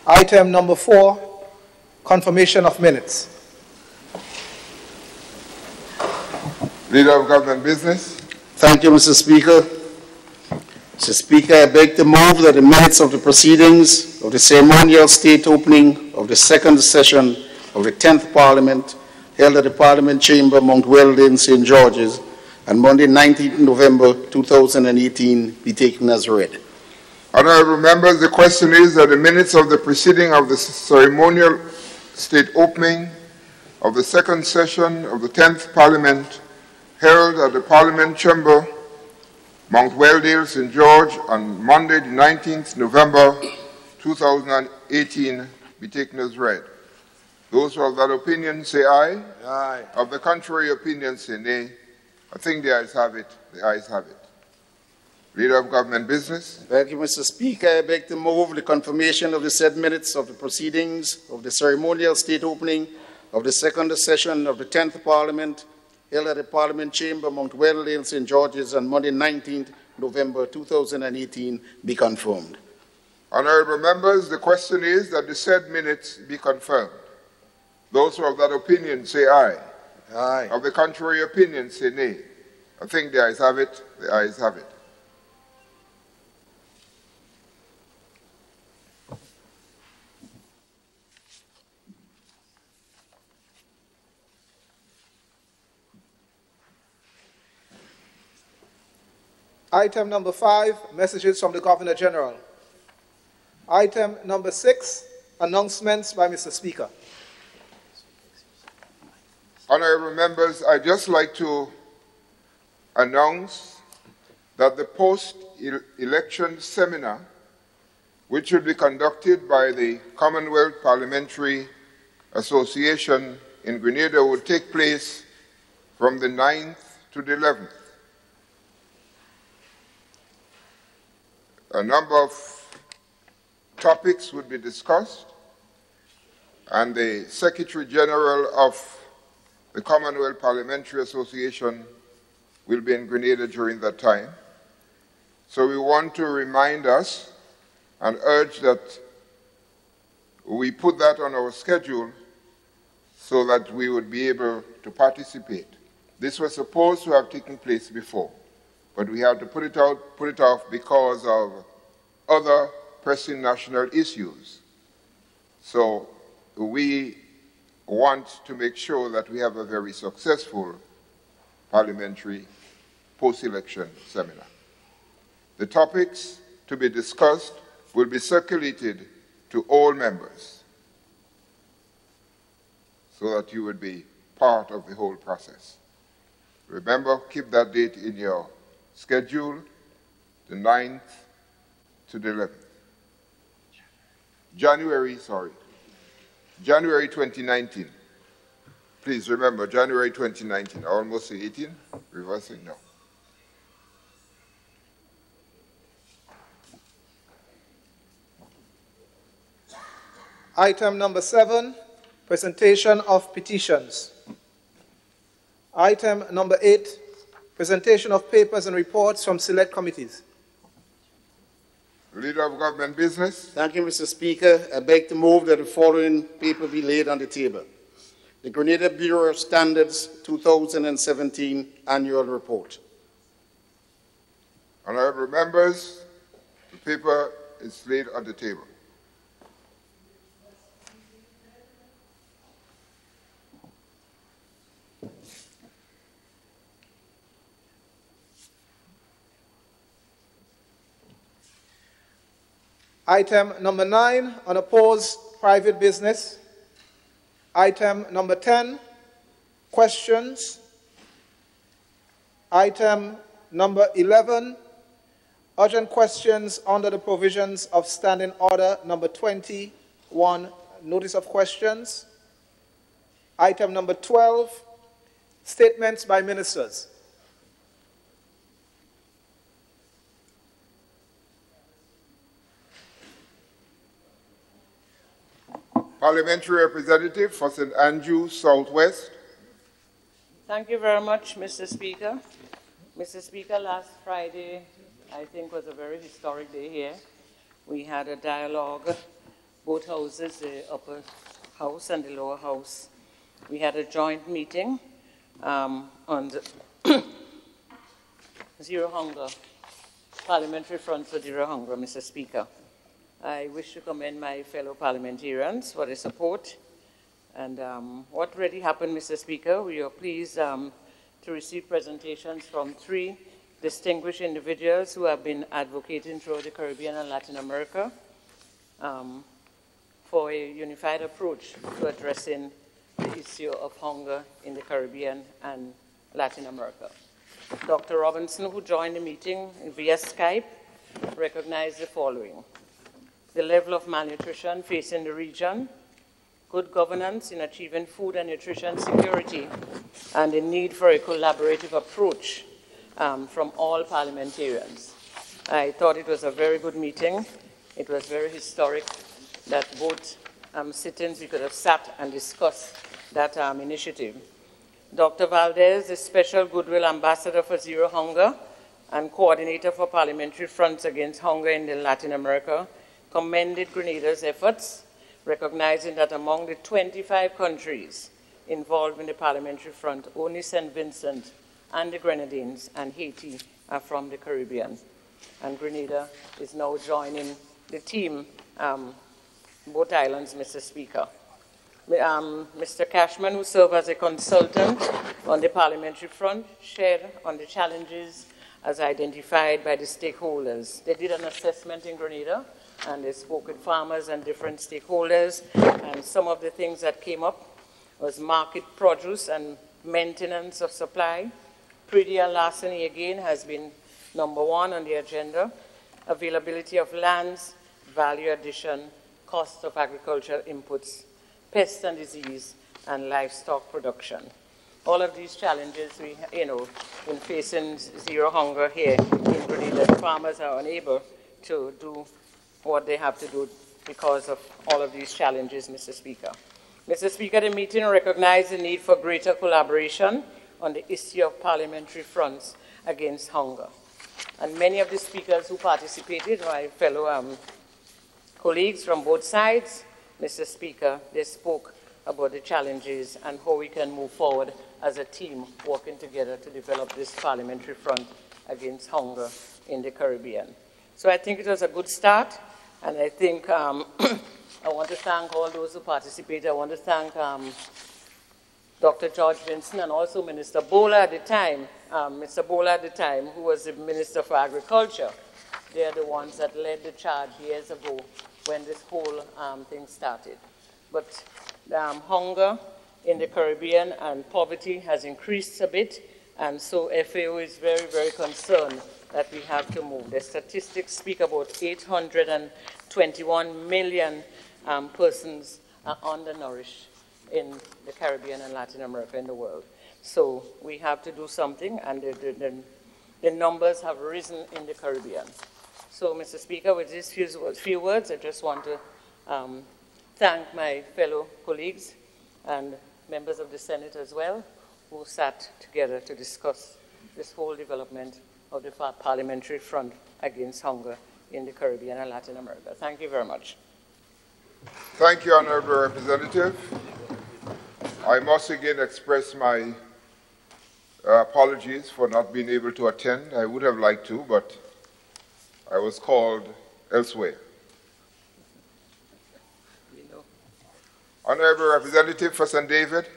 Item number 4, confirmation of minutes. Leader of Government Business. Thank you, Mr. Speaker. Mr. Speaker, I beg to move that the minutes of the proceedings of the ceremonial state opening of the second session of the 10th Parliament held at the Parliament Chamber, Mount Weldon, St. George's, on Monday, 19th November 2018, be taken as read. Honorable members, the question is that the minutes of the proceeding of the ceremonial state opening of the second session of the 10th Parliament held at the Parliament Chamber, Mount Weldale, St. George, on Monday, the 19th November 2018, be taken as read. Those who have that opinion say aye. Aye. Of the contrary opinion say nay. I think the ayes have it. The ayes have it. Leader of Government Business. Thank you, Mr. Speaker. I beg to move the confirmation of the said minutes of the proceedings of the ceremonial state opening of the second session of the 10th Parliament held at the Parliament Chamber, Mount Weldale, St. George's, on Monday, 19th November 2018, be confirmed. Honorable members, the question is that the said minutes be confirmed. Those who have that opinion say aye. Aye. Of the contrary opinion say nay. I think the ayes have it. The ayes have it. Item number 5, messages from the Governor General. Item number 6, announcements by Mr. Speaker. Honorable members, I'd just like to announce that the post-election seminar, which will be conducted by the Commonwealth Parliamentary Association in Grenada, will take place from the 9th to the 11th. A number of topics would be discussed, and the Secretary General of the Commonwealth Parliamentary Association will be in Grenada during that time. So we want to remind us and urge that we put that on our schedule so that we would be able to participate. This was supposed to have taken place before, but we had to put it off because of other pressing national issues. So we want to make sure that we have a very successful parliamentary post-election seminar. The topics to be discussed will be circulated to all members so that you would be part of the whole process. Remember, keep that date in your schedule, the 9th to the 11th. January 2019. Please remember, January 2019. I almost say 18, reversing now. Item number 7, presentation of petitions. Item number 8, presentation of papers and reports from select committees. Leader of Government Business. Thank you, Mr. Speaker. I beg to move that the following paper be laid on the table. The Grenada Bureau of Standards 2017 Annual Report. Honorable members, the paper is laid on the table. Item number 9, unopposed private business. Item number 10, questions. Item number 11, urgent questions under the provisions of Standing Order number 21, notice of questions. Item number 12, statements by ministers. Parliamentary Representative for St. Andrew, Southwest. Thank you very much, Mr. Speaker. Mr. Speaker, last Friday, I think, was a very historic day here. We had a dialogue both houses, the upper house and the lower house. We had a joint meeting on the Zero Hunger, Parliamentary Front for Zero Hunger, Mr. Speaker. I wish to commend my fellow parliamentarians for their support. And what really happened, Mr. Speaker, we are pleased to receive presentations from 3 distinguished individuals who have been advocating throughout the Caribbean and Latin America for a unified approach to addressing the issue of hunger in the Caribbean and Latin America. Dr. Robinson, who joined the meeting via Skype, recognized the following: the level of malnutrition facing the region, good governance in achieving food and nutrition security, and the need for a collaborative approach from all parliamentarians. I thought it was a very good meeting. It was very historic that both sittings we could have sat and discussed that initiative. Dr. Valdez, the Special Goodwill Ambassador for Zero Hunger and Coordinator for Parliamentary Fronts Against Hunger in Latin America, commended Grenada's efforts, recognizing that among the 25 countries involved in the Parliamentary Front, only St. Vincent and the Grenadines and Haiti are from the Caribbean. And Grenada is now joining the team, both islands, Mr. Speaker. Mr. Cashman, who served as a consultant on the Parliamentary Front, shared on the challenges as identified by the stakeholders. They did an assessment in Grenada, and they spoke with farmers and different stakeholders, and some of the things that came up was market produce and maintenance of supply. Predial larceny, again, has been #1 on the agenda. Availability of lands, value addition, cost of agricultural inputs, pests and disease, and livestock production. All of these challenges, in facing zero hunger here in Grenada, farmers are unable to do what they have to do because of all of these challenges, Mr. Speaker. Mr. Speaker, the meeting recognized the need for greater collaboration on the issue of parliamentary fronts against hunger. And many of the speakers who participated, my fellow colleagues from both sides, Mr. Speaker, they spoke about the challenges and how we can move forward as a team working together to develop this parliamentary front against hunger in the Caribbean. So I think it was a good start, and I think I want to thank all those who participated. I want to thank Dr. George Vinson and also Minister Bola at the time, Mr. Bola at the time, who was the Minister for Agriculture. They are the ones that led the charge years ago when this whole thing started. But hunger in the Caribbean and poverty has increased a bit, and so FAO is very, very concerned that we have to move. The statistics speak about 821 million persons are undernourished in the Caribbean and Latin America in the world. So we have to do something, and the numbers have risen in the Caribbean. So, Mr. Speaker, with these few words, I just want to thank my fellow colleagues and members of the Senate as well, who sat together to discuss this whole development of the Parliamentary Front Against Hunger in the Caribbean and Latin America. Thank you very much. Thank you, Honourable Representative. I must again express my apologies for not being able to attend. I would have liked to, but I was called elsewhere. Honourable Representative for St. David.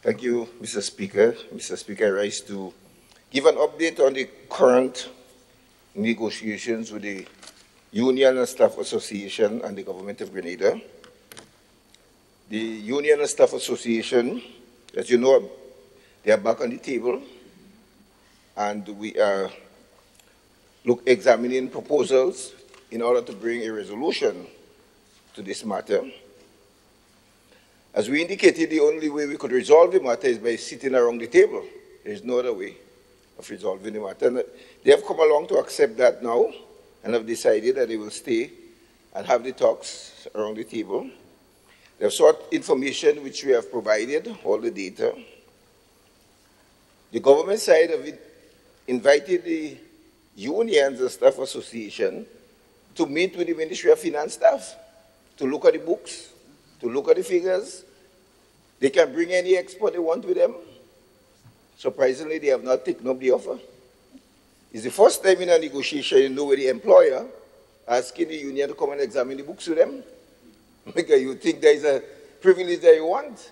Thank you, Mr. Speaker. Mr. Speaker, I rise to give an update on the current negotiations with the Union and Staff Association and the Government of Grenada. The Union and Staff Association, as you know, they are back on the table, and we are examining proposals in order to bring a resolution to this matter. As we indicated, the only way we could resolve the matter is by sitting around the table. There is no other way of resolving the matter. And they have come along to accept that now and have decided that they will stay and have the talks around the table. They have sought information which we have provided, all the data. The government side of it invited the unions and staff association to meet with the Ministry of Finance staff to look at the books, to look at the figures. They can bring any expert they want with them. Surprisingly, they have not taken up the offer. It's the first time in a negotiation you know with the employer asking the union to come and examine the books with them. Because you think there is a privilege that you want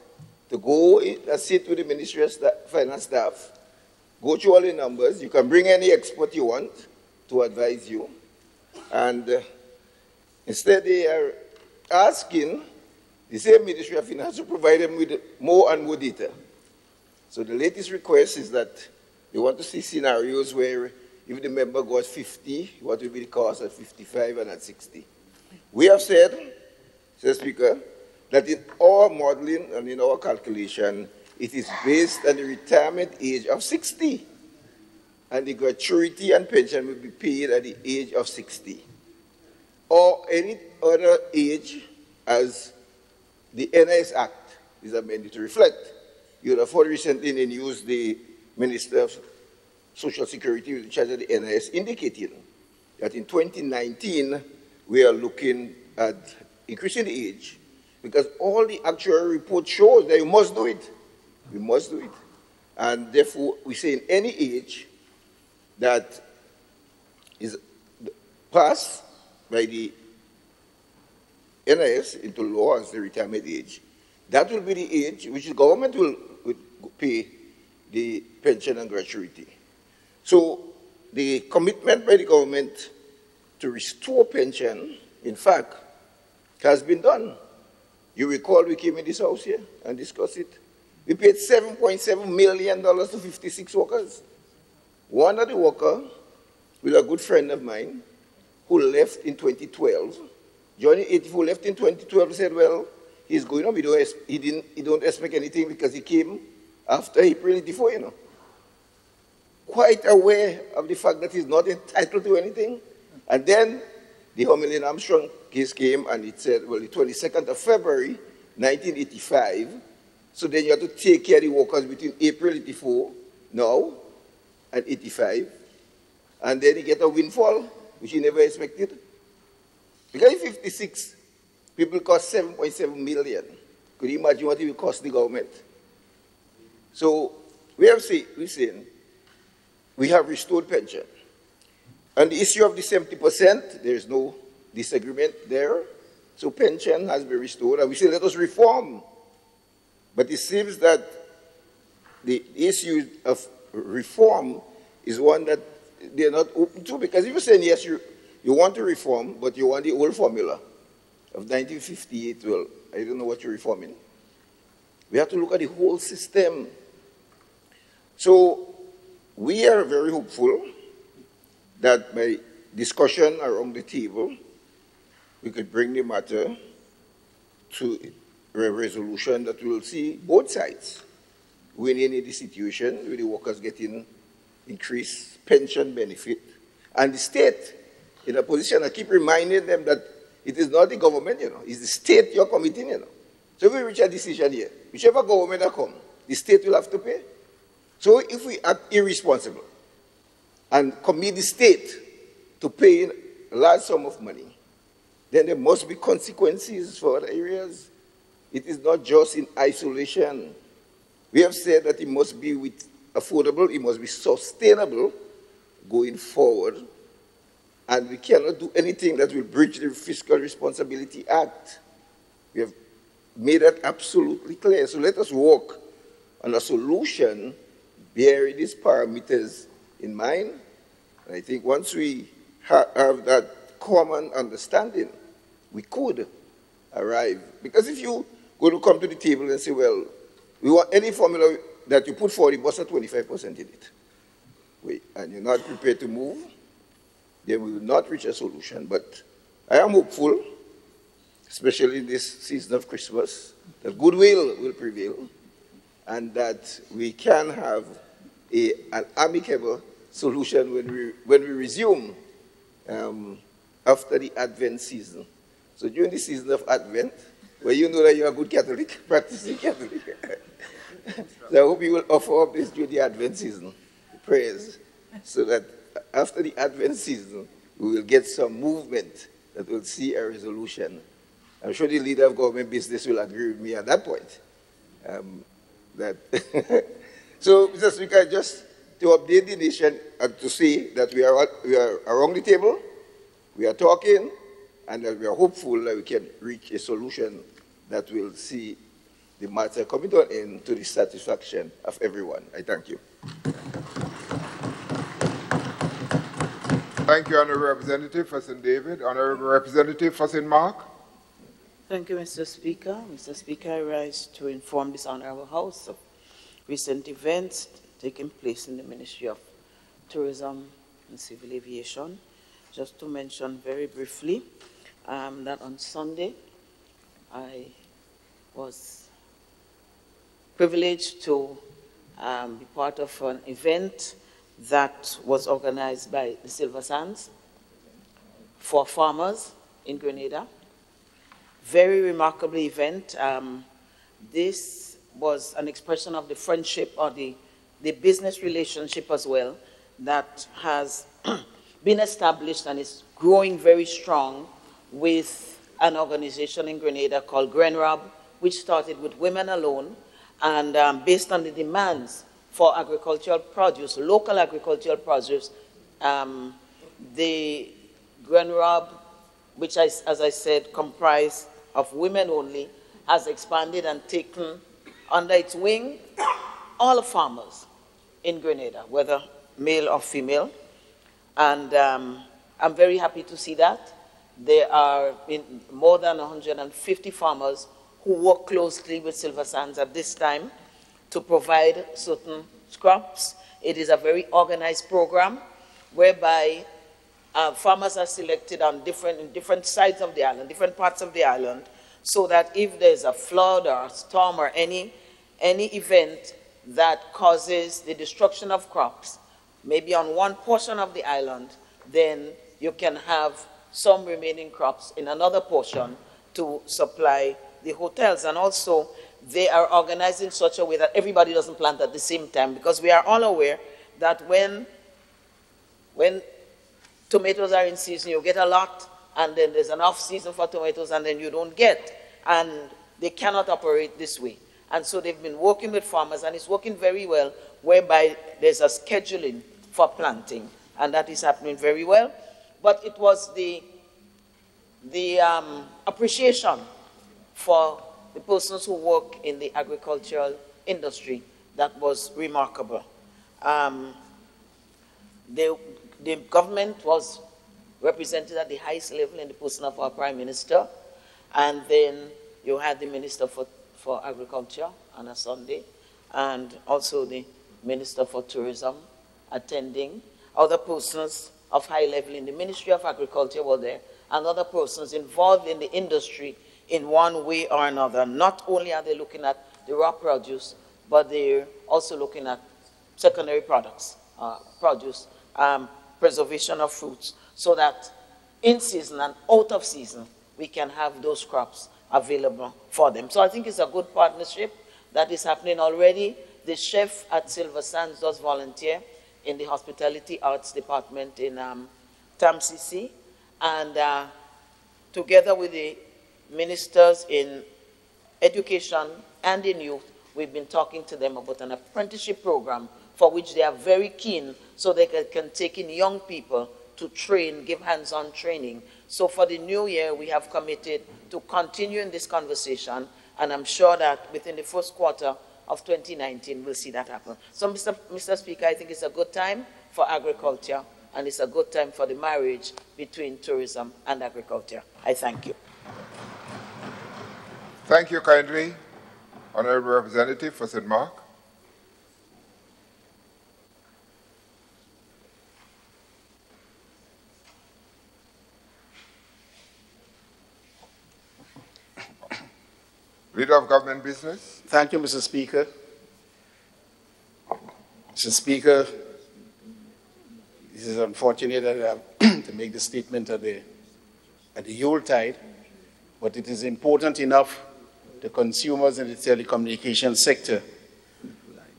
to go and sit with the Ministry of Finance staff, go through all the numbers. You can bring any expert you want to advise you. And instead they are asking the same Ministry of Finance to provide them with more and more data. So the latest request is that they want to see scenarios where if the member got 50, what will be the cost at 55 and at 60? We have said, Mr. Speaker, that in our modeling and in our calculation, it is based on the retirement age of 60. And the gratuity and pension will be paid at the age of 60. Or any other age as the NIS Act is amended to reflect. You have heard recently in the news the Minister of Social Security in charge of the NIS indicating that in 2019 we are looking at increasing the age because all the actual reports show that you must do it. We must do it. And therefore, we say in any age that is passed by the NIS into law as the retirement age, that will be the age which the government will pay the pension and gratuity. So the commitment by the government to restore pension, in fact, has been done. You recall we came in this house here and discussed it. We paid $7.7 million to 56 workers. One of the workers, with a good friend of mine, who left in 2012, Johnny 84 left in 2012, said, well, he's going on, he don't expect anything because he came after April 84, you know. Quite aware of the fact that he's not entitled to anything. And then the Homelin Armstrong case came and it said, well, the 22nd of February, 1985, so then you have to take care of the workers between April 84 now and 85. And then he get a windfall, which he never expected. Because in 56, people cost 7.7 million. Could you imagine what it will cost the government? So we're saying we have restored pension. On the issue of the 70%, there is no disagreement there. So pension has been restored, and we say let us reform. But it seems that the issue of reform is one that they're not open to, because if you're saying, yes, you want to reform, but you want the old formula of 1958, well, I don't know what you're reforming. We have to look at the whole system. So we are very hopeful that by discussion around the table, we could bring the matter to a resolution that will see both sides winning in the situation with the workers getting increased pension benefit and the state in a position. I keep reminding them that it is not the government, you know, it's the state you're committing, you know. So if we reach a decision here, whichever government that comes, the state will have to pay. So if we act irresponsible and commit the state to pay a large sum of money, then there must be consequences for other areas. It is not just in isolation. We have said that it must be affordable, it must be sustainable going forward, and we cannot do anything that will breach the Fiscal Responsibility Act. We have made that absolutely clear. So let us work on a solution bearing these parameters in mind. And I think once we have that common understanding, we could arrive. Because if you go to come to the table and say, well, we want any formula that you put forward, it must have 25% in it. And you're not prepared to move, then we will not reach a solution. But I am hopeful, especially in this season of Christmas, that goodwill will prevail and that we can have an amicable solution when we resume after the Advent season. So during the season of Advent, where you know that you're a good Catholic, practicing Catholic, so I hope you will offer up this during the Advent season, prayers, so that after the Advent season, we will get some movement that will see a resolution I'm sure the leader of government business will agree with me at that point. So, Mr. Speaker, just to update the nation and to say that we are around the table, we are talking, and that we are hopeful that we can reach a solution that will see the matter coming to an end to the satisfaction of everyone. I thank you. Thank you, Honourable Representative for St. David. Honourable Representative for St. Mark. Thank you, Mr. Speaker. Mr. Speaker, I rise to inform this Honourable House of recent events taking place in the Ministry of Tourism and Civil Aviation. Just to mention very briefly that on Sunday, I was privileged to be part of an event that was organized by the Silver Sands for farmers in Grenada. Very remarkable event. This was an expression of the friendship or the business relationship as well that has been established and is growing very strong with an organization in Grenada called GrenRab, which started with women alone, and based on the demands for agricultural produce, local agricultural produce, the GrenRab, which as I said, comprised of women only, has expanded and taken under its wing all the farmers in Grenada, whether male or female. And I'm very happy to see that. There are more than 150 farmers who work closely with Silver Sands at this time to provide certain crops. It is a very organized program whereby farmers are selected on different sides of the island, different parts of the island, so that if there's a flood or a storm or any event that causes the destruction of crops, maybe on one portion of the island, then you can have some remaining crops in another portion to supply the hotels. And also, they are organized in such a way that everybody doesn't plant at the same time, because we are all aware that when tomatoes are in season, you get a lot, and then there's an off-season for tomatoes, and then you don't get. And they cannot operate this way. And so they've been working with farmers, and it's working very well, whereby there's a scheduling for planting, and that is happening very well. But it was the appreciation for the persons who work in the agricultural industry that was remarkable. The government was represented at the highest level in the person of our Prime Minister, and then you had the Minister for Agriculture on a Sunday, and also the Minister for Tourism attending. Other persons of high level in the Ministry of Agriculture were there, and other persons involved in the industry in one way or another. Not only are they looking at the raw produce, but they're also looking at secondary products, produce, preservation of fruits, so that in season and out of season, we can have those crops available for them. So I think it's a good partnership that is happening already. The chef at Silver Sands does volunteer in the Hospitality Arts Department in TAMCC, and together with the ministers in education and in youth, we've been talking to them about an apprenticeship program for which they are very keen, so they can take in young people to train, give hands-on training. So for the new year, we have committed to continue in this conversation, and I'm sure that within the first quarter of 2019, we'll see that happen. So, Mr. Speaker, I think it's a good time for agriculture, and it's a good time for the marriage between tourism and agriculture. I thank you. Thank you kindly, Honourable Representative for St. Mark. Leader of Government Business. Thank you, Mr. Speaker. Mr. Speaker, this is unfortunate that I have to make the statement at the Yuletide, but it is important enough to consumers in the telecommunications sector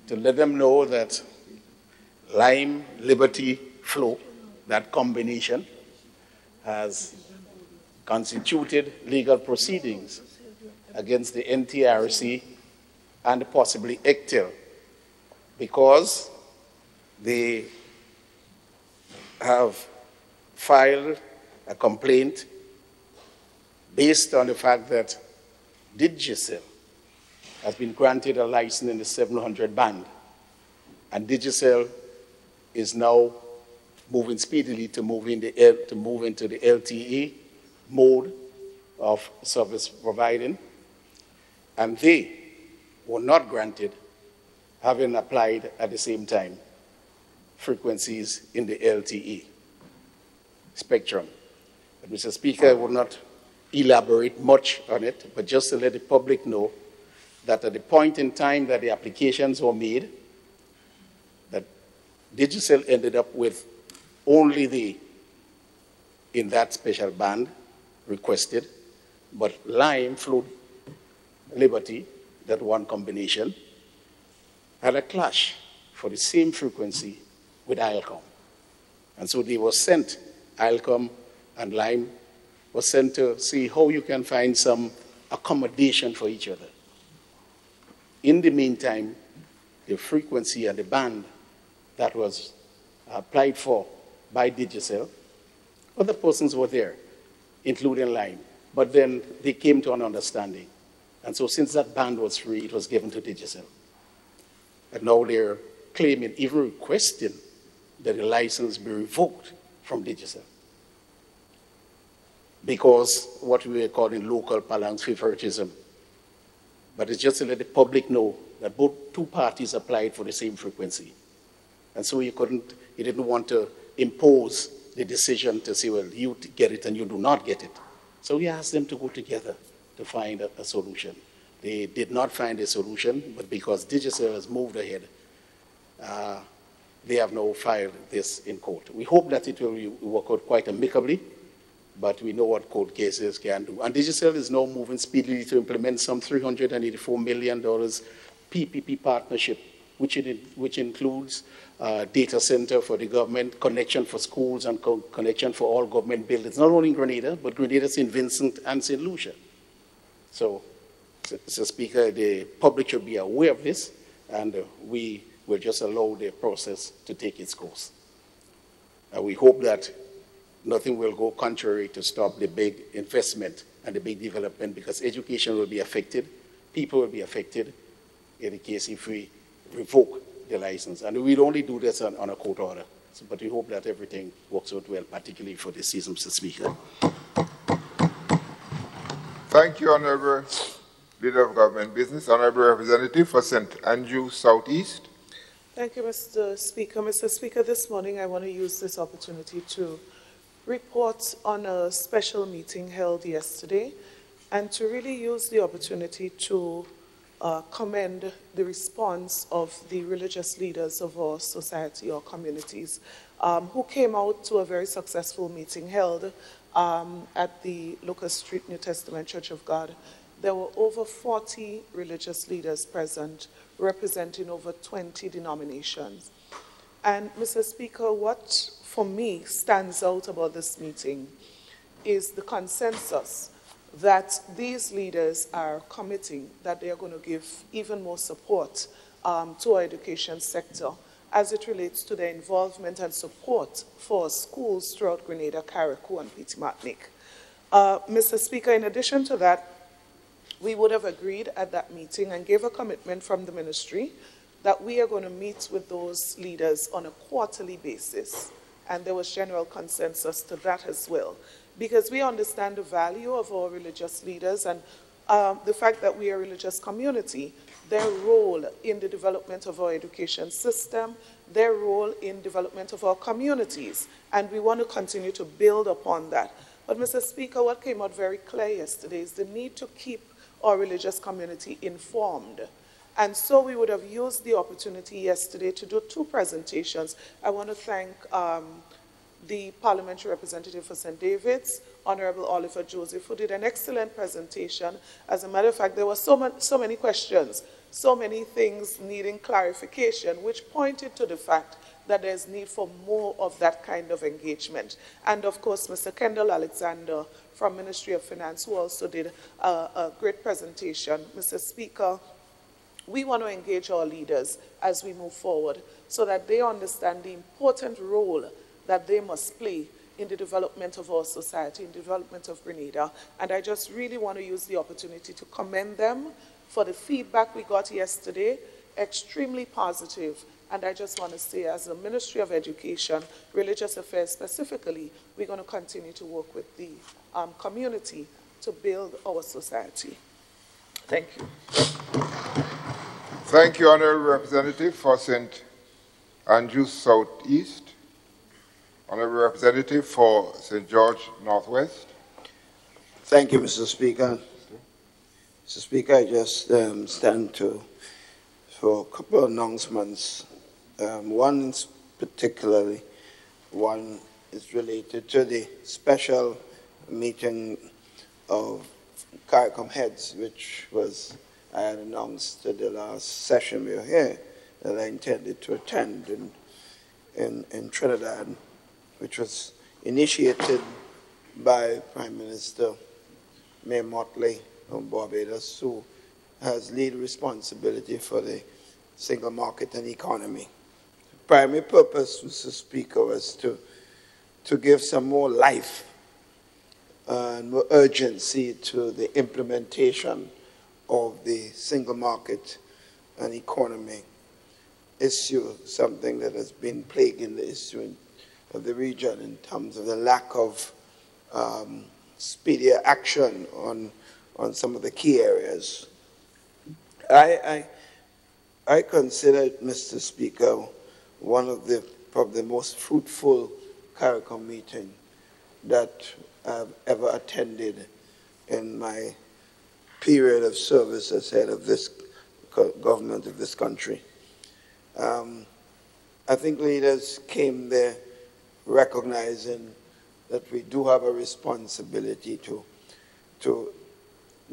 to let them know that Lime, Liberty, Flow, that combination has constituted legal proceedings against the NTRC and possibly ECTIL because they have filed a complaint based on the fact that Digicel has been granted a license in the 700 band, and Digicel is now moving speedily to move into the LTE mode of service providing, and they were not granted, having applied at the same time frequencies in the LTE spectrum. But Mr. Speaker, I will not elaborate much on it, but just to let the public know that at the point in time that the applications were made, that Digicel ended up with only the, in that special band, requested, but Lime, Flow, Liberty, that one combination, had a clash for the same frequency with ILCOM. And so they were sent, ILCOM and Lime was sent to see how you can find some accommodation for each other. In the meantime, the frequency and the band that was applied for by Digicel, other persons were there, including Lime, but then they came to an understanding. And so since that band was free, it was given to Digicel. And now they're claiming, even requesting, that the license be revoked from Digicel, because what we are calling local parlance favoritism. But it's just to let the public know that both two parties applied for the same frequency. And so you didn't want to impose the decision to say, well, you get it and you do not get it. So we asked them to go together to find a solution. They did not find a solution, but because Digicel has moved ahead, they have now filed this in court. We hope that it will work out quite amicably, but we know what court cases can do. And Digicel is now moving speedily to implement some $384 million PPP partnership, which includes data center for the government, connection for schools, and connection for all government buildings, not only in Grenada, but Grenada, St. Vincent, and St. Lucia. So, Mr. Speaker, the public should be aware of this, and we will just allow the process to take its course. We hope that nothing will go contrary to stop the big investment and the big development, because education will be affected, people will be affected in the case if we revoke the license. And we'll only do this on a court order. So, but we hope that everything works out well, particularly for this season, Mr. Speaker. Thank you, Honourable Leader of Government Business. Honourable Representative for St. Andrews Southeast. Thank you, Mr. Speaker. Mr. Speaker, this morning I want to use this opportunity to report on a special meeting held yesterday and to really use the opportunity to commend the response of the religious leaders of our society or communities who came out to a very successful meeting held at the Locust Street New Testament Church of God. There were over 40 religious leaders present, representing over 20 denominations. And Mr. Speaker, what for me stands out about this meeting is the consensus that these leaders are committing that they are going to give even more support to our education sector as it relates to their involvement and support for schools throughout Grenada, Carriacou, and Petite Martinique. Mr. Speaker, in addition to that, we would have agreed at that meeting and gave a commitment from the ministry that we are going to meet with those leaders on a quarterly basis. And there was general consensus to that as well, because we understand the value of our religious leaders and the fact that we are a religious community, their role in the development of our education system, their role in development of our communities, and we want to continue to build upon that. But Mr. Speaker, what came out very clear yesterday is the need to keep our religious community informed. And so we would have used the opportunity yesterday to do two presentations. I want to thank the parliamentary representative for St. David's, Honorable Oliver Joseph, who did an excellent presentation. As a matter of fact, there were so many questions, so many things needing clarification, which pointed to the fact that there's need for more of that kind of engagement. And of course, Mr. Kendall Alexander from Ministry of Finance, who also did a great presentation. Mr. Speaker, we want to engage our leaders as we move forward so that they understand the important role that they must play in the development of our society, in the development of Grenada. And I just really want to use the opportunity to commend them for the feedback we got yesterday, extremely positive. And I just want to say, as the Ministry of Education, Religious Affairs specifically, we're going to continue to work with the community to build our society. Thank you. Thank you, Honourable Representative for St. Andrews Southeast. Honourable Representative for St. George Northwest. Thank you, Mr. Speaker. Mr. Speaker, I just stand for a couple of announcements. One is one is related to the special meeting of CARICOM heads, which I had announced at the last session we were here, that I intended to attend in Trinidad, which was initiated by Prime Minister May Motley of Barbados, who has lead responsibility for the single market and economy. The primary purpose, Mr. Speaker, was to give some more life and more urgency to the implementation of the single market and economy issue, something that has been plaguing the issue of the region in terms of the lack of speedier action on some of the key areas. I consider, Mr. Speaker, one of the probably most fruitful CARICOM meeting that I've ever attended in my period of service as head of this government of this country. I think leaders came there recognizing that we do have a responsibility to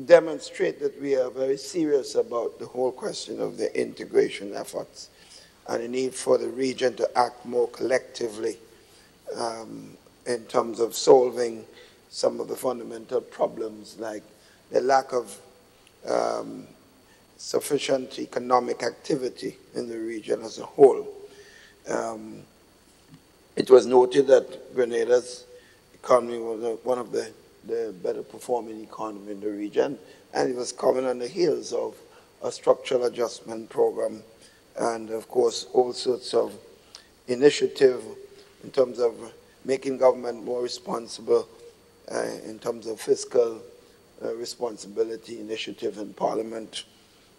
demonstrate that we are very serious about the whole question of the integration efforts and the need for the region to act more collectively in terms of solving some of the fundamental problems like the lack of sufficient economic activity in the region as a whole. It was noted that Grenada's economy was one of the better performing economy in the region, and it was coming on the heels of a structural adjustment program and, of course, all sorts of initiative in terms of making government more responsible in terms of fiscal responsibility initiative in Parliament,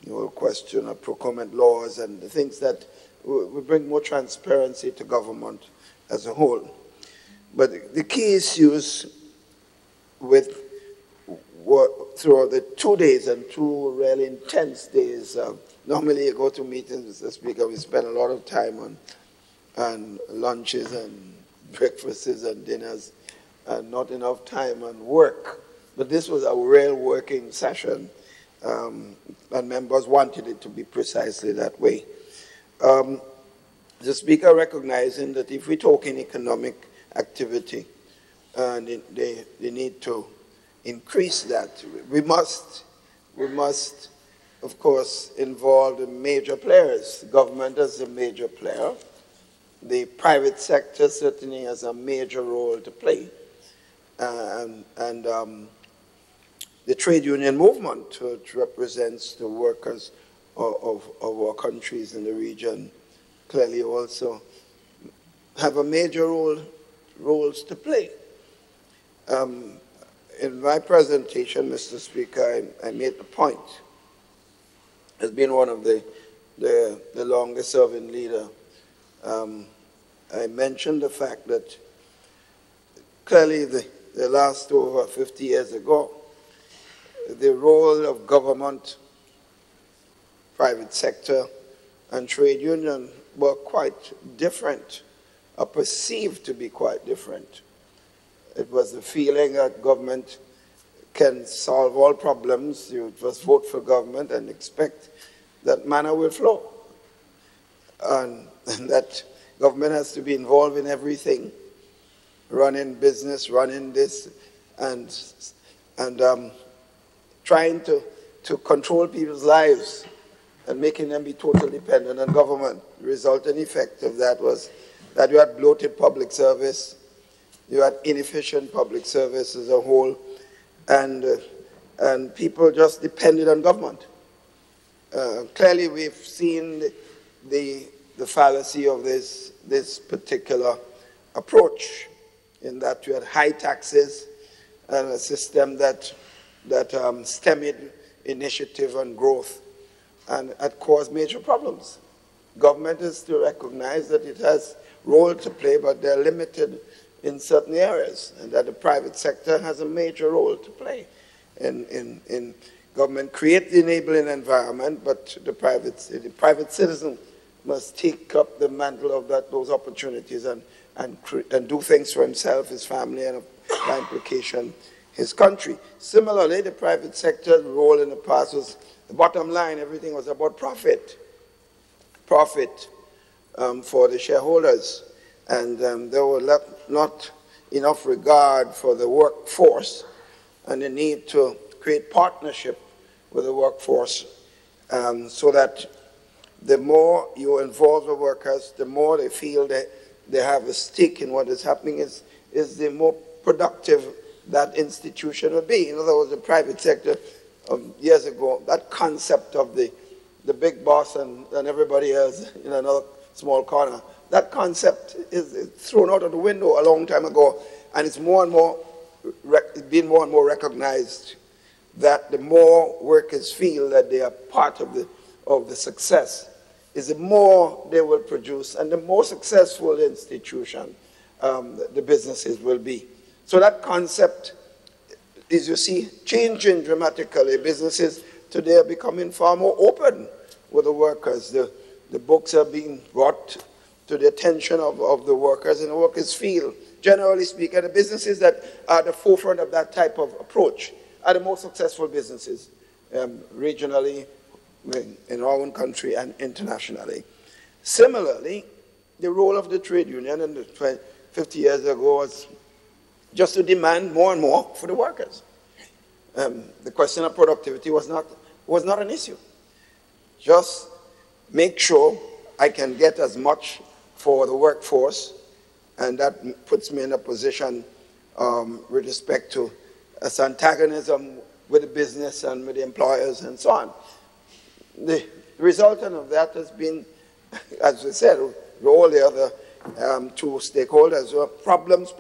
the whole question of procurement laws and the things that will bring more transparency to government as a whole. But the key issues throughout the 2 days and 2 really intense days, normally you go to meetings, Mr. Speaker, we spend a lot of time on lunches and breakfasts and dinners, and not enough time on work. But this was a real working session, and members wanted it to be precisely that way. The Speaker recognizing that if we talk in economic activity and the need to increase that, we must, of course, involve the major players. Government as a major player. The private sector certainly has a major role to play. And the trade union movement, which represents the workers of our countries in the region, clearly also have a major roles to play. In my presentation, Mr. Speaker, I made the point, as being one of the longest serving leader, I mentioned the fact that clearly the last over 50 years ago, the role of government, private sector, and trade union were quite different, or perceived to be quite different. It was the feeling that government can solve all problems. You just vote for government and expect that manna will flow. And that Government has to be involved in everything, running business, running this, and trying to control people's lives and making them be totally dependent on government. The resulting effect of that was that you had bloated public service, you had inefficient public service as a whole, and people just depended on government. Clearly, we've seen the fallacy of this particular approach, in that you had high taxes and a system that stymied initiative and growth, and had caused major problems. Government is to recognize that it has role to play, but they're limited in certain areas, and that the private sector has a major role to play in government create the enabling environment, but the private citizen must take up the mantle of those opportunities and do things for himself, his family, and by implication, his country. Similarly, the private sector's role in the past was the bottom line. Everything was about profit for the shareholders, and there was not enough regard for the workforce and the need to create partnership with the workforce, so that the more you involve the workers, the more they feel that they have a stake in what is happening, is the more productive that institution would be. In other words, the private sector years ago, that concept of the big boss and everybody else in another small corner, that concept is thrown out of the window a long time ago, and it's more and more being more and more recognized that the more workers feel that they are part of the success, is the more they will produce, and the more successful the institution, the businesses will be. So that concept is, you see, changing dramatically. Businesses today are becoming far more open with the workers. The books are being brought to the attention of the workers, and the workers feel, generally speaking, the businesses that are at the forefront of that type of approach are the most successful businesses, regionally, in our own country, and internationally. Similarly, the role of the trade union 50 years ago was just to demand more and more for the workers. The question of productivity was not an issue. Just make sure I can get as much for the workforce, and that puts me in a position with respect to as antagonism with the business and with the employers and so on. The resultant of that has been, as we said, all the other two stakeholders were problems.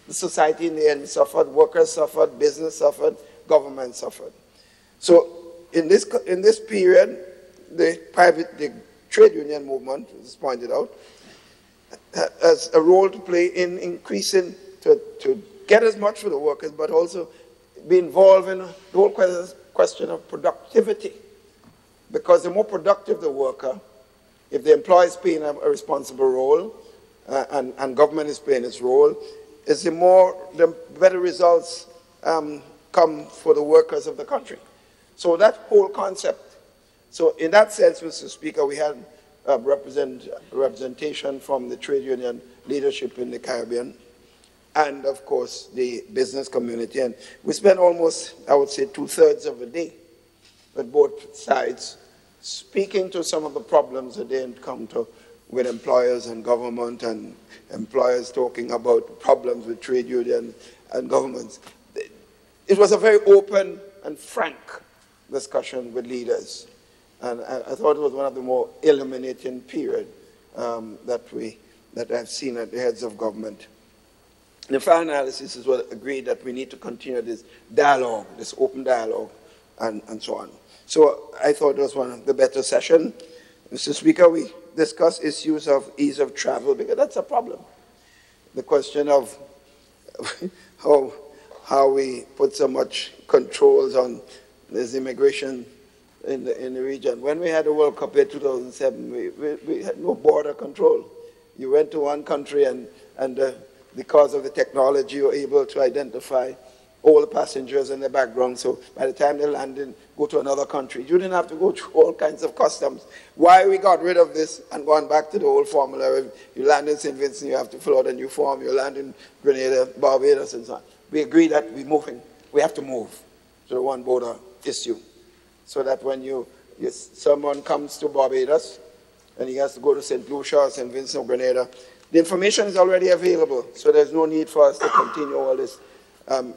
The society in the end suffered, workers suffered, business suffered, government suffered. So in this period, the trade union movement, as pointed out, has a role to play in increasing to get as much for the workers, but also be involved in the whole question of productivity. Because the more productive the worker, if the employer is playing a responsible role, and government is playing its role, is the better results come for the workers of the country. So that whole concept. So in that sense, Mr. Speaker, we had representation from the trade union leadership in the Caribbean, and of course the business community. And we spent almost, I would say, 2/3 of the day with both sides, speaking to some of the problems that they encounter with employers and government, and employers talking about problems with trade unions and governments. It was a very open and frank discussion with leaders. And I thought it was one of the more illuminating periods that I've seen at the heads of government. The final analysis is what agreed that we need to continue this dialogue, this open dialogue, and so on. So I thought it was one of the better sessions. Mr. Speaker, we discussed issues of ease of travel, because that's a problem. The question of how we put so much controls on this immigration in the region. When we had the World Cup in 2007, we had no border control. You went to one country and because of the technology, you were able to identify all the passengers in the background. So by the time they land and go to another country, you didn't have to go through all kinds of customs. Why we got rid of this and gone back to the old formula? If you land in St. Vincent, you have to fill out a new form. You land in Grenada, Barbados, and so on. We agree that we have to move to the one border issue. So that when someone comes to Barbados and he has to go to St. Lucia or St. Vincent or Grenada, the information is already available. So there's no need for us to continue all this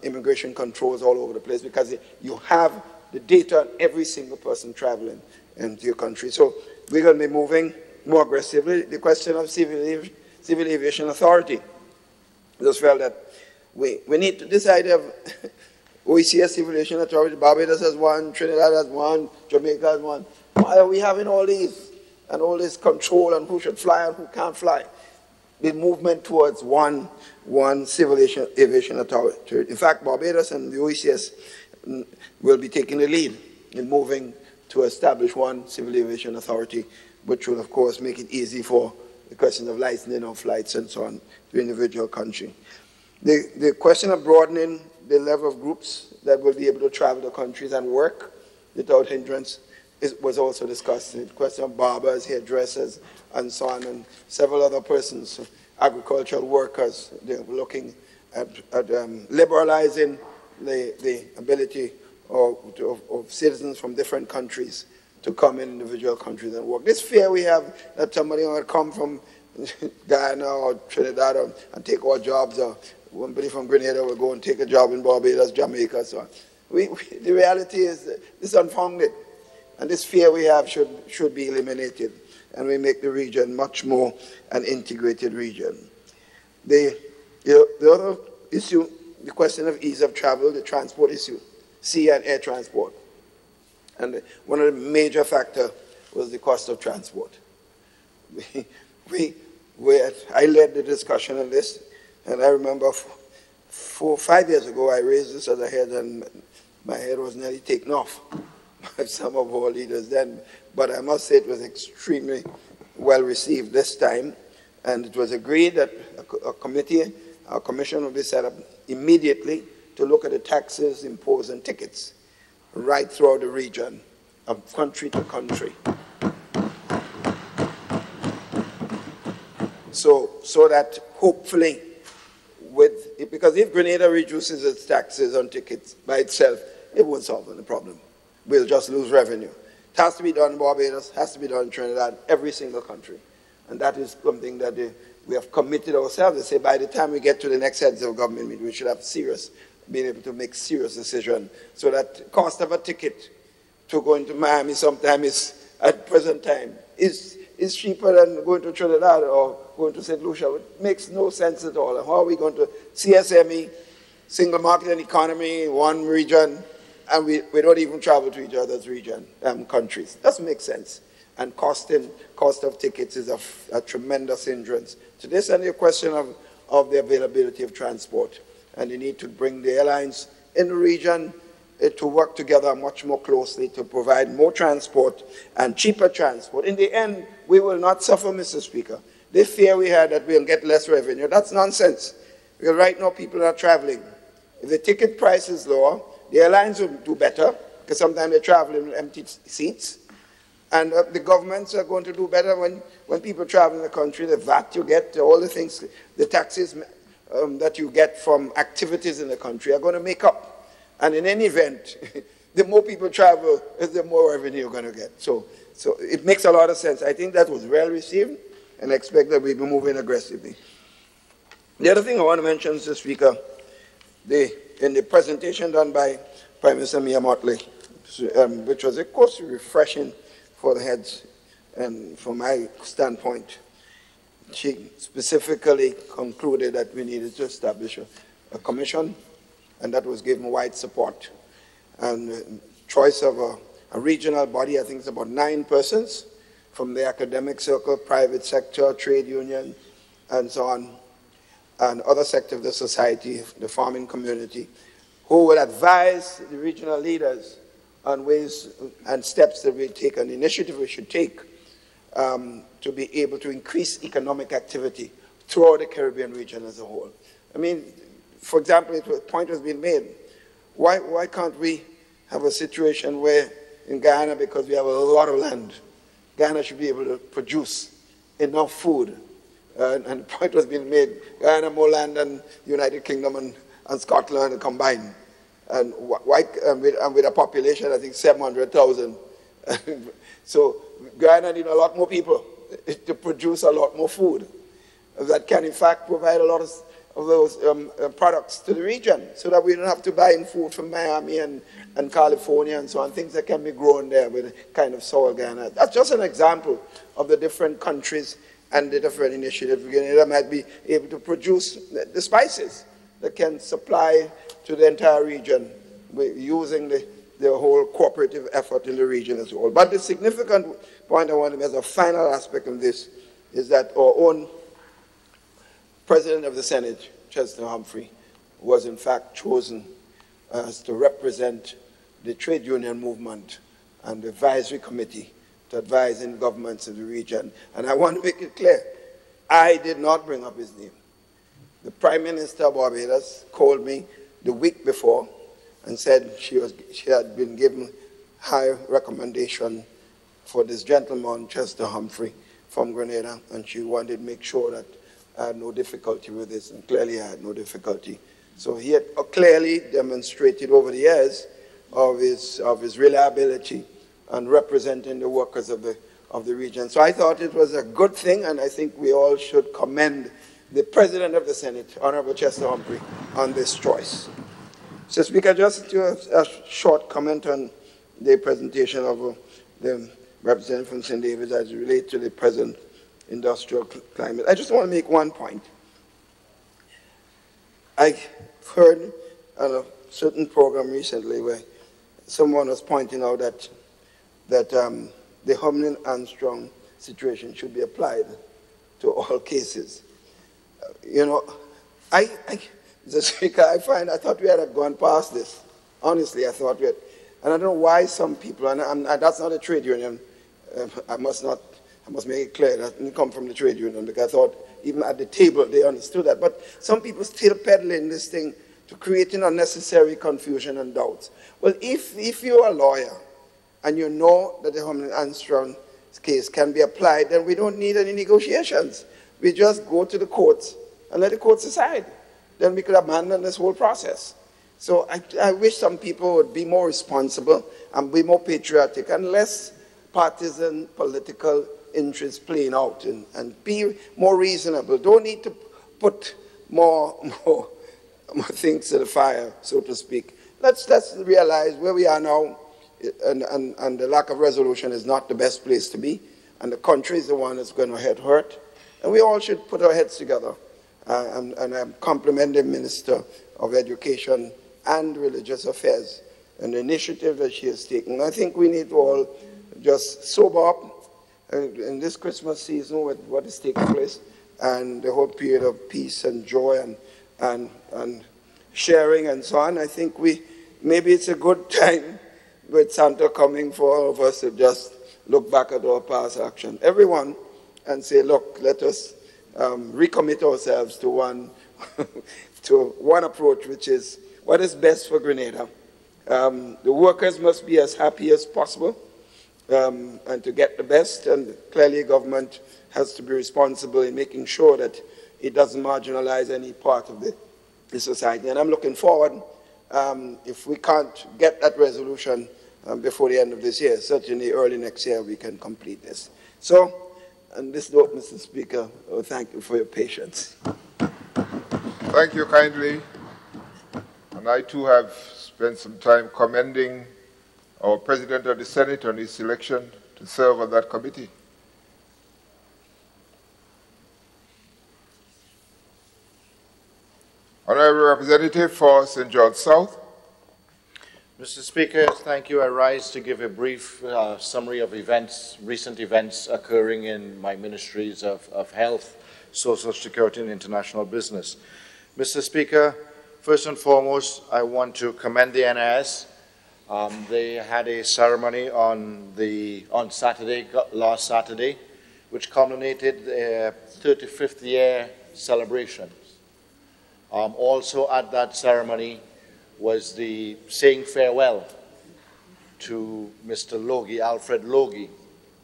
immigration controls all over the place, because you have the data on every single person traveling into your country. So we're going to be moving more aggressively. The question of civil aviation authority. I just felt that we need to decide of OECS civil aviation authority. Barbados has one, Trinidad has one, Jamaica has one. Why are we having all these and all this control on who should fly and who can't fly? The movement towards one civil aviation authority. In fact, Barbados and the OECS will be taking the lead in moving to establish one civil aviation authority, which will, of course, make it easy for the question of licensing of flights and so on to individual country. The question of broadening the level of groups that will be able to travel to countries and work without hindrance was also discussed. The question of barbers, hairdressers, and so on, and several other persons, agricultural workers. They're looking at liberalizing the ability of citizens from different countries to come in individual countries and work. This fear we have that somebody will come from Guyana or Trinidad and take our jobs, or somebody from Grenada will go and take a job in Barbados, Jamaica, so on. The reality is this unfounded. And this fear we have should be eliminated, and we make the region much more an integrated region. The other issue, the question of ease of travel, the transport issue, sea and air transport. And one of the major factors was the cost of transport. I led the discussion on this, and I remember 4 or 5 years ago I raised this as a head, and my head was nearly taken off by some of our leaders then, but I must say it was extremely well received this time, and it was agreed that a commission will be set up immediately to look at the taxes imposed on tickets right throughout the region, of country to country. So that hopefully, because if Grenada reduces its taxes on tickets by itself, it won't solve the problem. We'll just lose revenue. It has to be done in Barbados, has to be done in Trinidad, every single country. And that is something that we have committed ourselves to say by the time we get to the next heads of government meeting, we should have being able to make serious decision, so that cost of a ticket to go into Miami sometimes at present time is cheaper than going to Trinidad or going to St. Lucia. It makes no sense at all. How are we going to CSME, single market and economy, one region, and we don't even travel to each other's countries? Doesn't make sense. And cost of tickets is a tremendous hindrance to this, and the question of the availability of transport. And the need to bring the airlines in the region to work together much more closely to provide more transport and cheaper transport. In the end, we will not suffer, Mr. Speaker. The fear we had that we'll get less revenue, that's nonsense. Because right now people are traveling. If the ticket price is lower, the airlines will do better, because sometimes they travel in empty seats. And the governments are going to do better when people travel in the country. The VAT you get, all the things, the taxes that you get from activities in the country are going to make up. And in any event, the more people travel, the more revenue you're going to get. So it makes a lot of sense. I think that was well received, and I expect that we'll be moving aggressively. The other thing I want to mention, Mr. Speaker, in the presentation done by Prime Minister Mia Mottley, which was, of course, refreshing for the heads and from my standpoint, she specifically concluded that we needed to establish a commission, and that was given wide support. And choice of a regional body, I think it's about 9 persons from the academic circle, private sector, trade union, and so on, and other sectors of the society, the farming community, who will advise the regional leaders on ways and steps that we take, an initiative we should take to be able to increase economic activity throughout the Caribbean region as a whole. I mean, for example, a point has been made Why can't we have a situation where in Guyana, because we have a lot of land, Guyana should be able to produce enough food? And the point was being made, Guyana more land than the United Kingdom and Scotland combined. And with a population, I think 700,000. So Guyana needs a lot more people to produce a lot more food that can in fact provide a lot of those products to the region, so that we don't have to buy in food from Miami and California and so on, things that can be grown there with the kind of soil Guyana. That's just an example of the different countries and the different initiatives. Grenada might be able to produce the spices that can supply to the entire region using the whole cooperative effort in the region as a whole. But the significant point I want to make as a final aspect of this is that our own President of the Senate, Chester Humphrey, was in fact chosen as to represent the trade union movement and the advisory committee to advise in governments of the region. And I want to make it clear, I did not bring up his name. The Prime Minister of Barbados called me the week before and said she had been given high recommendation for this gentleman, Chester Humphrey, from Grenada, and she wanted to make sure that I had no difficulty with this, and clearly I had no difficulty. So he had clearly demonstrated over the years of his reliability and representing the workers of the region. So I thought it was a good thing, and I think we all should commend the President of the Senate, Honorable Chester Humphrey, on this choice. So, Speaker, just a short comment on the presentation of the representative from St. David's as it relates to the present industrial climate. I just want to make one point. I heard on a certain program recently where someone was pointing out that the Humlin-Armstrong situation should be applied to all cases. You know, Mr. Speaker, I thought we had gone past this. Honestly, I thought we had. And I don't know why some people, and that's not a trade union, I must make it clear that didn't come from the trade union, because I thought even at the table they understood that. But some people still peddling this thing to creating unnecessary confusion and doubts. Well, if you're a lawyer and you know that the Humlin-Armstrong case can be applied, then we don't need any negotiations. We just go to the courts and let the courts decide. Then we could abandon this whole process. So I wish some people would be more responsible and be more patriotic and less partisan political interests playing out, and be more reasonable. Don't need to put more things to the fire, so to speak. Let's realize where we are now, and the lack of resolution is not the best place to be, and the country is the one that's going to get hurt, and we all should put our heads together. And I compliment the Minister of Education and Religious Affairs and the initiative that she has taken. I think we need to all just sober up in this Christmas season with what is taking place, and the whole period of peace and joy and sharing and so on. I think maybe it's a good time with Santa coming for all of us to just look back at our past action, everyone, and say, look, let us recommit ourselves to one approach, which is what is best for Grenada. The workers must be as happy as possible, and to get the best, and clearly government has to be responsible in making sure that it doesn't marginalize any part of the society. And I'm looking forward, if we can't get that resolution before the end of this year, certainly early next year we can complete this. So, on this note, Mr. Speaker, thank you for your patience. Thank you kindly. And I too have spent some time commending our President of the Senate on his selection to serve on that committee. Honorable Representative for St. George South. Mr. Speaker, thank you. I rise to give a brief summary of recent events occurring in my ministries of health, social security, and international business. Mr. Speaker, first and foremost, I want to commend the NIS. They had a ceremony on last Saturday, which culminated their 35th year celebrations. Also at that ceremony was the saying farewell to Mr. Logie, Alfred Logie,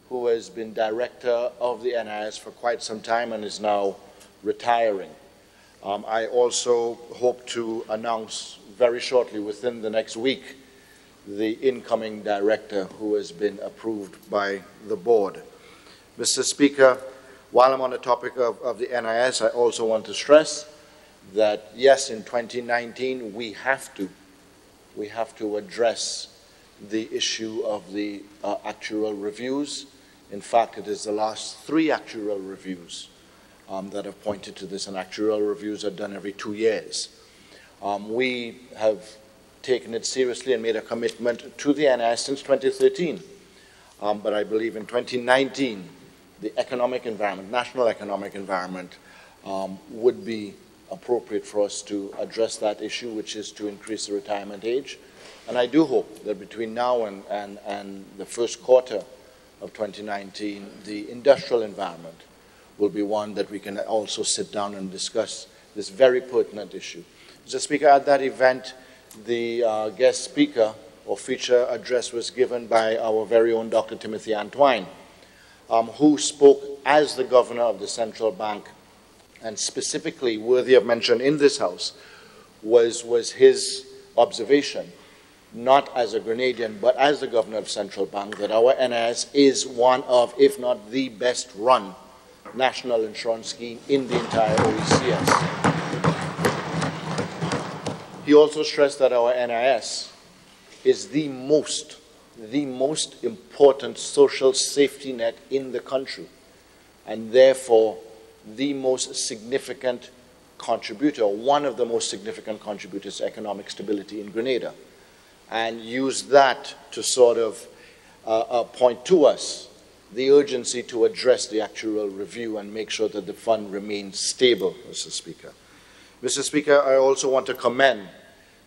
who has been director of the NIS for quite some time and is now retiring. I also hope to announce very shortly, within the next week, the incoming director who has been approved by the board. Mr. Speaker, while I'm on the topic of the NIS, I also want to stress that, yes, in 2019, we have to address the issue of the actuarial reviews. In fact, it is the last 3 actuarial reviews that have pointed to this, and actuarial reviews are done every 2 years. We have taken it seriously and made a commitment to the NIS since 2013. But I believe in 2019, the economic environment, national economic environment, would be appropriate for us to address that issue, which is to increase the retirement age. And I do hope that between now and the first quarter of 2019, the industrial environment will be one that we can also sit down and discuss this very pertinent issue. Mr. Speaker, at that event, the guest speaker or feature address was given by our very own Dr. Timothy Antwine, who spoke as the governor of the central bank, and specifically worthy of mention in this House was his observation, not as a Grenadian, but as the governor of central bank, that our NIS is one of, if not the best run national insurance scheme in the entire OECS. He also stressed that our NIS is the most important social safety net in the country, and therefore the most significant contributor, one of the most significant contributors to economic stability in Grenada, and used that to sort of point to us the urgency to address the actuarial review and make sure that the fund remains stable, Mr. Speaker. Mr. Speaker, I also want to commend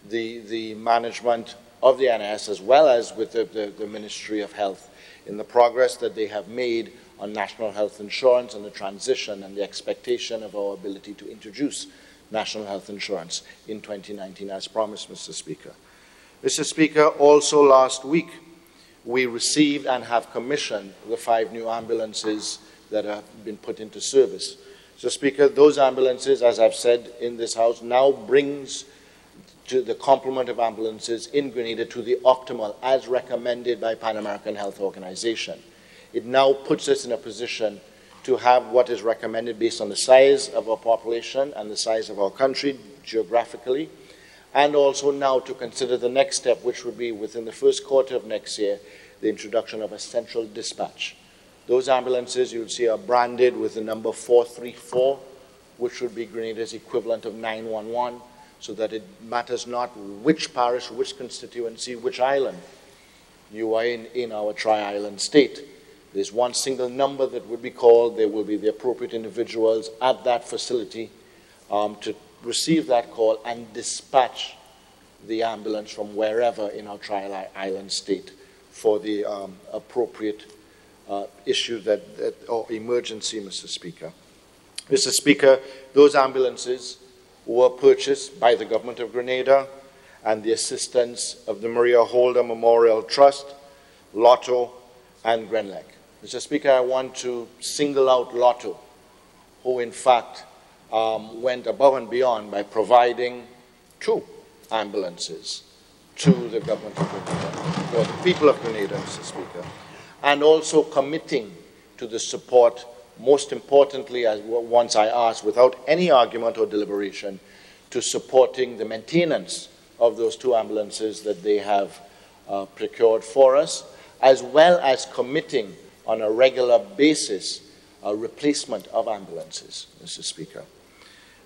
the management of the NIS, as well as with the Ministry of Health, in the progress that they have made on national health insurance and the transition and the expectation of our ability to introduce national health insurance in 2019, as promised, Mr. Speaker. Mr. Speaker, also last week, we received and have commissioned the 5 new ambulances that have been put into service. So, Speaker, those ambulances, as I've said in this House, now brings to the complement of ambulances in Grenada to the optimal, as recommended by Pan American Health Organization. It now puts us in a position to have what is recommended based on the size of our population and the size of our country geographically, and also now to consider the next step, which would be within the first quarter of next year, the introduction of a central dispatch. Those ambulances, you'll see, are branded with the number 434, which would be Grenada's equivalent of 911, so that it matters not which parish, which constituency, which island you are in our tri-island state. There's one single number that would be called. There will be the appropriate individuals at that facility to receive that call and dispatch the ambulance from wherever in our tri-island state for the appropriate issue or emergency, Mr. Speaker. Mr. Speaker, those ambulances were purchased by the government of Grenada and the assistance of the Maria Holder Memorial Trust, Lotto, and Grenlec. Mr. Speaker, I want to single out Lotto, who in fact went above and beyond by providing 2 ambulances to the government of Grenada, or the people of Grenada, Mr. Speaker, and also committing to the support, most importantly, as once I asked, without any argument or deliberation, to supporting the maintenance of those 2 ambulances that they have procured for us, as well as committing on a regular basis a replacement of ambulances, Mr. Speaker.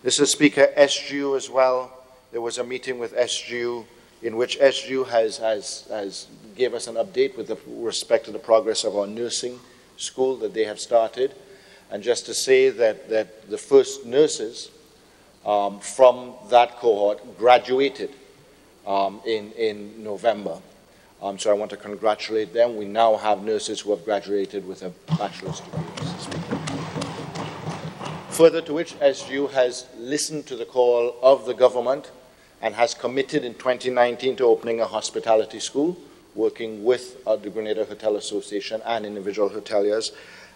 Mr. Speaker, SGU as well, there was a meeting with SGU in which SGU has gave us an update with respect to the progress of our nursing school that they have started. And just to say that the first nurses from that cohort graduated in November. So I want to congratulate them. We now have nurses who have graduated with a bachelor's degree, Mr. Speaker. Further to which, SGU has listened to the call of the government and has committed in 2019 to opening a hospitality school, working with the Grenada Hotel Association and individual hoteliers,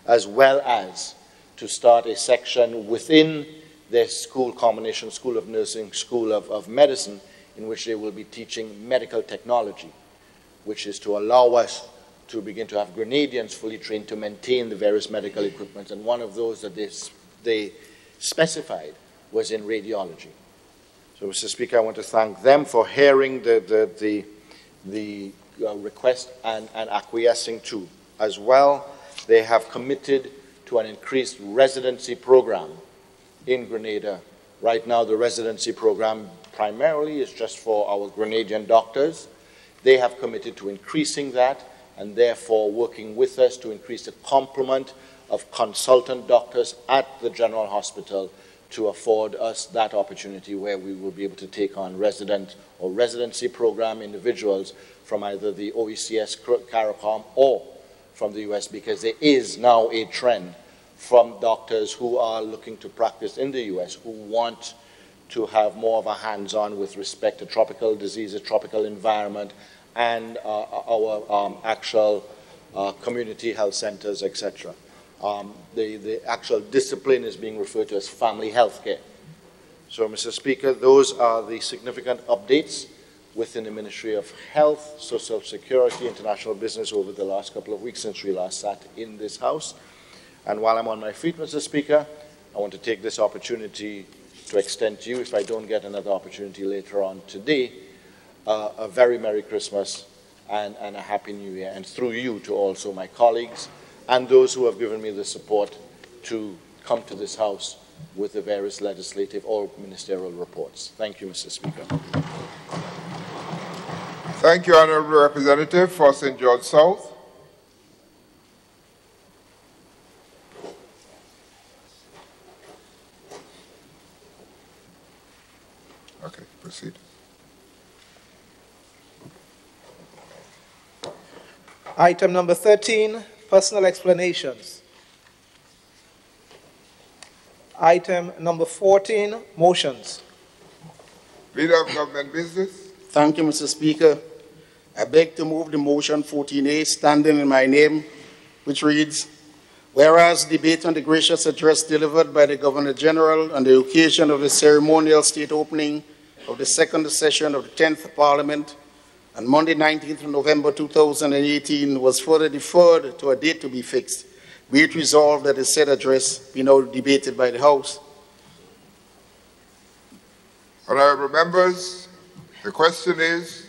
as well as to start a section within their school, combination School of Nursing, School of Medicine, in which they will be teaching medical technology, which is to allow us to begin to have Grenadians fully trained to maintain the various medical equipment. And one of those that they specified was in radiology. So, Mr. Speaker, I want to thank them for hearing the request and acquiescing to. As well, they have committed to an increased residency program in Grenada. Right now, the residency program primarily is just for our Grenadian doctors. They have committed to increasing that and therefore working with us to increase the complement of consultant doctors at the General Hospital to afford us that opportunity where we will be able to take on resident or residency program individuals from either the OECS, CARICOM, or from the US, because there is now a trend from doctors who are looking to practice in the US who want to have more of a hands-on with respect to tropical diseases, tropical environment, and our actual community health centers, etc. The actual discipline is being referred to as family health care. So, Mr. Speaker, those are the significant updates within the Ministry of Health, Social Security, International Business over the last couple of weeks since we last sat in this House. And while I'm on my feet, Mr. Speaker, I want to take this opportunity to extend to you, if I don't get another opportunity later on today, a very Merry Christmas and a Happy New Year, and through you to also my colleagues and those who have given me the support to come to this House with the various legislative or ministerial reports. Thank you, Mr. Speaker. Thank you, Honourable Representative for St. George South. Okay, proceed. Item number 13, personal explanations. Item number 14, motions. Leader of Government Business. Thank you, Mr. Speaker. I beg to move the motion 14A, standing in my name, which reads, whereas debate on the gracious address delivered by the Governor General on the occasion of the ceremonial state opening of the second session of the 10th Parliament on Monday, 19th of November 2018 was further deferred to a date to be fixed, be it resolved that the said address be now debated by the House. Honourable members, the question is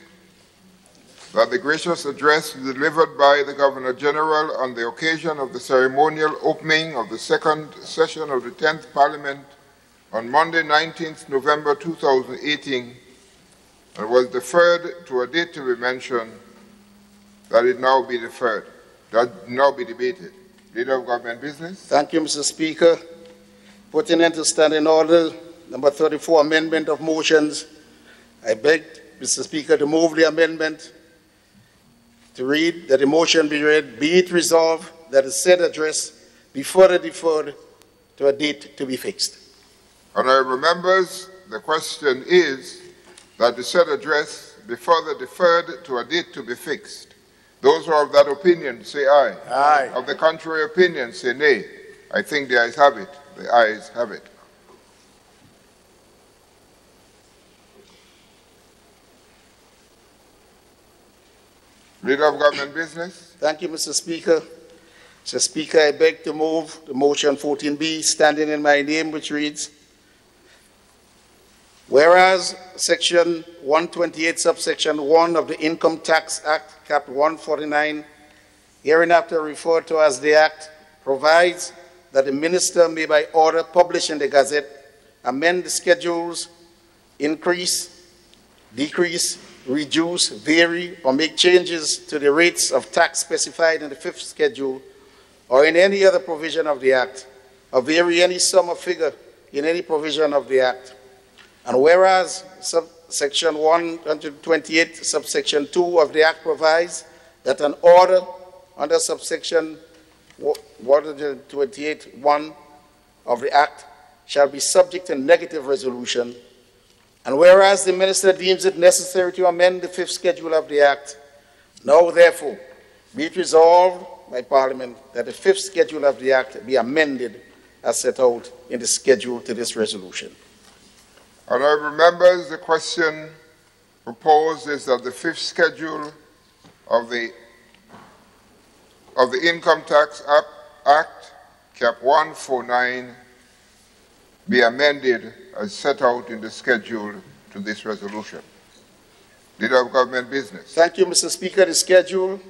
that the gracious address delivered by the Governor General on the occasion of the ceremonial opening of the second session of the 10th Parliament on Monday, 19th November 2018, and was deferred to a date to be mentioned, that it now be deferred, that now be debated. Leader of Government Business. Thank you, Mr. Speaker. Putting into standing order number 34, amendment of motions. I beg, Mr. Speaker, to move the amendment to read that the motion be read, be it resolved that the said address be further deferred to a date to be fixed. Honourable members, the question is that the said address be further deferred to a date to be fixed. Those who are of that opinion say aye. Aye. Of the contrary opinion say nay. I think the ayes have it. The ayes have it. Leader of Government Business. Thank you, Mr. Speaker. Mr. Speaker, I beg to move the motion 14B, standing in my name, which reads, whereas Section 128, subsection 1 of the Income Tax Act, Cap 149, hereinafter referred to as the Act, provides that the Minister may by order publish in the Gazette, amend the schedules, increase, decrease, reduce, vary, or make changes to the rates of tax specified in the 5th schedule or in any other provision of the Act, or vary any sum or figure in any provision of the Act. And whereas Section 128, subsection 2 of the Act provides that an order under subsection 128(1) of the Act shall be subject to negative resolution, And whereas the Minister deems it necessary to amend the 5th Schedule of the Act, now therefore be it resolved by Parliament that the 5th Schedule of the Act be amended as set out in the schedule to this resolution. Honourable members, the question proposed is that the 5th Schedule of the Income Tax Act, Cap 149, be amended as set out in the schedule to this resolution. Leader of Government Business. Thank you, Mr. Speaker. The schedule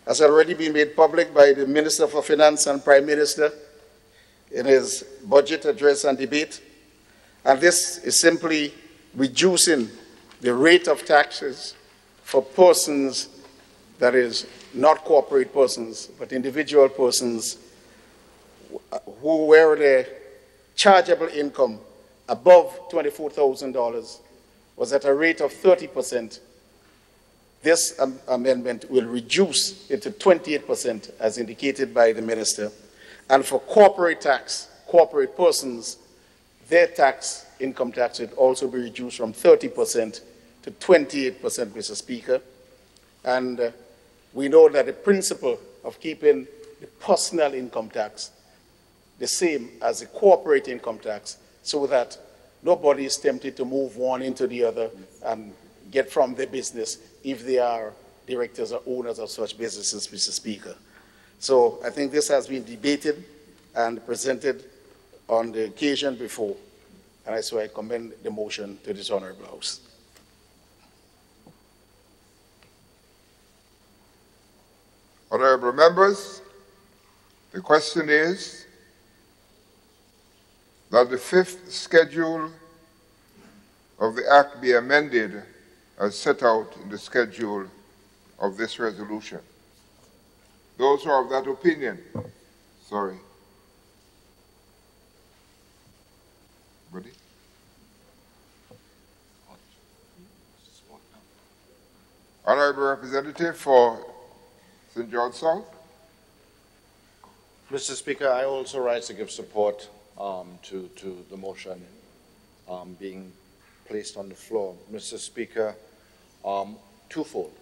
has already been made public by the Minister for Finance and Prime Minister in his budget address and debate. And this is simply reducing the rate of taxes for persons, that is, not corporate persons, but individual persons who were their chargeable income above $24,000 was at a rate of 30%. This amendment will reduce it to 28% as indicated by the Minister. And for corporate tax, corporate persons, their income tax would also be reduced from 30% to 28%, Mr. Speaker. And we know that the principle of keeping the personal income tax the same as the corporate income tax, so that nobody is tempted to move one into the other and get from their business if they are directors or owners of such businesses, Mr. Speaker. So I think this has been debated and presented on the occasion before, and so I commend the motion to this Honourable House. Honourable members, the question is that the 5th Schedule of the Act be amended as set out in the schedule of this resolution. Those who are of that opinion, sorry. Ready? Honourable Representative for St. George South. Mr. Speaker, I also rise to give support to the motion being placed on the floor. Mr. Speaker, twofold.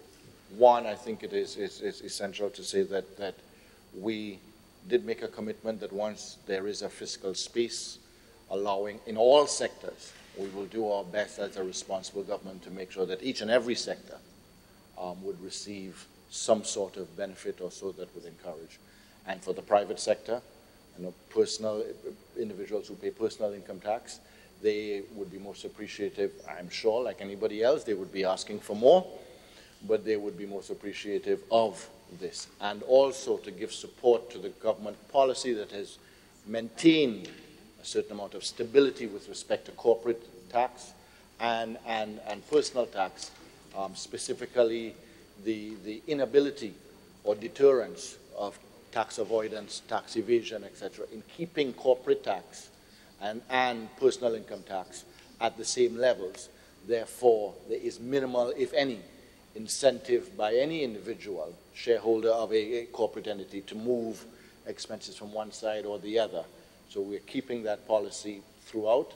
One, I think it is essential to say that we did make a commitment that once there is a fiscal space allowing in all sectors, we will do our best as a responsible government to make sure that each and every sector would receive some sort of benefit or so that would encourage. And for the private sector, personal individuals who pay personal income tax, they would be most appreciative. I'm sure, like anybody else, they would be asking for more, but they would be most appreciative of this. And also to give support to the government policy that has maintained a certain amount of stability with respect to corporate tax and personal tax, specifically the inability or deterrence of tax avoidance, tax evasion, etc., in keeping corporate tax and personal income tax at the same levels. Therefore, there is minimal, if any, incentive by any individual shareholder of a corporate entity to move expenses from one side or the other. So we're keeping that policy throughout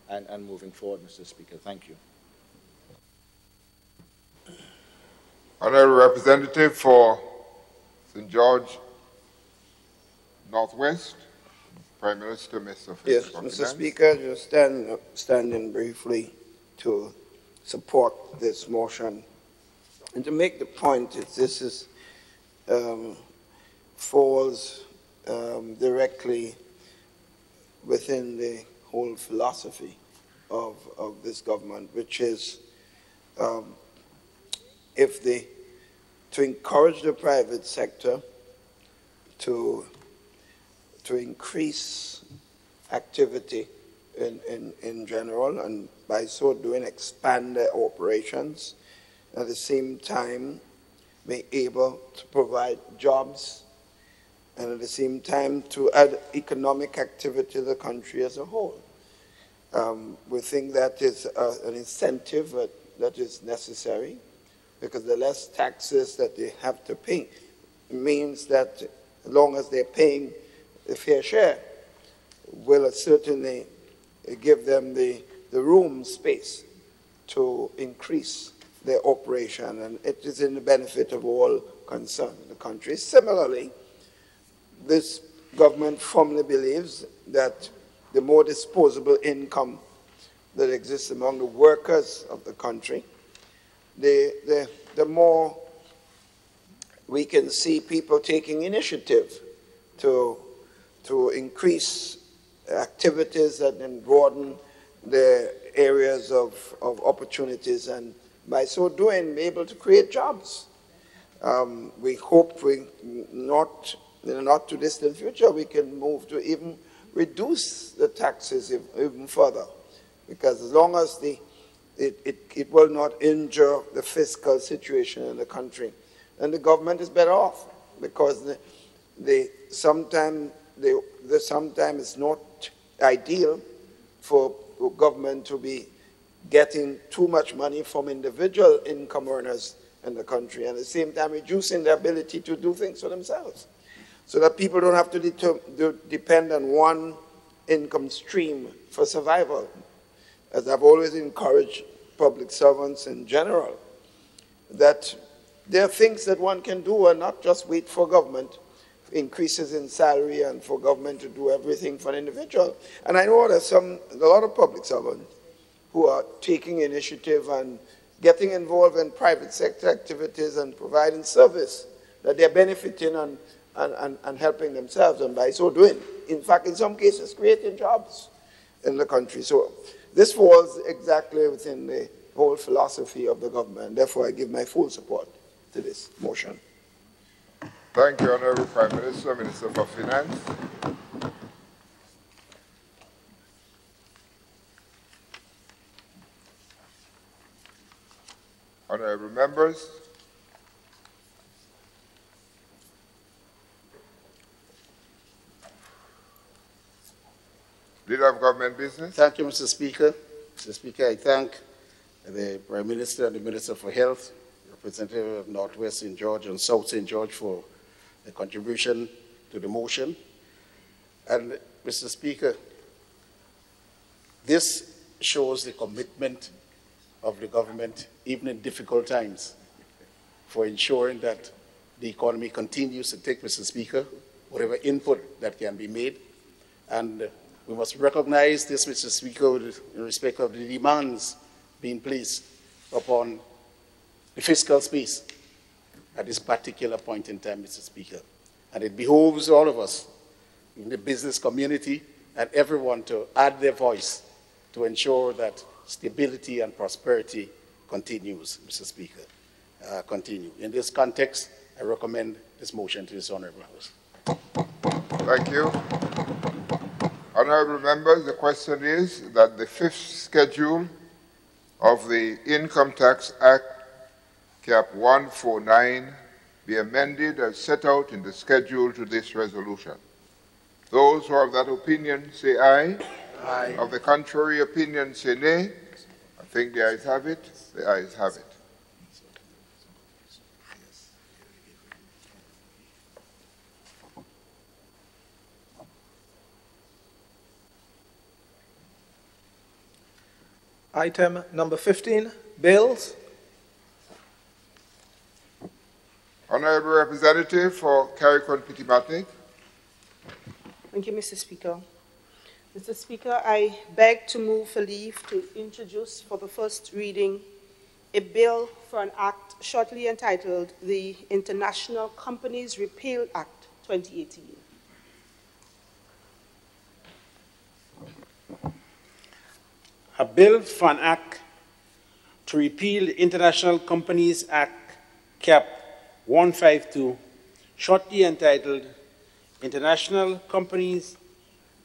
and moving forward, Mr. Speaker. Thank you. Honourable Representative for St. George Northwest, Prime Minister, Mr. Yes, Mr. Speaker, just standing briefly to support this motion and to make the point that this is falls directly within the whole philosophy of this government, which is to encourage the private sector to increase activity in general, and by so doing expand their operations, at the same time be able to provide jobs, and at the same time to add economic activity to the country as a whole. We think that is an incentive that is necessary, because the less taxes that they have to pay means that as long as they're paying a fair share, will certainly give them the room space to increase their operation, and it is in the benefit of all concerned in the country. Similarly, this government firmly believes that the more disposable income that exists among the workers of the country, the more we can see people taking initiative to increase activities and then broaden the areas of opportunities, and by so doing, be able to create jobs. We hope in the not too distant future, we can move to even reduce the taxes even further, because as long as it will not injure the fiscal situation in the country, and the government is better off, because sometimes it's not ideal for government to be getting too much money from individual income earners in the country, and at the same time reducing their ability to do things for themselves, so that people don't have to depend on one income stream for survival. As I've always encouraged public servants in general, that there are things that one can do and not just wait for government increases in salary and for government to do everything for an individual. And I know there's a lot of public servants who are taking initiative and getting involved in private sector activities and providing service that they're benefiting and helping themselves, and by so doing, in fact, in some cases, creating jobs in the country. So this falls exactly within the whole philosophy of the government. Therefore, I give my full support to this motion. Thank you, Honorable Prime Minister, Minister for Finance. Honorable members, Leader of Government Business. Thank you, Mr. Speaker. Mr. Speaker, I thank the Prime Minister and the Minister for Health, Representative of Northwest St. George and South St. George for the contribution to the motion. And Mr. Speaker, this shows the commitment of the government, even in difficult times, for ensuring that the economy continues to take, Mr. Speaker, whatever input that can be made. And we must recognize this, Mr. Speaker, in respect of the demands being placed upon the fiscal space at this particular point in time, Mr. Speaker. And it behooves all of us in the business community and everyone to add their voice to ensure that stability and prosperity continues, Mr. Speaker. Continue. In this context, I recommend this motion to this Honorable House. Thank you. Honorable members, the question is that the fifth schedule of the Income Tax Act, Cap 149, be amended as set out in the schedule to this resolution. Those who are of that opinion say aye. Aye. Of the contrary opinion say nay. I think the ayes have it. The ayes have it. Item number 15, bills. Honorable Representative for Carriacou-Petitmartinique. Thank you, Mr. Speaker. Mr. Speaker, I beg to move for leave to introduce for the first reading a bill for an act shortly entitled the International Companies Repeal Act 2018. A bill for an act to repeal the International Companies Act, Cap 152, shortly entitled International Companies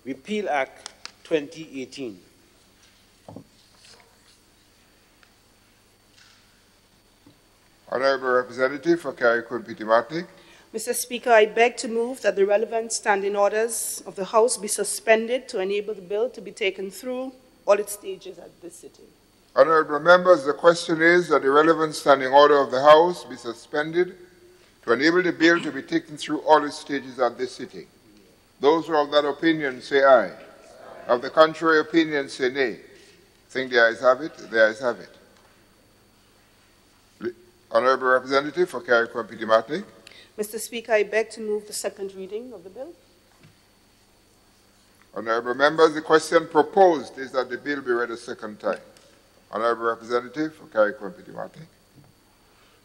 Repeal Act 2018. Honorable Representative for Carriacou-Petitmartinique. Mr. Speaker, I beg to move that the relevant standing orders of the House be suspended to enable the bill to be taken through all its stages at this sitting. Honorable members, the question is that the relevant standing order of the House be suspended to enable the bill to be taken through all its stages at this sitting. Those who are of that opinion say aye. Of the contrary opinion say nay. I think the ayes have it. The ayes have it. Honourable Representative for Carrick-Wapiti-Martinique. Mr. Speaker, I beg to move the second reading of the bill. Honourable members, the question proposed is that the bill be read a second time. Honourable Representative for Carrick-Wapiti-Martinique.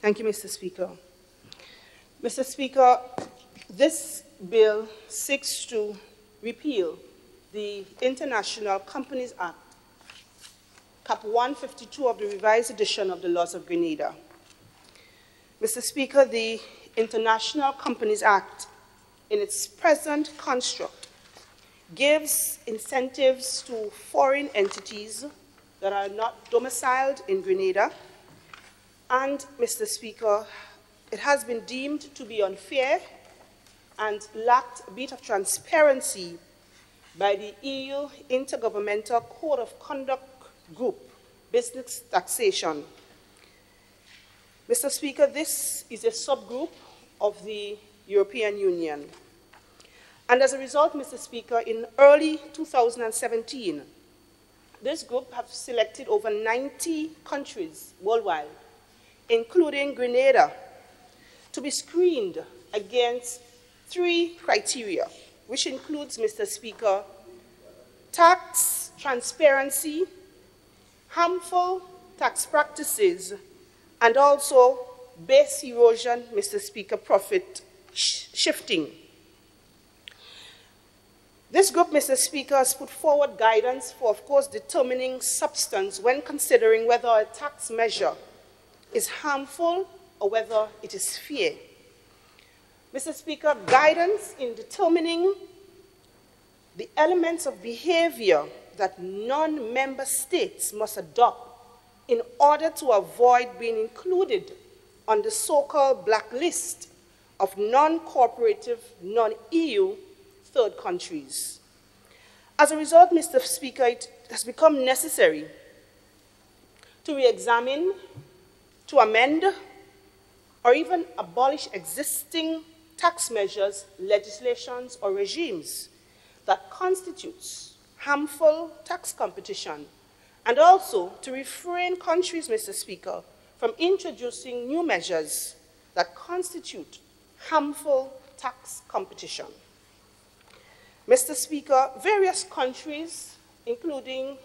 Thank you, Mr. Speaker. Mr. Speaker, this bill seeks to repeal the International Companies Act, Cap 152 of the revised edition of the Laws of Grenada. Mr. Speaker, the International Companies Act, in its present construct, gives incentives to foreign entities that are not domiciled in Grenada, and, Mr. Speaker, it has been deemed to be unfair and lacked a bit of transparency by the EU Intergovernmental Code of Conduct Group, Business Taxation. Mr. Speaker, this is a subgroup of the European Union. And as a result, Mr. Speaker, in early 2017, this group have selected over 90 countries worldwide, including Grenada, to be screened against 3 criteria, which includes, Mr. Speaker, tax transparency, harmful tax practices, and also base erosion, Mr. Speaker, profit shifting. This group, Mr. Speaker, has put forward guidance for, of course, determining substance when considering whether a tax measure is harmful or whether it is fair. Mr. Speaker, guidance in determining the elements of behavior that non-member states must adopt in order to avoid being included on the so-called blacklist of non-cooperative, non-EU third countries. As a result, Mr. Speaker, it has become necessary to re-examine, to amend, or even abolish existing tax measures, legislations, or regimes that constitutes harmful tax competition, and also to refrain countries, Mr. Speaker, from introducing new measures that constitute harmful tax competition. Mr. Speaker, various countries, including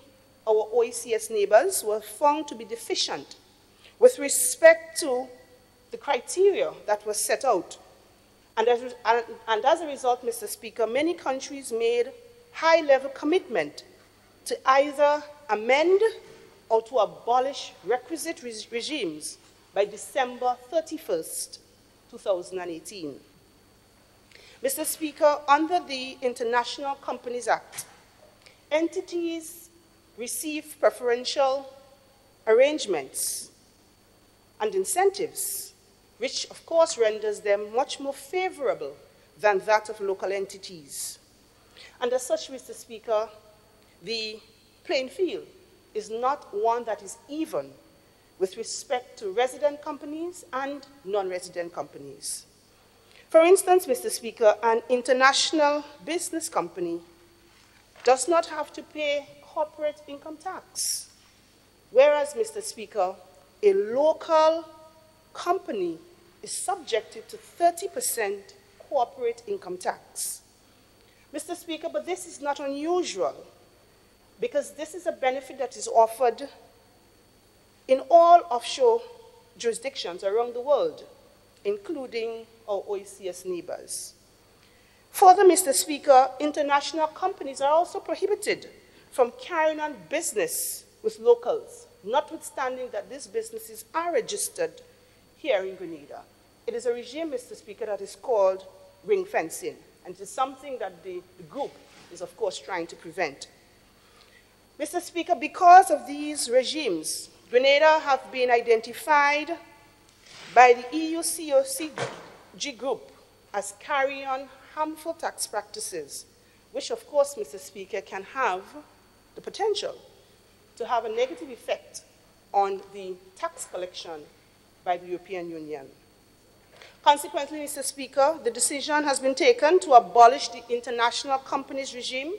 our OECS neighbors, were found to be deficient with respect to the criteria that was set out. And as a result, Mr. Speaker, many countries made high-level commitment to either amend or to abolish requisite regimes by December 31st, 2018. Mr. Speaker, under the International Companies Act, entities receive preferential arrangements and incentives, which of course renders them much more favorable than that of local entities. And as such, Mr. Speaker, the playing field is not one that is even with respect to resident companies and non-resident companies. For instance, Mr. Speaker, an international business company does not have to pay corporate income tax, whereas, Mr. Speaker, a local company is subjected to 30% corporate income tax. Mr. Speaker, but this is not unusual, because this is a benefit that is offered in all offshore jurisdictions around the world, including our OECS neighbors. Further, Mr. Speaker, international companies are also prohibited from carrying on business with locals, notwithstanding that these businesses are registered here in Grenada. It is a regime, Mr. Speaker, that is called ring fencing, and it is something that the group is, of course, trying to prevent. Mr. Speaker, because of these regimes, Grenada have been identified by the EU COCG group as carrying on harmful tax practices, which, of course, Mr. Speaker, can have the potential to have a negative effect on the tax collection by the European Union. Consequently, Mr. Speaker, the decision has been taken to abolish the international companies regime,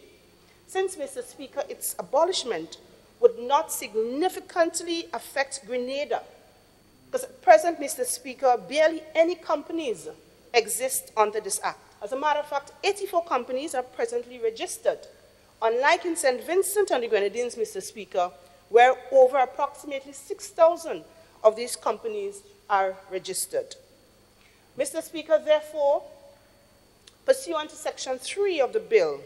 since, Mr. Speaker, its abolishment would not significantly affect Grenada Because at present, Mr. Speaker, barely any companies exist under this act. As a matter of fact, 84 companies are presently registered, unlike in St. Vincent and the Grenadines, Mr. Speaker, where over approximately 6,000 of these companies are registered. Mr. Speaker, therefore, pursuant to Section 3 of the bill,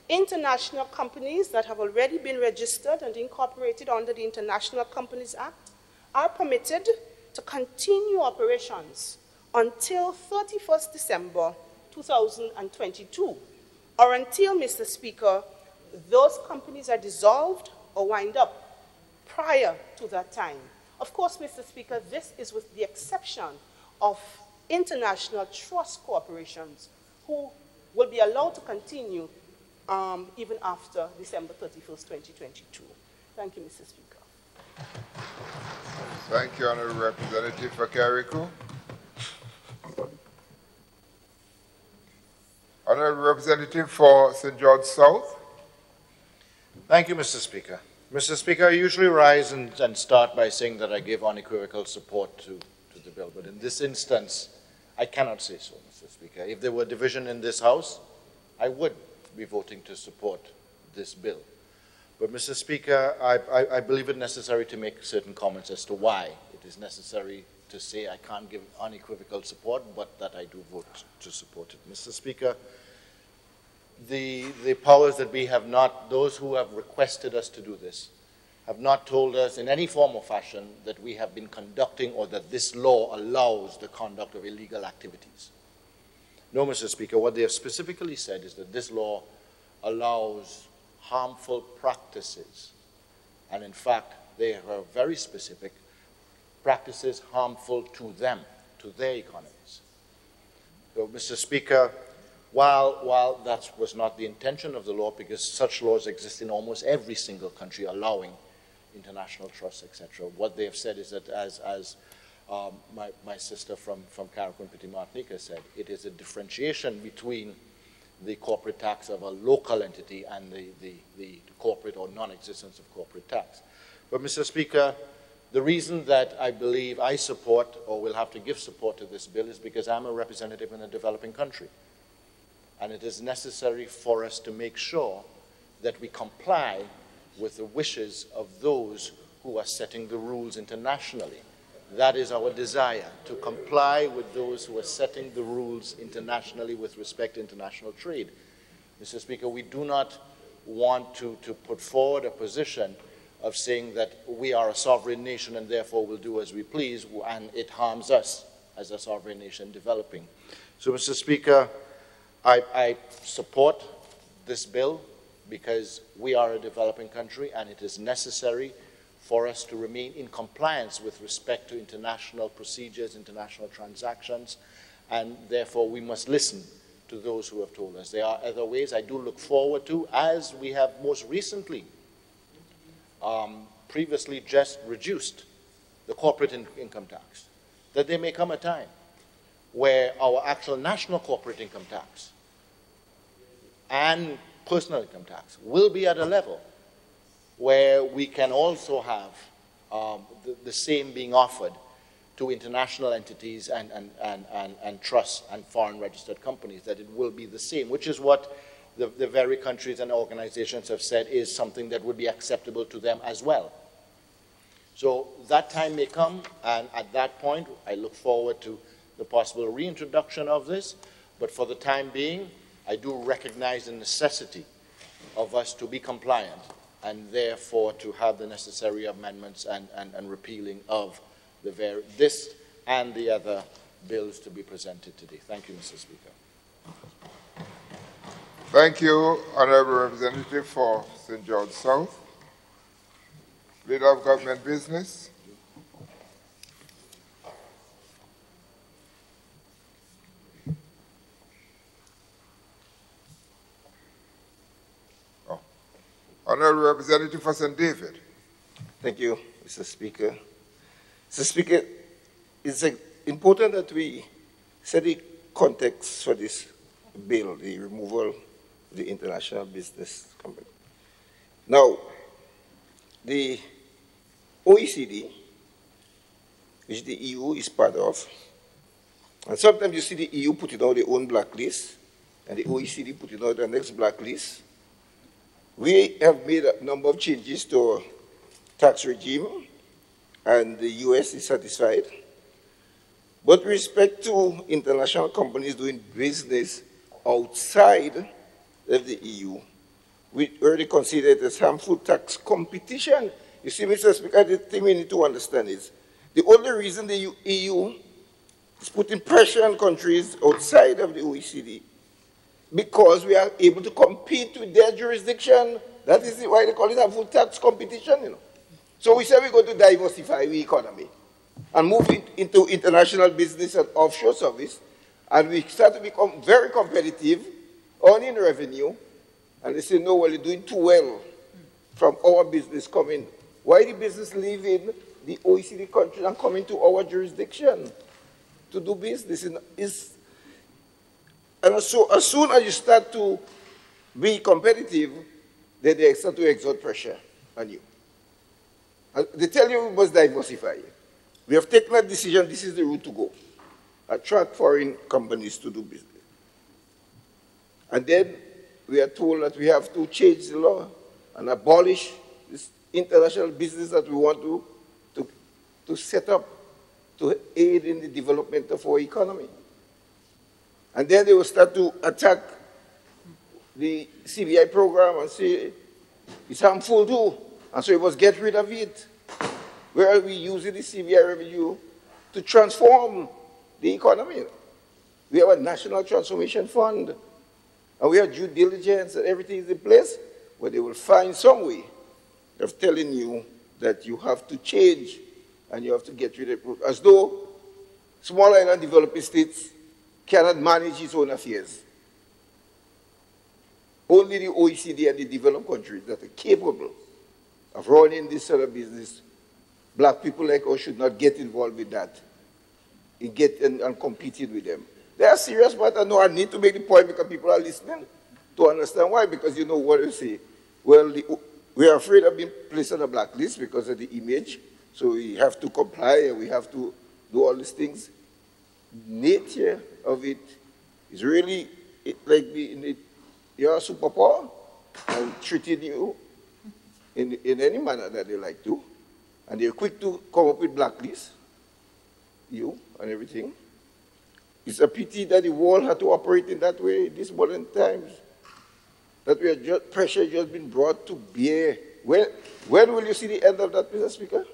international companies that have already been registered and incorporated under the International Companies Act are permitted to continue operations until 31st December 2022, or until, Mr. Speaker, those companies are dissolved or wind up prior to that time. Of course, Mr. Speaker, this is with the exception of international trust corporations who will be allowed to continue even after December 31st, 2022. Thank you, Mr. Speaker. Thank you, Honourable Representative for Carriacou. Honourable Representative for St. George South. Thank you, Mr. Speaker. Mr. Speaker, I usually rise and start by saying that I give unequivocal support to the bill, but in this instance, I cannot say so, Mr. Speaker. If there were division in this House, I would be voting to support this bill. But, Mr. Speaker, I believe it necessary to make certain comments as to why it is necessary to say I can't give unequivocal support, but that I do vote to support it. Mr. Speaker, the powers that we have not, those who have requested us to do this, have not told us in any form or fashion that we have been conducting or that this law allows the conduct of illegal activities. No, Mr. Speaker, what they have specifically said is that this law allows harmful practices, and in fact, they are very specific, practices harmful to them, to their economies. So, Mr. Speaker, while that was not the intention of the law, because such laws exist in almost every single country allowing international trusts, etc., what they have said is that, as my sister from Carriacou and Petit Martinique has said, it is a differentiation between the corporate tax of a local entity and the corporate or non-existence of corporate tax. But, Mr. Speaker, the reason that I believe I support or will have to give support to this bill is because I'm a representative in a developing country. And it is necessary for us to make sure that we comply with the wishes of those who are setting the rules internationally. That is our desire, to comply with those who are setting the rules internationally with respect to international trade. Mr. Speaker, we do not want to put forward a position of saying that we are a sovereign nation and therefore will do as we please, and it harms us as a sovereign nation developing. So, Mr. Speaker, I support this bill because we are a developing country and it is necessary for us to remain in compliance with respect to international procedures, international transactions, and therefore we must listen to those who have told us. There are other ways I do look forward to, as we have most recently previously just reduced the corporate income tax, that there may come a time where our actual national corporate income tax and personal income tax will be at a level where we can also have the same being offered to international entities and trusts and foreign registered companies, that it will be the same, which is what the very countries and organizations have said is something that would be acceptable to them as well. So that time may come, and at that point, I look forward to the possible reintroduction of this, but for the time being, I do recognize the necessity of us to be compliant and therefore to have the necessary amendments and repealing of this and the other bills to be presented today. Thank you, Mr. Speaker. Thank you, Honourable Representative for St. George South. Leader of Government Business. Honourable Representative for St. David. Thank you, Mr. Speaker. Mr. Speaker, it's important that we set the context for this bill, the removal of the International Business Company. Now, the OECD which the EU is part of. And sometimes you see the EU putting out their own blacklist, and the OECD putting out their next blacklist. We have made a number of changes to our tax regime, and the US is satisfied. But with respect to international companies doing business outside of the EU, we already consider it as harmful tax competition. You see, Mr. Speaker, the thing we need to understand is the only reason the EU is putting pressure on countries outside of the OECD because we are able to compete with their jurisdiction. That is why they call it harmful tax competition, you know. So we say we're going to diversify the economy and move it into international business and offshore service, and we start to become very competitive, earning revenue, and they say, no, well, you're doing too well from our business coming. Why the business leaving the OECD countries and coming to our jurisdiction to do business? And so as soon as you start to be competitive, then they start to exert pressure on you. And they tell you we must diversify. We have taken a decision, this is the route to go. Attract foreign companies to do business. And then we are told that we have to change the law and abolish this international business that we want to set up to aid in the development of our economy. And then they will start to attack the CBI program and say it's harmful too, and so we must get rid of it. Where are we using the CBI revenue to transform the economy? We have a National Transformation Fund, and we have due diligence and everything is in place, but they will find some way of telling you that you have to change and you have to get rid of it, as though small island developing states cannot manage its own affairs. Only the OECD and the developed countries that are capable of running this sort of business, black people like us should not get involved with that, and competing with them. They are serious matter. No, I need to make the point because people are listening to understand why, because you know what you say. Well, we are afraid of being placed on a blacklist because of the image, so we have to comply and we have to do all these things. Nature of it is really like you're a superpower and treating you in any manner that they like to. And they're quick to come up with blacklists, you and everything. It's a pity that the world had to operate in that way in these modern times. That we are pressure just been brought to bear. When will you see the end of that, Mr. Speaker?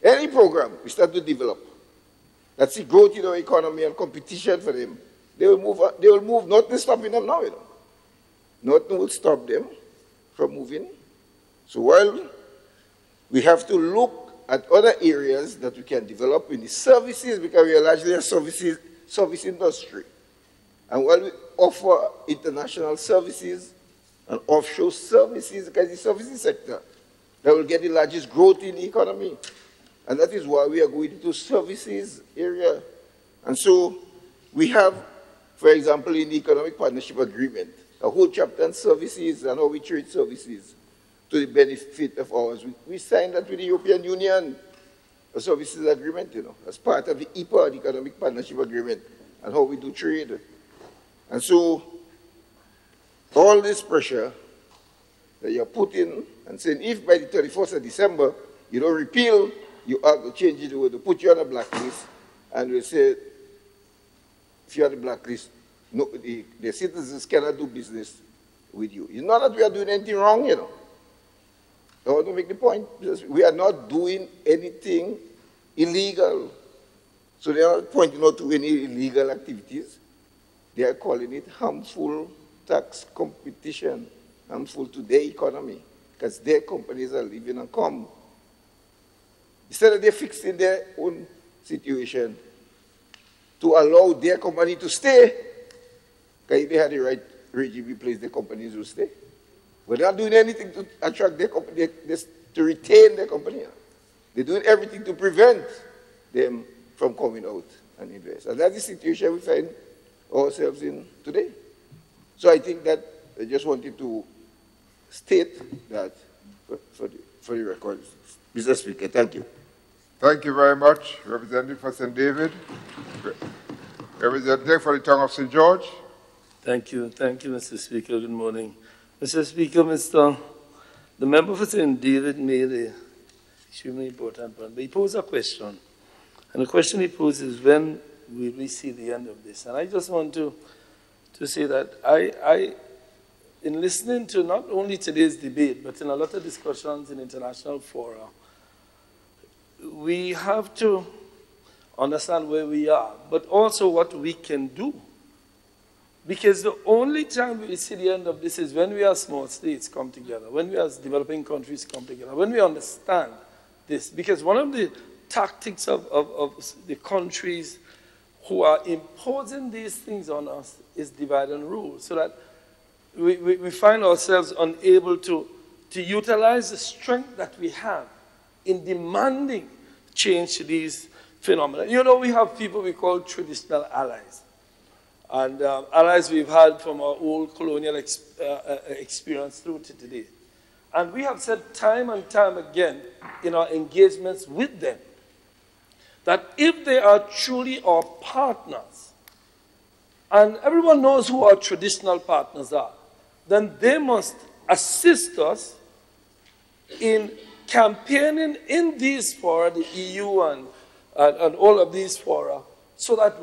Any program we start to develop, that's the growth in our economy and competition for them. They will move, nothing stopping them now, you know. Nothing will stop them from moving. So while we have to look at other areas that we can develop in the services, because we are largely a service industry. And while we offer international services and offshore services, because the services sector that will get the largest growth in the economy. And that is why we are going into services area. And so we have, for example, in the Economic Partnership Agreement, a whole chapter on services and how we trade services to the benefit of ours. We signed that with the European Union, a services agreement, you know, as part of the EPA, the Economic Partnership Agreement, and how we do trade. And so all this pressure that you're putting and saying, if by the 31st of December you don't repeal, you are going to change it, we're going to put you on a blacklist, and we'll say, if you're on the blacklist, no, the citizens cannot do business with you. It's not that we are doing anything wrong, you know. I want to make the point, we are not doing anything illegal. So they are not pointing out to any illegal activities. They are calling it harmful tax competition, harmful to their economy, because their companies are living and come. Instead of they fixing their own situation to allow their company to stay, because if they had the right regime in place, their companies will stay. But they're not doing anything to attract their company, to retain their company. They're doing everything to prevent them from coming out and invest. And that's the situation we find ourselves in today. So I think that I just wanted to state that for the record. Mr. Speaker, thank you. Thank you very much, Representative for St. David. Representative for the Tongue of St. George. Thank you, Mr. Speaker. Good morning. Mr. Speaker, the member for St. David made an extremely important point, but he posed a question. And the question he posed is, when will we see the end of this? And I just want to say that I, in listening to not only today's debate, but in a lot of discussions in international fora, we have to understand where we are, but also what we can do. Because the only time we see the end of this is when we as small states come together, when we as developing countries come together, when we understand this. Because one of the tactics of the countries who are imposing these things on us is divide and rule, so that we find ourselves unable to utilize the strength that we have in demanding change to these phenomena. You know, we have people we call traditional allies. And allies we've had from our old colonial experience through to today. And we have said time and time again in our engagements with them that if they are truly our partners, and everyone knows who our traditional partners are, then they must assist us in campaigning in these fora, the EU and all of these fora, so that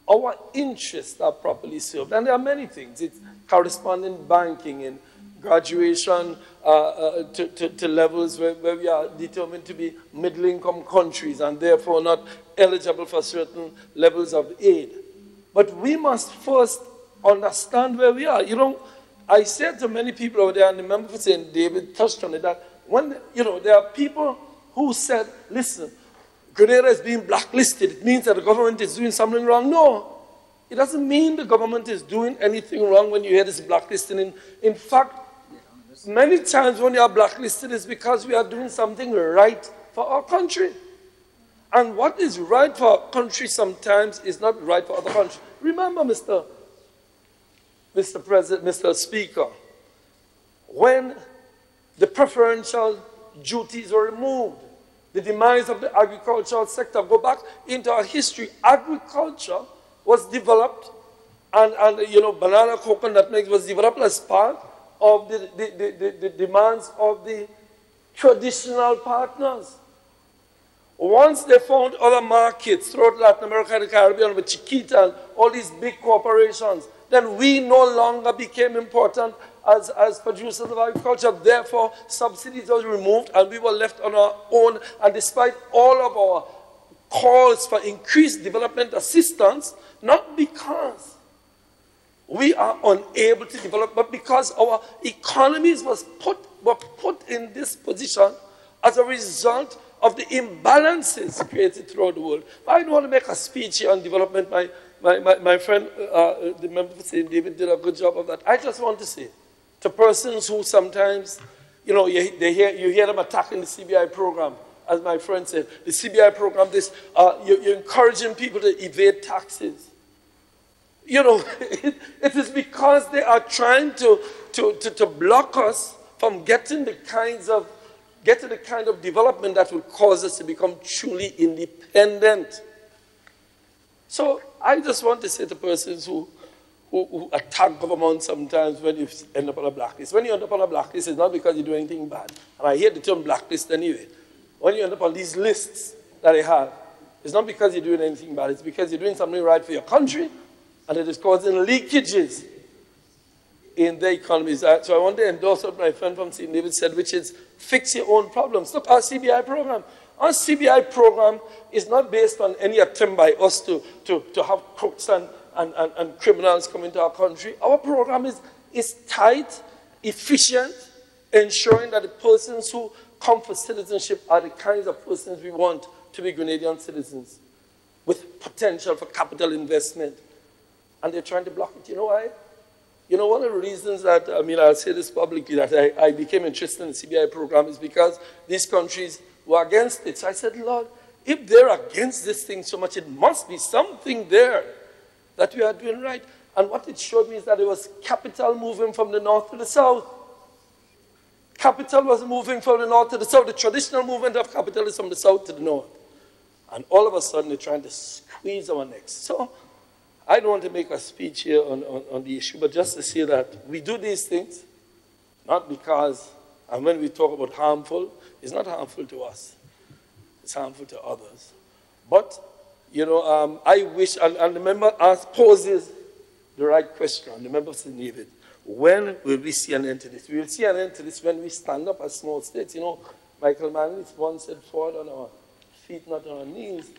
our interests are properly served. And there are many things. It's corresponding banking and graduation to levels where we are determined to be middle-income countries and therefore not eligible for certain levels of aid. But we must first understand where we are. You know, I said to many people over there, and the member for St. David touched on it, that when, you know, there are people who said, listen, Grenada is being blacklisted. It means that the government is doing something wrong. No, it doesn't mean the government is doing anything wrong when you hear this blacklisting. In fact, many times when you are blacklisted, it's because we are doing something right for our country. And what is right for our country sometimes is not right for other countries. Remember, Mr. President, Mr. Speaker, when the preferential duties were removed, the demise of the agricultural sector. Go back into our history. Agriculture was developed, and you know, banana, coconut mix was developed as part of the demands of the traditional partners. Once they found other markets throughout Latin America and the Caribbean with Chiquita and all these big corporations, then we no longer became important as producers of agriculture. Therefore, subsidies were removed and we were left on our own. And despite all of our calls for increased development assistance, not because we are unable to develop, but because our economies were put in this position as a result of the imbalances created throughout the world. I don't want to make a speech here on development. My friend, the member for St. David, did a good job of that. I just want to say to persons who sometimes, you know, you hear them attacking the CBI program, as my friend said, the CBI program, you're encouraging people to evade taxes. You know, it is because they are trying to block us from getting the kind of development that will cause us to become truly independent. So I just want to say to persons who attack government sometimes when you end up on a blacklist. When you end up on a blacklist, it's not because you do anything bad. And I hate the term blacklist anyway. When you end up on these lists that they have, it's not because you're doing anything bad. It's because you're doing something right for your country, and it is causing leakages in the economies. So I want to endorse what my friend from St. David said, which is fix your own problems. Look, our CBI program. Our CBI program is not based on any attempt by us to have crooks and criminals come into our country. Our program is tight, efficient, ensuring that the persons who come for citizenship are the kinds of persons we want to be Grenadian citizens with potential for capital investment. And they're trying to block it. You know why? You know, one of the reasons that, I mean, I'll say this publicly, that I became interested in the CBI program is because these countries were against it. So I said, Lord, if they're against this thing so much, it must be something there that we are doing right. And what it showed me is that there was capital moving from the north to the south. capital was moving from the north to the south. The traditional movement of capital is from the south to the north. And all of a sudden, they're trying to squeeze our necks. So I don't want to make a speech here on the issue, but just to say that we do these things, not because, and when we talk about harmful, it's not harmful to us. It's harmful to others. But, you know, I wish, and the member poses the right question, the member Sir David, when will we see an end to this? We will see an end to this when we stand up as small states. You know, Michael Manley once said, "Forward on our feet, not on our knees."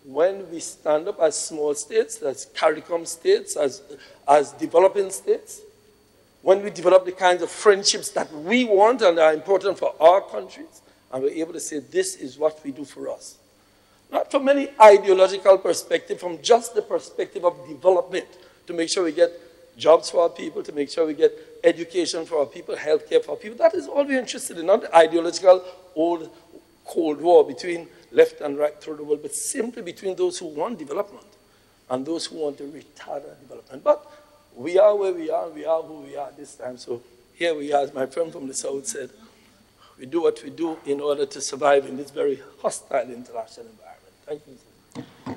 When we stand up as small states, as CARICOM states, as developing states, when we develop the kinds of friendships that we want and are important for our countries, and we're able to say, this is what we do for us. Not from any ideological perspective, from just the perspective of development, to make sure we get jobs for our people, to make sure we get education for our people, healthcare for our people. That is all we're interested in, not the ideological old Cold War between left and right through the world, but simply between those who want development and those who want to retard development. But we are where we are who we are this time. So here we are, as my friend from the South said, we do what we do in order to survive in this very hostile international environment. Thank you.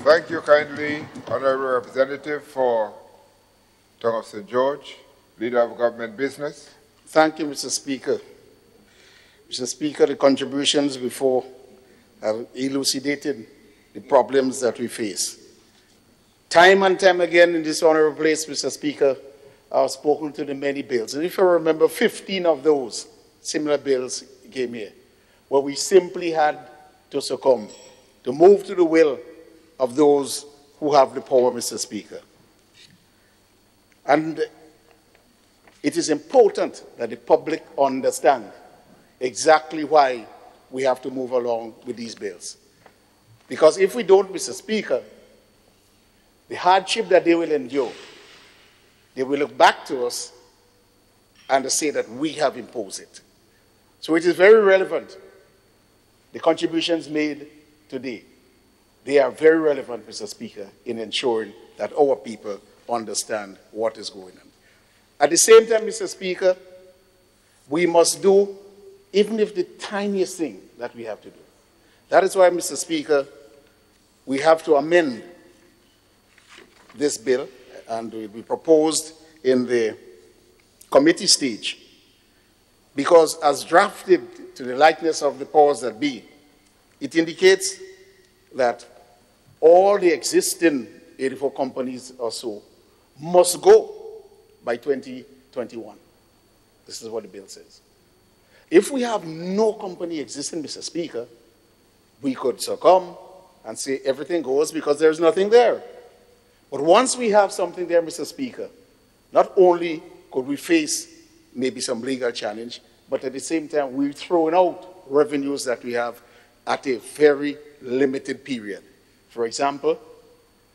Thank you kindly, Honorable Representative for Tongue of St. George, Leader of Government Business. Thank you, Mr. Speaker. Mr. Speaker, the contributions before have elucidated the problems that we face. Time and time again in this honorable place, Mr. Speaker, I've spoken to the many bills. And if you remember, 15 of those similar bills came here, where we simply had to succumb, to move to the will of those who have the power, Mr. Speaker. And it is important that the public understand exactly why we have to move along with these bills. Because if we don't, Mr. Speaker, the hardship that they will endure, they will look back to us and say that we have imposed it. So it is very relevant, the contributions made today. They are very relevant, Mr. Speaker, in ensuring that our people understand what is going on. At the same time, Mr. Speaker, we must do, even if the tiniest thing that we have to do. That is why, Mr. Speaker, we have to amend this bill, and it will be proposed in the committee stage, because as drafted to the likeness of the powers that be, it indicates that all the existing 84 companies or so must go by 2021. This is what the bill says. If we have no company existing, Mr. Speaker, we could succumb and say everything goes because there's nothing there. But once we have something there, Mr. Speaker, not only could we face maybe some legal challenge, but at the same time, we're throwing out revenues that we have at a very limited period. For example,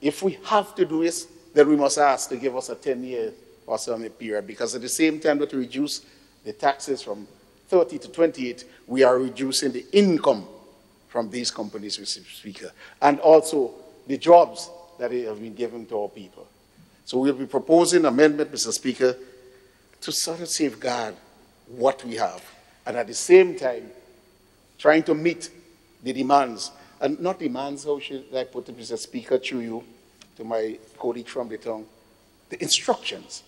if we have to do this, then we must ask to give us a 10-year or some period, because at the same time that we reduce the taxes from 30 to 28, we are reducing the income from these companies, Mr. Speaker, and also the jobs that have been given to our people. So we'll be proposing amendment, Mr. Speaker, to sort of safeguard what we have, and at the same time, trying to meet the demands, and not demands, how should I put it, Mr. Speaker, through you, to my colleague from the tongue, the instructions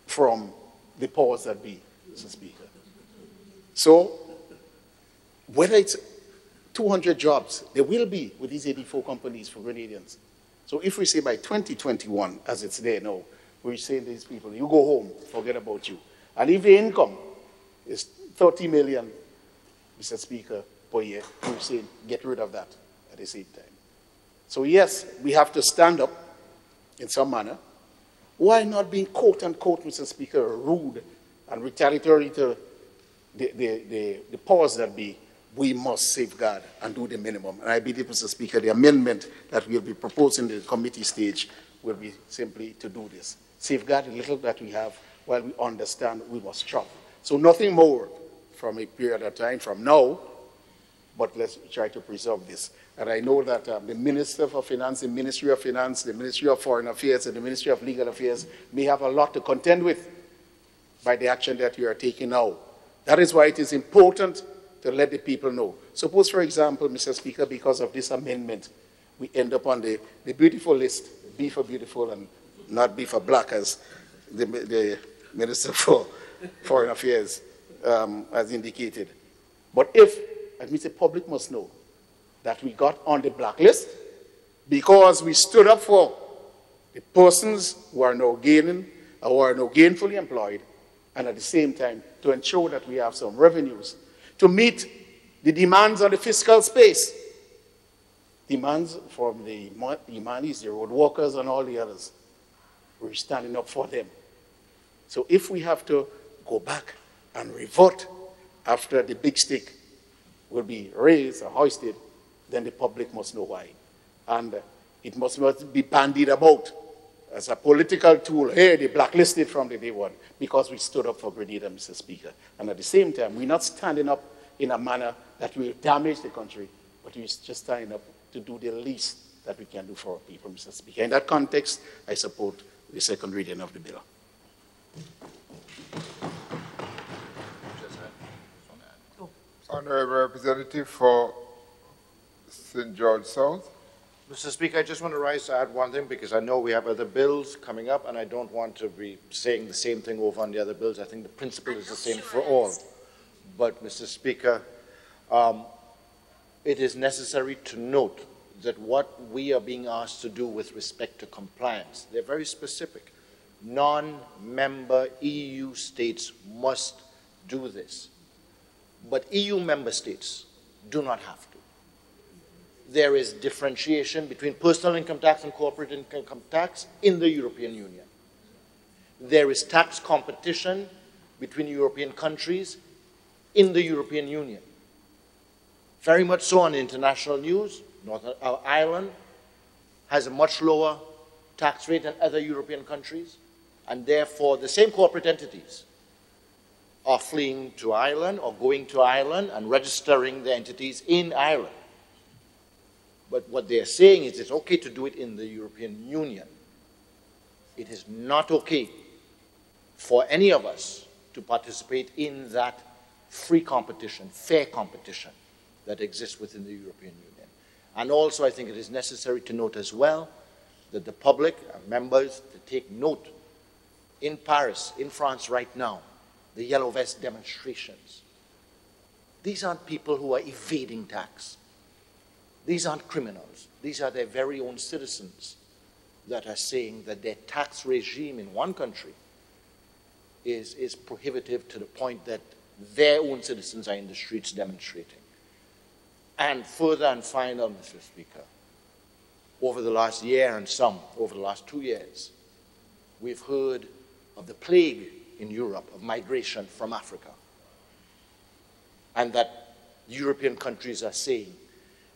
from the powers that be, Mr. Speaker. So, whether it's 200 jobs, there will be with these 84 companies for Grenadians. So if we say by 2021, as it's there now, we're saying to these people, you go home, forget about you. And if the income is 30 million, Mr. Speaker, per year, we're saying get rid of that at the same time. So yes, we have to stand up in some manner. Why not being quote unquote, Mr. Speaker, rude and retaliatory to the powers that be? We must safeguard and do the minimum. And I believe, Mr. Speaker, the amendment that we'll be proposing in the committee stage will be simply to do this. Safeguard the little that we have while we understand we must travel. So nothing more from a period of time from now, but let's try to preserve this. And I know that the Minister for Finance, the Ministry of Finance, the Ministry of Foreign Affairs, and the Ministry of Legal Affairs may have a lot to contend with by the action that you are taking now. That is why it is important to let the people know. Suppose, for example, Mr. Speaker, because of this amendment, we end up on the beautiful list, B for beautiful and not B for black, as the Minister for Foreign Affairs has indicated. But if, that means the public must know that we got on the blacklist because we stood up for the persons who are now gaining, who are now gainfully employed, and at the same time to ensure that we have some revenues to meet the demands on the fiscal space. Demands from the Imanis, the road workers, and all the others. We're standing up for them. So if we have to go back and revert after the big stick will be raised or hoisted, then the public must know why. And it must not be bandied about as a political tool. Here, they blacklisted from the day one because we stood up for Grenada, Mr. Speaker. And at the same time, we're not standing up in a manner that will damage the country, but we're just standing up to do the least that we can do for our people, Mr. Speaker. In that context, I support the second reading of the bill. Honourable Representative for St. George South. Mr. Speaker, I just want to rise to add one thing because I know we have other bills coming up and I don't want to be saying the same thing over on the other bills. I think the principle is the same for all. But, Mr. Speaker, it is necessary to note that what we are being asked to do with respect to compliance, they're very specific. Non-member EU states must do this. But EU member states do not have to. There is differentiation between personal income tax and corporate income tax in the European Union. There is tax competition between European countries in the European Union. Very much so on international news. Northern Ireland has a much lower tax rate than other European countries, and therefore the same corporate entities are fleeing to Ireland or going to Ireland and registering their entities in Ireland. But what they're saying is it's okay to do it in the European Union. It is not okay for any of us to participate in that free competition, fair competition that exists within the European Union. And also I think it is necessary to note as well that the public and members to take note in Paris, in France right now, the Yellow Vest demonstrations. These aren't people who are evading tax. These aren't criminals. These are their very own citizens that are saying that their tax regime in one country is prohibitive to the point that their own citizens are in the streets demonstrating. And further and final, Mr. Speaker, over the last year and over the last 2 years, we've heard of the plague in Europe of migration from Africa. And that European countries are saying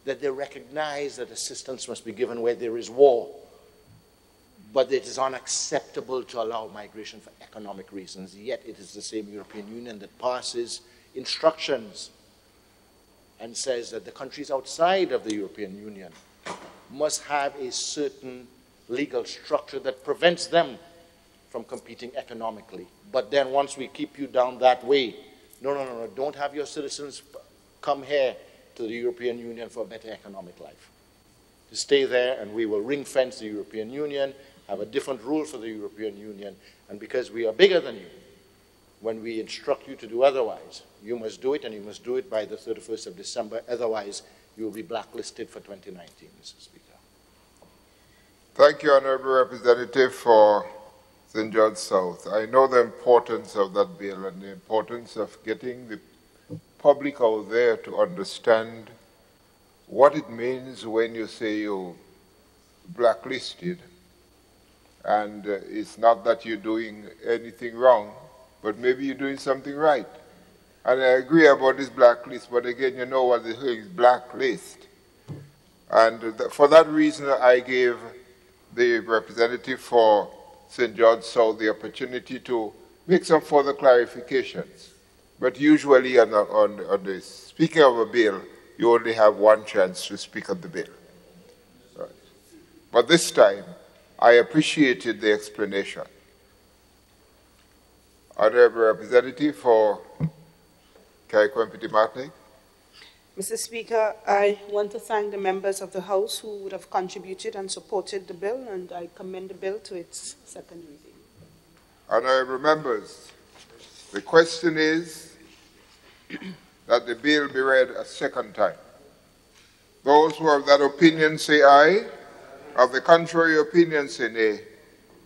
that they recognize that assistance must be given where there is war, but it is unacceptable to allow migration for economic reasons. Yet it is the same European Union that passes instructions and says that the countries outside of the European Union must have a certain legal structure that prevents them from competing economically. But then once we keep you down that way, no, don't have your citizens come here to the European Union for a better economic life. To stay there, and we will ring-fence the European Union, have a different rule for the European Union, and because we are bigger than you, when we instruct you to do otherwise, you must do it, and you must do it by the 31st of December, otherwise you will be blacklisted for 2019, Mr. Speaker. Thank you, Honourable Representative for St. George South. I know the importance of that bill and the importance of getting the public out there to understand what it means when you say you're blacklisted. And it's not that you're doing anything wrong, but maybe you're doing something right. And I agree about this blacklist, but again, you know what the hell is blacklist. And for that reason, I gave the representative for St. George South the opportunity to make some further clarifications. But usually on the speaking of a bill, you only have one chance to speak on the bill. Right. But this time, I appreciated the explanation. Honorable Representative for Kaikwempiti Martinique. Mr. Speaker, I want to thank the members of the House who would have contributed and supported the bill, and I commend the bill to its second reading. Honorable members, the question is that the bill be read a second time. Those who have that opinion say aye. Of the contrary opinion say nay.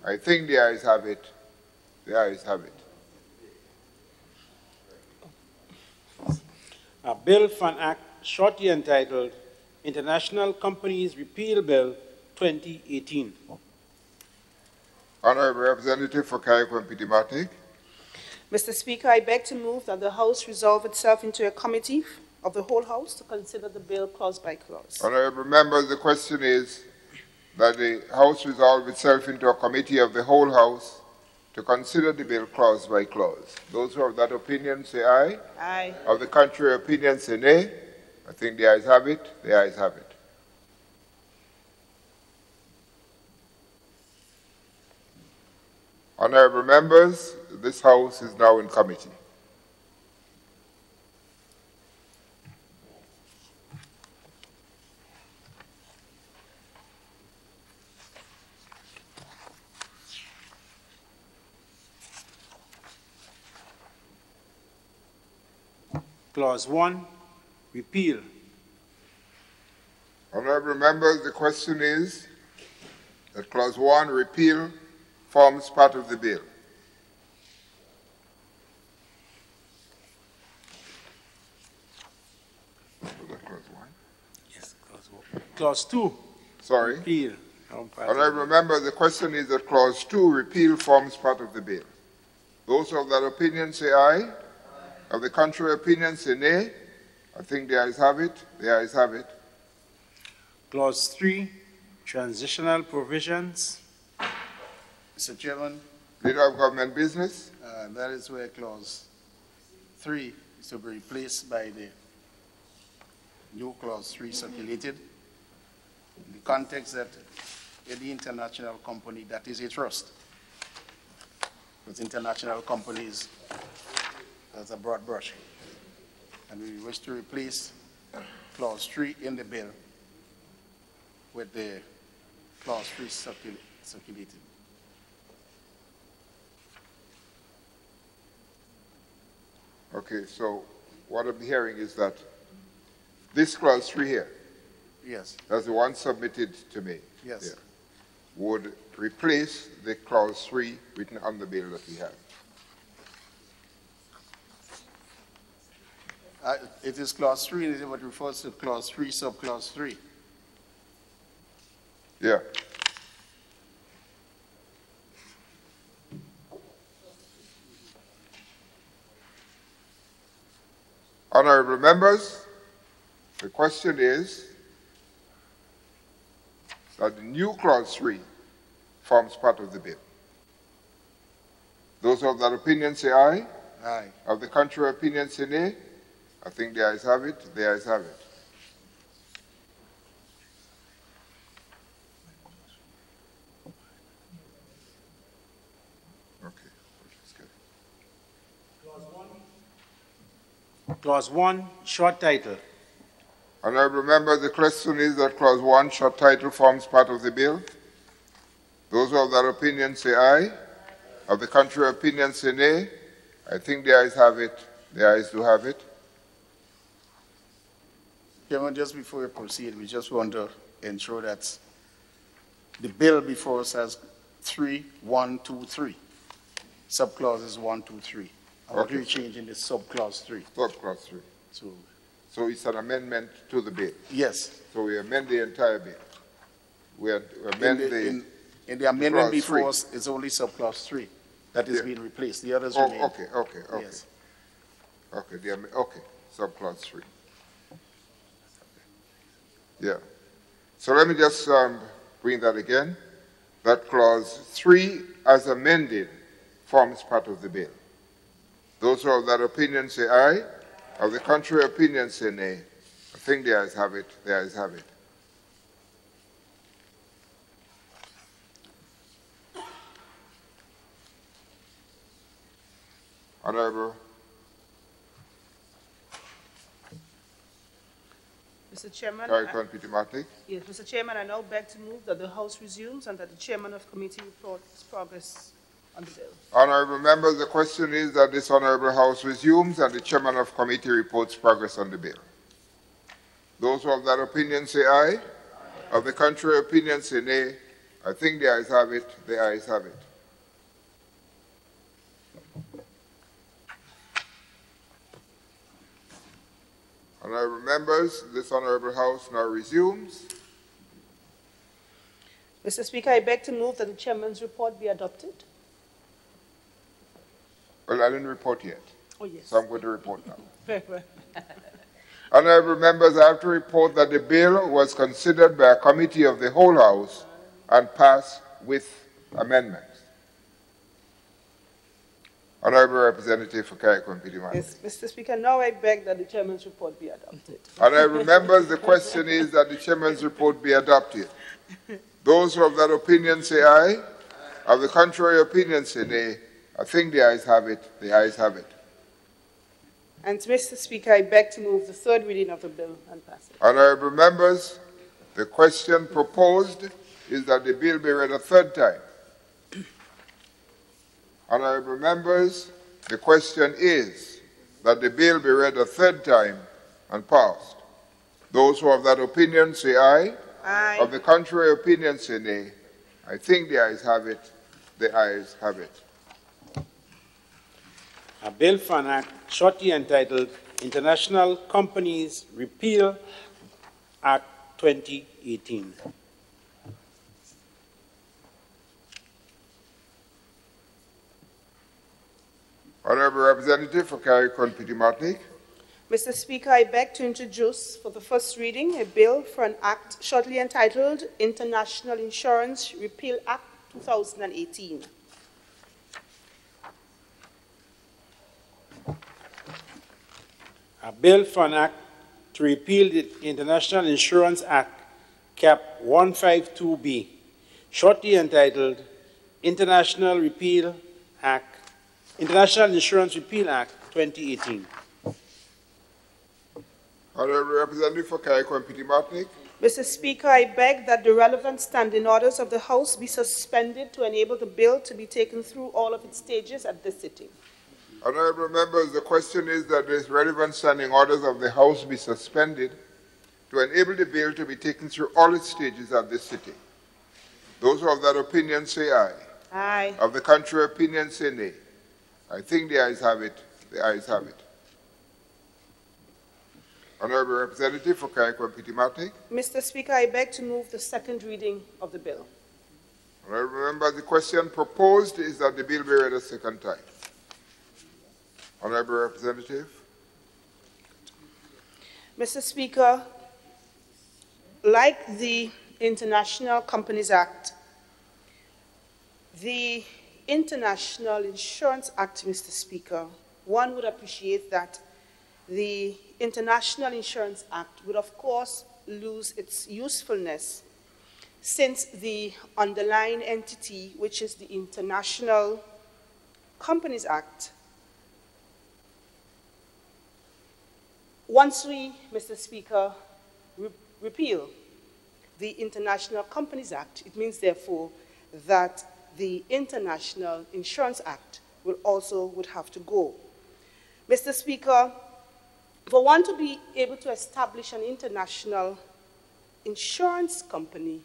I think the ayes have it. The ayes have it. A bill for an act shortly entitled International Companies Repeal Bill 2018. Honorable Representative for Kaikwempiti Martinique. Mr. Speaker, I beg to move that the House resolve itself into a committee of the whole House to consider the bill clause by clause. Honorable members, the question is that the House resolve itself into a committee of the whole House to consider the bill clause by clause. Those who have that opinion say aye. Aye. Of the contrary opinion say nay. I think the ayes have it. The ayes have it. Honorable members, this House is now in committee. Clause 1, repeal. Honorable members, the question is that Clause 1, repeal, forms part of the bill. Was that Clause 1? Yes, Clause 1. Clause 2. Sorry. Repeal. Honorable members, the question is that Clause 2, repeal, forms part of the bill. Those of that opinion say aye. Of the contrary opinion say nay. I think the ayes have it. The ayes have it. Clause 3, transitional provisions. Mr. Chairman. Leader of Government Business. That is where Clause 3 is to be replaced by the new Clause 3 circulated. In the context that any international company that is a trust, because international companies has a broad brush. And we wish to replace Clause 3 in the bill with the Clause 3 circulated. Okay, so what I'm hearing is that this Clause 3 here, yes, that's the one submitted to me, yes, here, would replace the Clause 3 written on the bill that we have. It is Clause 3, it is what refers to Clause 3, subclause 3. Yeah. Honorable members, the question is that the new Clause 3 forms part of the bill. Those of that opinion say aye. Aye. Of the contrary opinion say nay. I think the ayes have it. The ayes have it. Clause 1, short title. Honorable members, the question is that Clause 1, short title, forms part of the bill. Those who have that opinion say aye. Of the contrary opinion say nay. I think the ayes have it. The ayes do have it. Chairman, just before we proceed, we just want to ensure that the bill before us has 3, 1, 2, 3. Subclauses 1, 2, 3. What are we changing the subclause 3? Subclause 3. So it's an amendment to the bill? Yes. So we amend the entire bill? We amend in the amendment before us, it's only subclause 3 that is being replaced. The others remain. Okay. Yes. Okay, subclause 3. Yeah. So let me just bring that again. That Clause 3, as amended, forms part of the bill. Those who have that opinion say aye. Of the contrary opinion say nay. I think the ayes have it. The ayes have it. Honorable. Mr. Chairman. Yes, Mr. Chairman, I now beg to move that the House resumes and that the Chairman of Committee reports progress on the bill. Honorable members, the question is that this Honorable House resumes and the Chairman of Committee reports progress on the bill. Those who have that opinion say aye. Of the contrary opinion say nay. I think the ayes have it. The ayes have it. Honorable members, this Honorable House now resumes. Mr. Speaker, I beg to move that the Chairman's report be adopted. Well, I didn't report yet. Oh, yes. So I'm going to report now. Very well. Honorable members, I have to report that the bill was considered by a committee of the whole House and passed with amendments. Honorable Representative for Carrick-on-Pidimani. Yes, Mr. Speaker, now I beg that the Chairman's report be adopted. Honorable members, the question is that the Chairman's report be adopted. Those who have that opinion say aye. Of the contrary opinion say nay. I think the ayes have it. The ayes have it. And Mr. Speaker, I beg to move the third reading of the bill and pass it. Honorable members, the question proposed is that the bill be read a third time. Honorable members, the question is that the bill be read a third time and passed. Those who have that opinion say aye. Aye. Of the contrary opinion say nay. I think the ayes have it. The ayes have it. A bill for an act shortly entitled International Companies Repeal Act 2018. Honorable Representative for Carrick-on-Pidimani. Mr. Speaker, I beg to introduce for the first reading a bill for an act shortly entitled International Insurance Repeal Act 2018. A bill for an act to repeal the International Insurance Act, Cap 152B, shortly entitled International Insurance Repeal Act 2018. Honorable Representative for Carrick-on-Pidimani. Mr. Speaker, I beg that the relevant standing orders of the House be suspended to enable the bill to be taken through all of its stages at this sitting. Honorable members, the question is that the relevant standing orders of the House be suspended to enable the bill to be taken through all its stages at this sitting. Those who have that opinion say aye. Aye. Of the contrary opinion say nay. I think the ayes have it. The ayes have it. Honorable Representative for Carrick-on-Pidimani. Mr. Speaker, I beg to move the second reading of the bill. Honorable members, the question proposed is that the bill be read a second time. Honorable Representative. Mr. Speaker, like the International Companies Act, the International Insurance Act, Mr. Speaker, one would appreciate that the International Insurance Act would, of course, lose its usefulness since the underlying entity, which is the International Companies Act, once we, Mr. Speaker, repeal the International Companies Act, it means, therefore, that the International Insurance Act would have to go. Mr. Speaker, for one to be able to establish an international insurance company,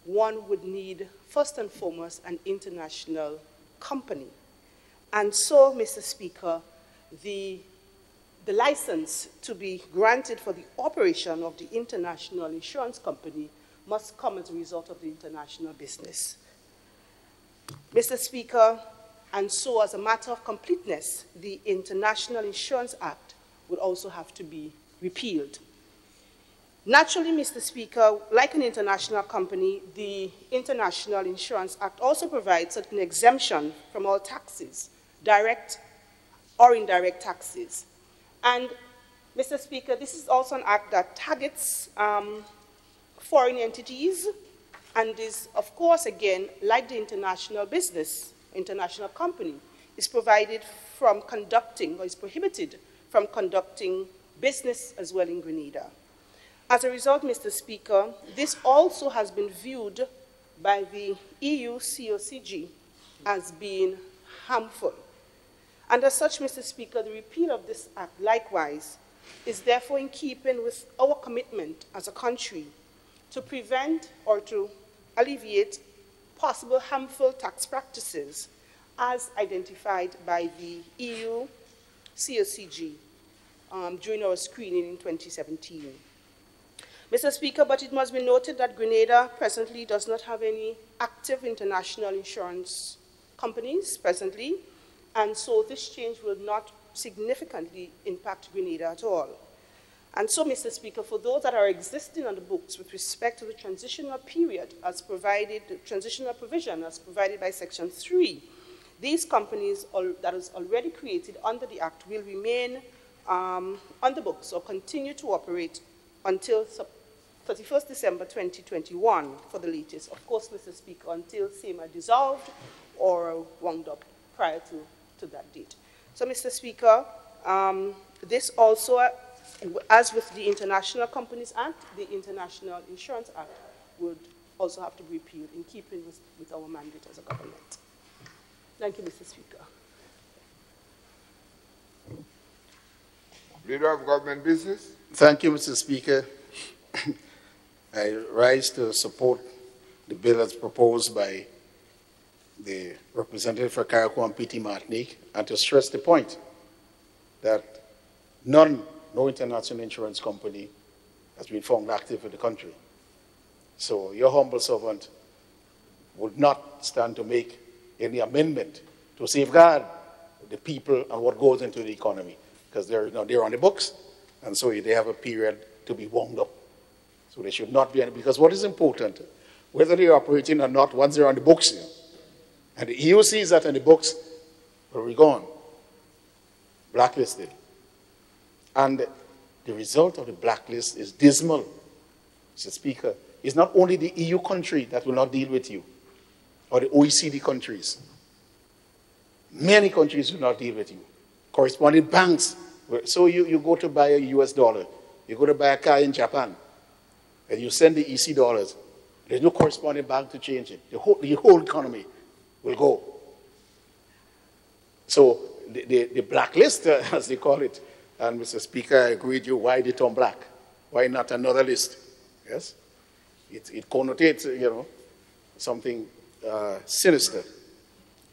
one would need, first and foremost, an international company. And so, Mr. Speaker, the license to be granted for the operation of the international insurance company must come as a result of the international business. Mr. Speaker, and so as a matter of completeness, the International Insurance Act would also have to be repealed. Naturally, Mr. Speaker, like an international company, the International Insurance Act also provides certain exemption from all taxes, direct or indirect taxes. And, Mr. Speaker, this is also an act that targets foreign entities and is, of course, again, like the international business, international company, is provided from conducting, or is prohibited from conducting business as well in Grenada. As a result, Mr. Speaker, this also has been viewed by the EU COCG as being harmful. And as such, Mr. Speaker, the repeal of this act likewise is therefore in keeping with our commitment as a country to prevent or to alleviate possible harmful tax practices as identified by the EU COCG during our screening in 2017. Mr. Speaker, but it must be noted that Grenada presently does not have any active international insurance companies presently, and so this change will not significantly impact Grenada at all. And so, Mr. Speaker, for those that are existing on the books with respect to the transitional period as provided, the transitional provision as provided by Section 3, these companies that is already created under the Act will remain on the books or continue to operate until 31st December 2021 for the latest. Of course, Mr. Speaker, until same are dissolved or wound up prior to that date. So, Mr. Speaker, this also, as with the International Companies Act, the International Insurance Act would also have to be repealed in keeping with our mandate as a government. Thank you, Mr. Speaker. Leader of Government Business. Thank you, Mr. Speaker. I rise to support the bill as proposed by the representative for Carriacou and Petite Martinique, and to stress the point that no international insurance company has been found active in the country. So your humble servant would not stand to make any amendment to safeguard the people and what goes into the economy, because they're on the books, and so they have a period to be wound up. So they should not be, because what is important, whether they're operating or not, once they're on the books here, and the EU sees that in the books, where we're gone, blacklisted. And the result of the blacklist is dismal, Mr. Speaker. It's not only the EU country that will not deal with you, or the OECD countries. Many countries will not deal with you. Corresponding banks. So you go to buy a US dollar, you go to buy a car in Japan, and you send the EC dollars. There's no corresponding bank to change it. The whole economy will go. So the blacklist, as they call it, and Mr. Speaker, I agree with you, why they turn black? Why not another list? Yes? It connotates, something sinister.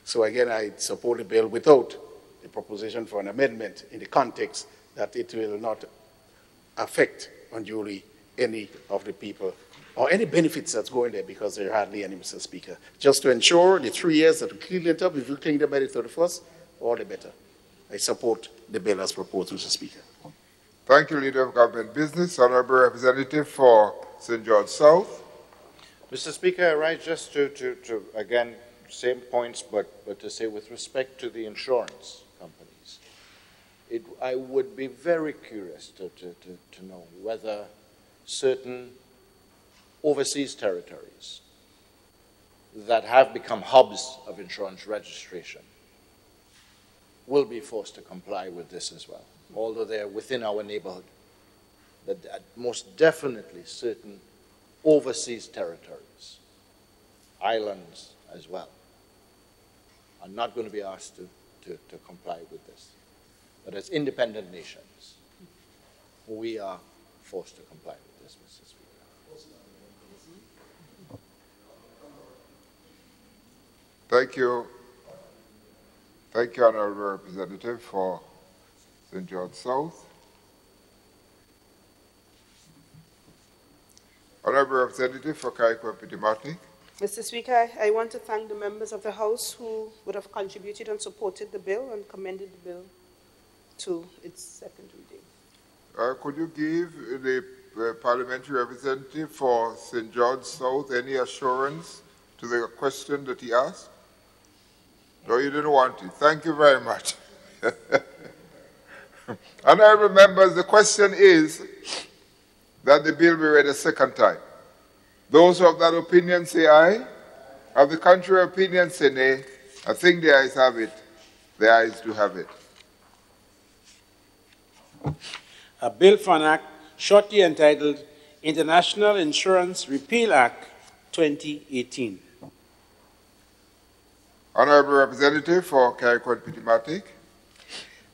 So again, I support the bill without the proposition for an amendment in the context that it will not affect unduly any of the people or any benefits that's going there, because there are hardly any, Mr. Speaker. Just to ensure the 3 years that we clean it up, if we clean it up by the 31st, all the better. I support the bill as proposed, Mr. Speaker. Thank you, Leader of Government Business. Honourable Representative for St. George South. Mr. Speaker, I rise just to again, same points, but to say with respect to the insurance companies, I would be very curious to know whether certain overseas territories that have become hubs of insurance registration will be forced to comply with this as well, although they are within our neighborhood. That most definitely certain overseas territories, islands as well, are not going to be asked to comply with this. But as independent nations, we are forced to comply with this, Mr. Speaker. Thank you. Thank you, Honourable Representative for St. George South. Honourable Representative for Carriacou and Petite Martinique. Mr. Speaker, I want to thank the members of the House who would have contributed and supported the bill and commended the bill to its second reading. Could you give the parliamentary representative for St. George South any assurance to the question that he asked? No, you didn't want it. Thank you very much. Honourable members, the question is that the bill be read a second time. Those of that opinion say aye. Of the contrary opinion say nay. I think the ayes have it. The ayes do have it. A bill for an act shortly entitled International Insurance Repeal Act 2018. Honourable Representative for Carrick-Pitimatic.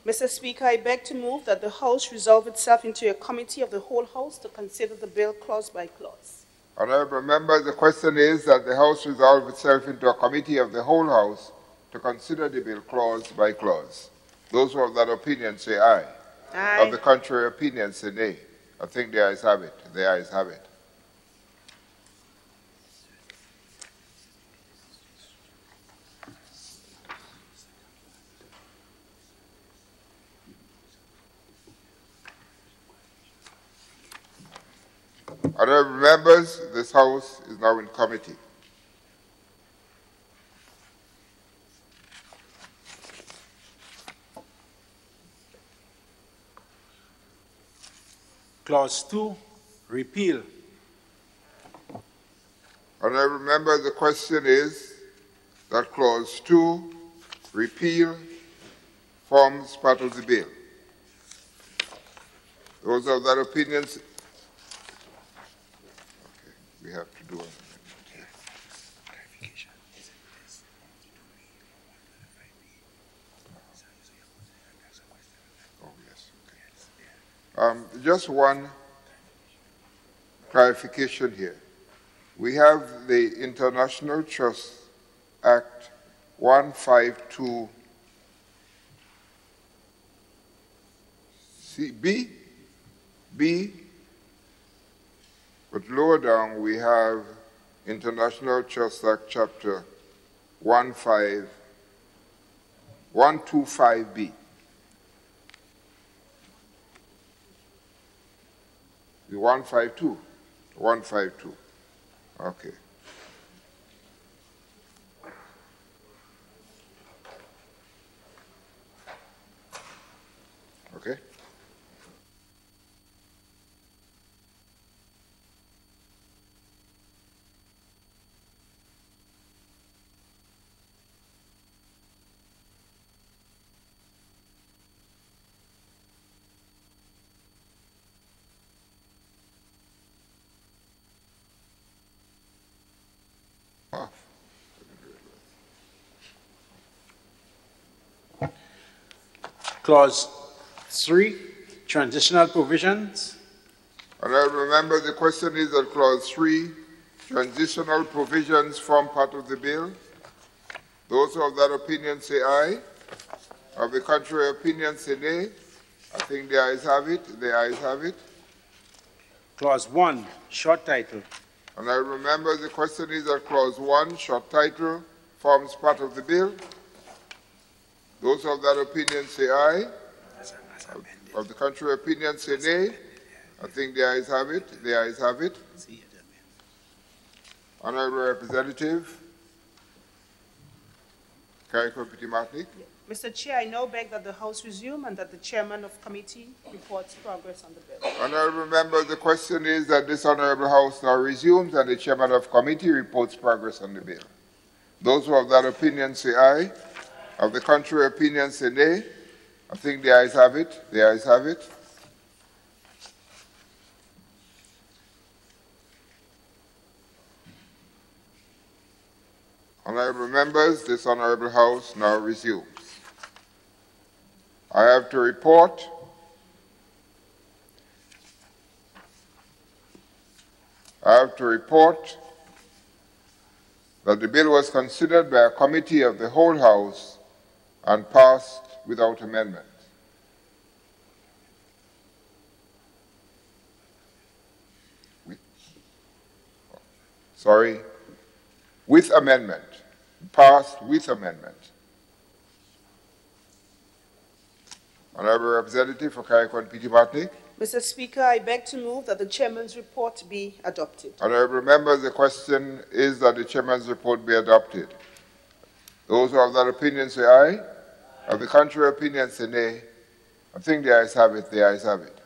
Mr. Speaker, I beg to move that the House resolve itself into a committee of the whole House to consider the bill clause by clause. Honourable members, the question is that the House resolve itself into a committee of the whole House to consider the bill clause by clause. Those who have that opinion say aye. Aye. Of the contrary opinion say nay. I think the ayes have it. The ayes have it. Honourable members, this House is now in committee. Clause 2, repeal. Honourable members, the question is that Clause 2, repeal, forms part of the bill. Those of that opinion, we have to do an amendment here. Oh, yes, okay. Just one clarification here. We have the International Trust Act 152 B, but lower down we have International Trust Act Chapter 125B. The 152. 152. Okay. Okay. Clause 3, transitional provisions. Honourable members, the question is that Clause 3, transitional provisions, form part of the bill. Those who have that opinion say aye. Of the contrary opinion say nay. I think the ayes have it. The ayes have it. Clause 1, short title. Honourable members, the question is that Clause 1, short title, forms part of the bill. Those of that opinion say aye. Of the contrary opinion say nay. I think the ayes have it. The ayes have it. Honourable Representative Carrick-Pitimatic. Mr. Chair, I now beg that the House resume and that the chairman of committee reports progress on the bill. Honourable members, the question is that this Honourable House now resumes and the chairman of committee reports progress on the bill. Those who have that opinion say aye. Of the contrary opinion say nay. I think the ayes have it. The ayes have it. Honourable members, this Honourable House now resumes. I have to report that the bill was considered by a committee of the whole House and passed without amendment. With amendment. Passed with amendment. Honourable Representative for Carrick-Pitimatic. Mr. Speaker, I beg to move that the chairman's report be adopted. Honourable members, the question is that the chairman's report be adopted. Those who have that opinion say aye. Of the contrary opinion say nay. I think the ayes have it. The ayes have it.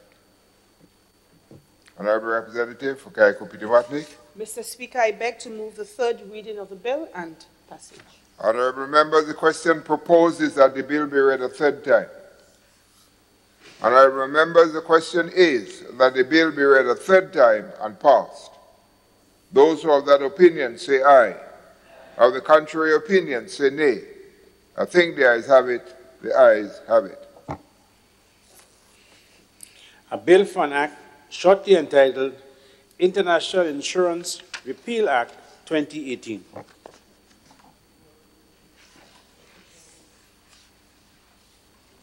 Honourable Representative for Carrick-Pitimatic. Mr. Speaker, I beg to move the third reading of the bill and passage. Honourable members, the question proposed is that the bill be read a third time. Honourable members, the question is that the bill be read a third time and passed. Those who have that opinion say aye. Of the contrary opinion say nay. I think the ayes have it. The ayes have it. A bill for an act shortly entitled International Insurance Repeal Act 2018.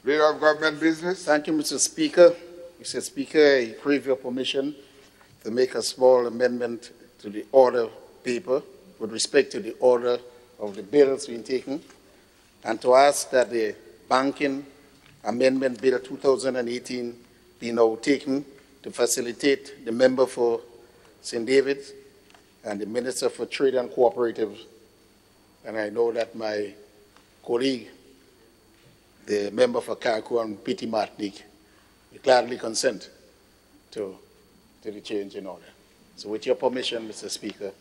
Leader of Government Business. Thank you, Mr. Speaker. Mr. Speaker, I crave your permission to make a small amendment to the order paper with respect to the order of the bills being taken, and to ask that the Banking Amendment Bill 2018 be now taken to facilitate the member for St. David's and the Minister for Trade and Cooperatives. And I know that my colleague, the member for Carriacou and Petite Martinique, will gladly consent to the change in order. So with your permission, Mr. Speaker,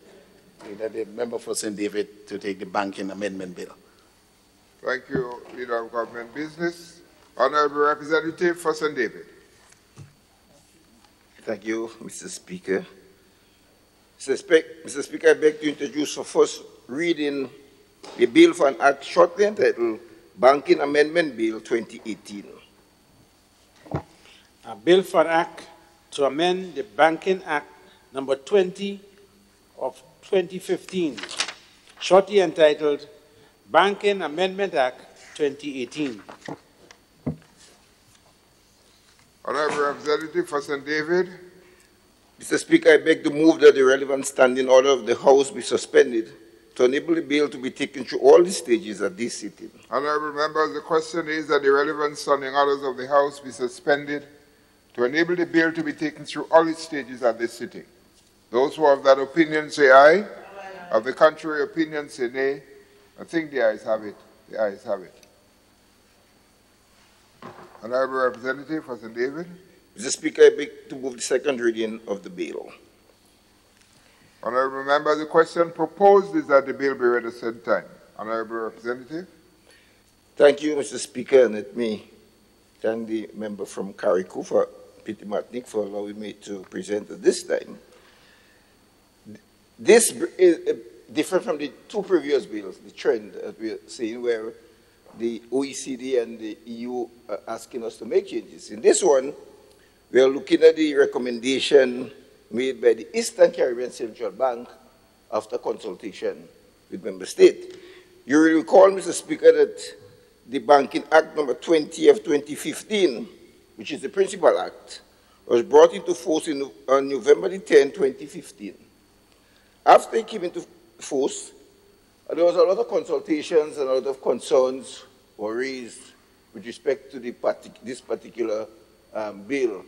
that the member for St. David to take the Banking Amendment Bill. Thank you, Leader of Government Business. Honourable Representative for St. David. Thank you, Mr. Speaker. Mr. Speaker, I beg to introduce for first reading the bill for an act shortly entitled Banking Amendment Bill 2018. A bill for an act to amend the Banking Act number 20 of 2015, shortly entitled Banking Amendment Act 2018. Honourable Representative for St. David. Mr. Speaker, I beg to move that the relevant standing order of the House be suspended to enable the bill to be taken through all the stages at this sitting. Honourable members, the question is that the relevant standing orders of the House be suspended to enable the bill to be taken through all its stages at this sitting. Those who have that opinion say aye. Aye. Of the contrary opinion say nay. I think the ayes have it. The ayes have it. Honourable Representative for St. David. Mr. Speaker, I beg to move the second reading of the bill. Honourable member, the question proposed is that the bill be read a third time. Honourable Representative. Thank you, Mr. Speaker, and let me thank the member from Carriacou for Petite Martinique for allowing me to present at this time. This is different from the two previous bills, the trend that we are seeing where the OECD and the EU are asking us to make changes. In this one, we are looking at the recommendation made by the Eastern Caribbean Central Bank after consultation with member states. You will recall, Mr. Speaker, that the Banking Act number 20 of 2015, which is the principal act, was brought into force on November 10, 2015. After it came into force, there was a lot of consultations and a lot of concerns were raised with respect to this particular bill.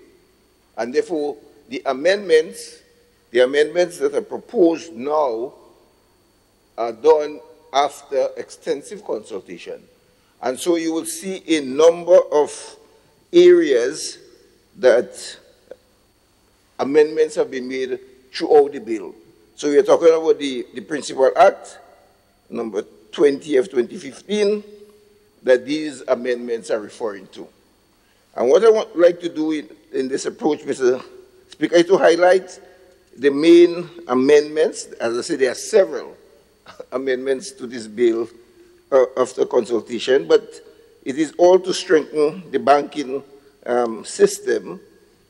And therefore, the amendments that are proposed now are done after extensive consultation. And so you will see a number of areas that amendments have been made throughout the bill. So we are talking about the Principal Act, number 20 of 2015, that these amendments are referring to. And what I would like to do in this approach, Mr. Speaker, is to highlight the main amendments. As I said, there are several amendments to this bill after consultation, but it is all to strengthen the banking system,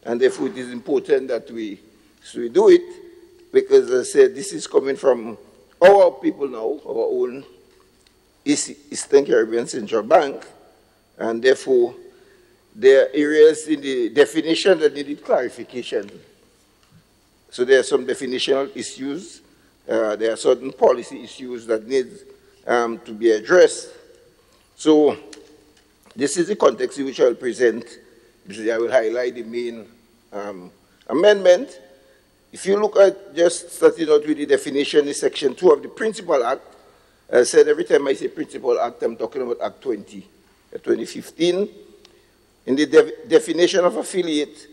and therefore it is important that we do it, because as I said, this is coming from our people now, our own Eastern Caribbean Central Bank, and therefore there are areas in the definition that needed clarification. So there are some definitional issues, there are certain policy issues that need to be addressed. So this is the context in which I will present. I will highlight the main amendment. If you look at just starting out with the definition in Section 2 of the Principal Act, as I said, every time I say Principal Act, I'm talking about Act 20, 2015. In the definition of affiliate,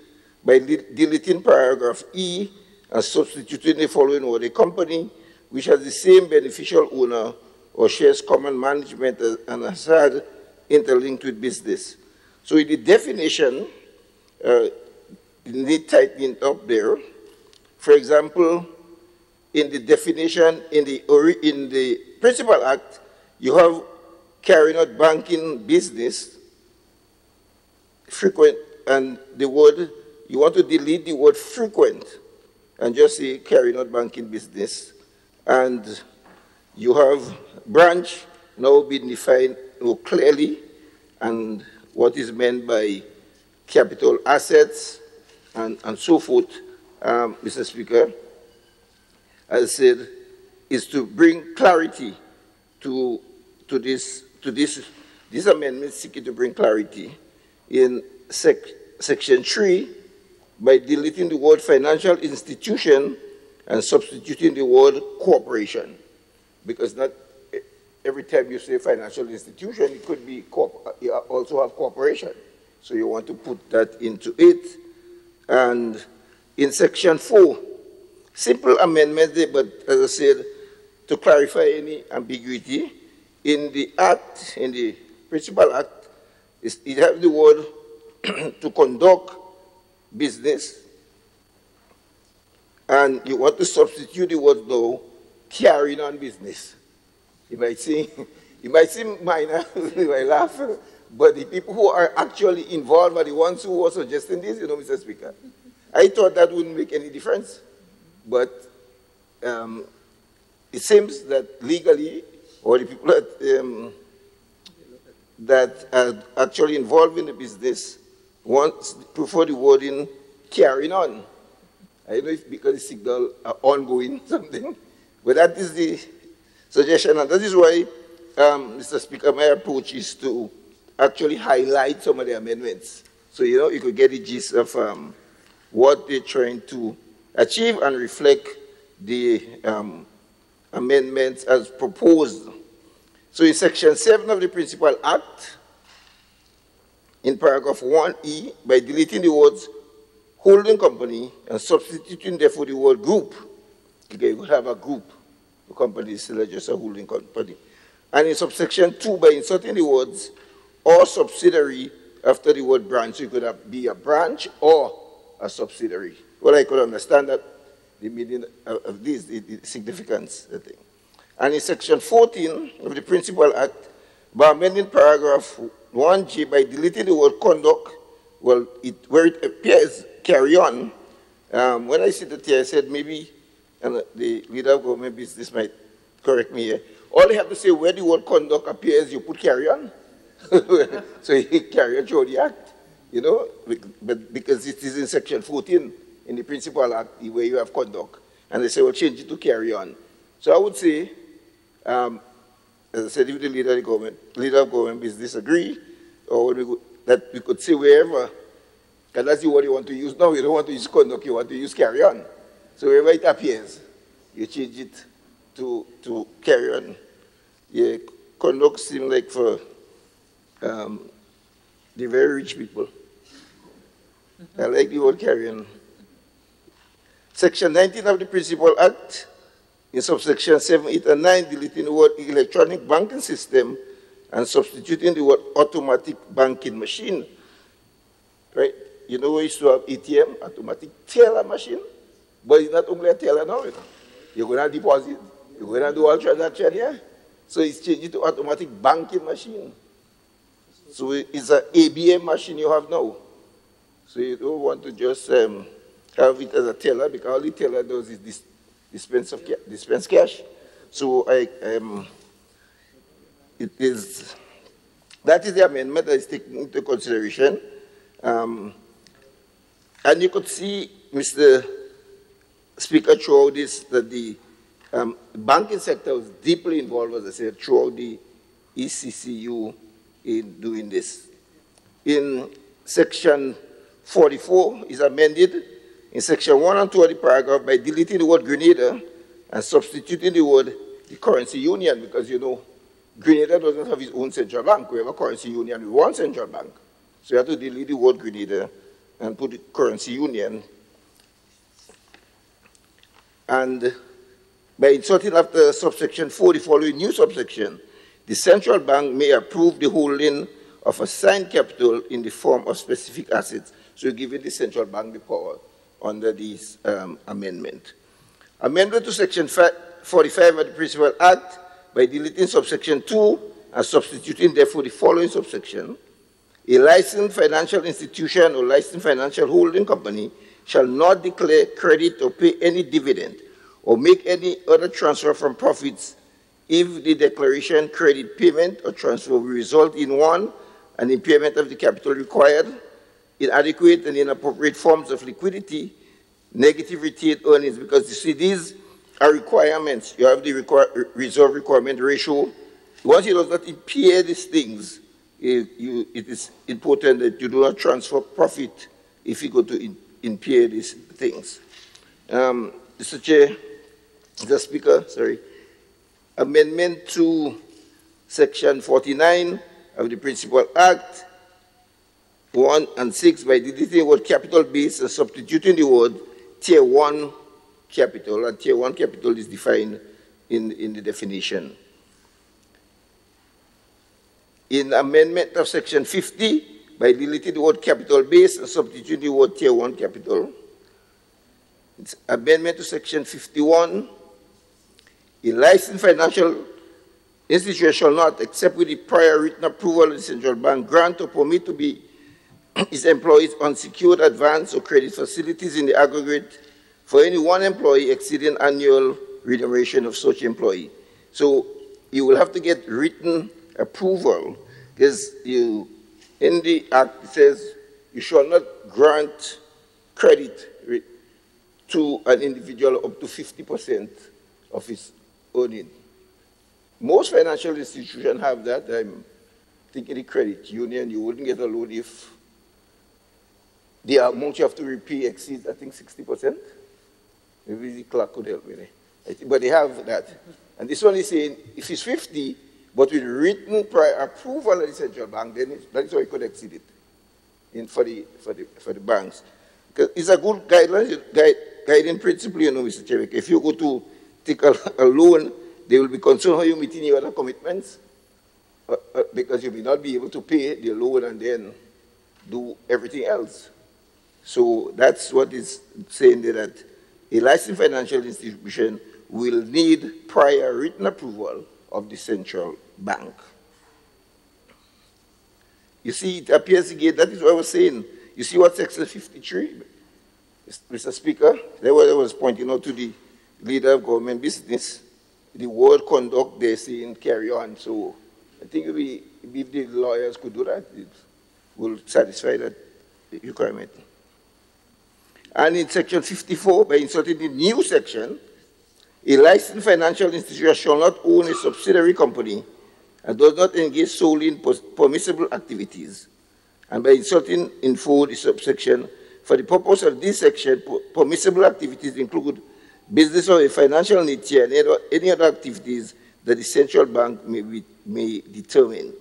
by deleting paragraph E and substituting the following word: a company which has the same beneficial owner or shares common management and hazard interlinked with business. So in the definition, you need tightening up there. For example, in the definition in the Principal Act, you have carrying out banking business, frequent, and the word, you want to delete the word frequent and just say carrying out banking business. And you have branch now being defined more clearly and what is meant by capital assets and so forth, Mr. Speaker, as I said, is to bring clarity to this amendment seeking to bring clarity in section 3 by deleting the word financial institution and substituting the word corporation, because not every time you say financial institution, it could be you also have corporation. So you want to put that into it. And in section 4, simple amendment there, but as I said, to clarify any ambiguity, in the Act, in the Principal Act, it has the word to conduct business, and you want to substitute the word now, carrying on business. You might seem minor, you might laugh, but the people who are actually involved are the ones who are suggesting this, you know, Mr. Speaker. I thought that wouldn't make any difference, but it seems that legally, or the people that are actually involved in the business prefer the wording carrying on. I don't know if because the signal are ongoing something, but that is the suggestion, and that is why, Mr. Speaker, my approach is to actually highlight some of the amendments. So, you know, you could get the gist of what they're trying to achieve and reflect the amendments as proposed. So in section 7 of the Principal Act, in paragraph 1E, by deleting the words holding company and substituting therefore the word group, okay, you could have a group. The company is still just a holding company. And in subsection 2, by inserting the words or subsidiary after the word branch, so it could be a branch or a subsidiary. Well, I could understand that the meaning of this, the significance, I think. And in section 14 of the Principal Act, by amending paragraph 1G by deleting the word conduct, well, where it appears carry on, when I see that here, I said maybe, and the leader of government business might correct me here, all they have to say where the word conduct appears, you put carry on. So you carry on through the act, you know, but because it is in section 14 in the Principal Act where you have conduct, and they say, well, change it to carry on. So I would say, as I said, if the leader of government business agree, or that we could say wherever, because that's what you want to use now. You don't want to use conduct, you want to use carry on. So wherever it appears, you change it to carry on. Yeah, conduct seems like for the very rich people. I like the word carry on. Section 19 of the Principal Act, in subsection 7, 8, and 9, deleting the word electronic banking system and substituting the word automatic banking machine. Right? You know, we used to have ATM, automatic teller machine, but it's not only a teller now. You know. You're going to deposit, you're going to do all transactions here. So it's changed to automatic banking machine. So it's an ABM machine you have now. So you don't want to just have it as a teller, because all the teller does is dispense cash. So that is the amendment that is taken into consideration. And you could see, Mr. Speaker, throughout this, that the banking sector was deeply involved, as I said, throughout the ECCU in doing this. In section 44 is amended in section 1 and 2 of the paragraph by deleting the word Grenada and substituting the word the currency union, because, you know, Grenada doesn't have its own central bank. We have a currency union with one central bank. So you have to delete the word Grenada and put the currency union. And By inserting after subsection 4 the following new subsection, the central bank may approve the holding of assigned capital in the form of specific assets. So giving the central bank the power under this amendment. Amendment to section 45 of the Principal Act by deleting subsection 2 and substituting therefore the following subsection. A licensed financial institution or licensed financial holding company shall not declare credit or pay any dividend or make any other transfer from profits if the declaration, credit, payment, or transfer will result in 1, an impairment of the capital required, inadequate and inappropriate forms of liquidity, negative retained earnings, because you see these are requirements. You have the reserve requirement ratio. Once it does not impair these things, it is important that you do not transfer profit if you go to impair these things. Mr. Chair, Mr. Speaker, sorry. Amendment to Section 49 of the Principal Act, 1 and 6, by deleting the word capital base and substituting the word Tier 1 capital, and Tier 1 capital is defined in the definition. In amendment of Section 50, by deleting the word capital base and substituting the word Tier 1 capital. It's amendment to Section 51, a licensed financial institution shall not, except with the prior written approval of the central bank, grant or permit to be its employees unsecured advance or credit facilities in the aggregate for any one employee exceeding annual remuneration of such employee. So you will have to get written approval, because in the Act it says you shall not grant credit to an individual up to 50% of his earning. Most financial institutions have that. I'm thinking the credit union, you wouldn't get a loan if the amount you have to repay exceeds, I think, 60%. Maybe the clerk could help me there. But they have that. And this one is saying if it's 50, but with written prior approval of the central bank, then that is how you could exceed it for the banks. Because it's a good guiding principle, you know, Mr. Chevik. If you go to take a loan, they will be concerned how you meet your other commitments, because you may not be able to pay the loan and then do everything else. So that's what is saying there, that a licensed financial institution will need prior written approval of the central bank. You see, it appears again, that is what I was saying. You see what Section 53, Mr. Speaker, that was I was pointing out to the leader of government business, the word conduct, they're saying carry on. So I think if the lawyers could do that, it will satisfy that requirement. And in Section 54, by inserting the new section, a licensed financial institution shall not own a subsidiary company and does not engage solely in permissible activities. And by inserting in 4 the subsection, for the purpose of this section, permissible activities include business of a financial nature and any other activities that the central bank may determine.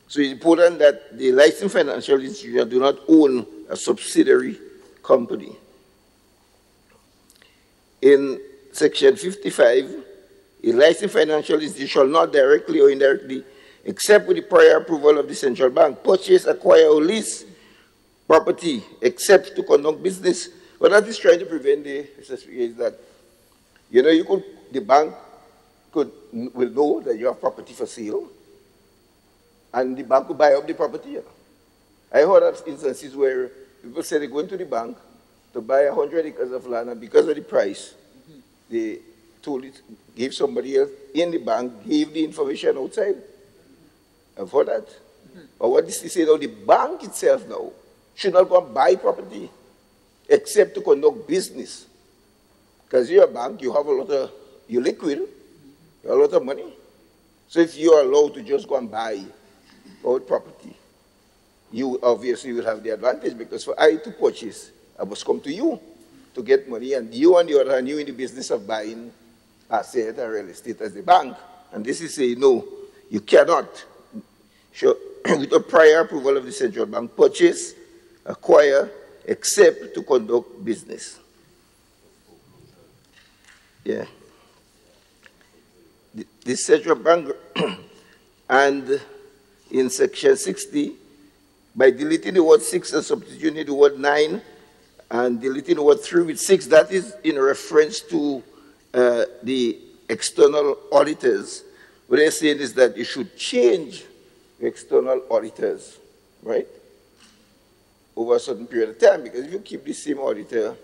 So it's important that the licensed financial institution do not own a subsidiary company. In Section 55, a licensed financial institution shall not directly or indirectly, except with the prior approval of the central bank, purchase, acquire, or lease property, except to conduct business. What that is trying to prevent is that, you know, the bank will know that you have property for sale, and the bank will buy up the property. You know. I heard of instances where people say they go into the bank to buy 100 acres of land, and because of the price, they told it, gave somebody else in the bank, gave the information outside. I've heard that. But what this is saying now, the bank itself now should not go and buy property except to conduct business. Because you're a bank, you have a lot of, you're liquid, you have a lot of money. So if you are allowed to just go and buy old property, you obviously will have the advantage, because for I to purchase, I must come to you to get money, and you on the other hand, you in the business of buying asset and real estate as a bank. And this is saying, no, you cannot, with a prior approval of the central bank, purchase, acquire, except to conduct business. Yeah. the central bank, and in section 60, by deleting the word 6 and substituting the word 9, and deleting the word 3 with 6, that is in reference to the external auditors. What they're saying is that you should change the external auditors, right, over a certain period of time, because if you keep the same auditor,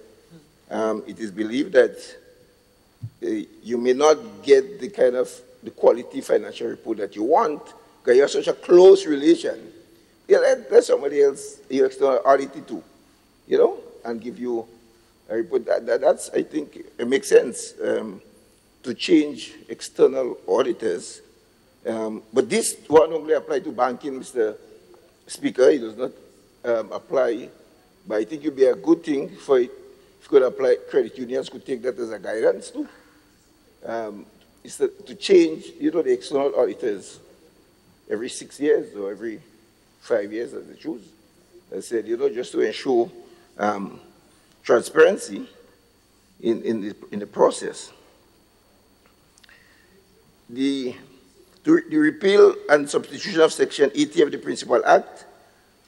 it is believed that you may not get the kind of the quality financial report that you want, because you have such a close relation. Yeah, let somebody else, your external auditor too, you know, and give you a report. That's, I think, it makes sense to change external auditors. But this won't only apply to banking, Mr. Speaker. It does not apply, but I think it would be a good thing for it if you could apply. Credit unions could take that as a guidance too. Is to change, you know, the external auditors every 6 years or every 5 years as they choose. I said, you know, just to ensure transparency in the process. The repeal and substitution of Section 80 of the Principal Act,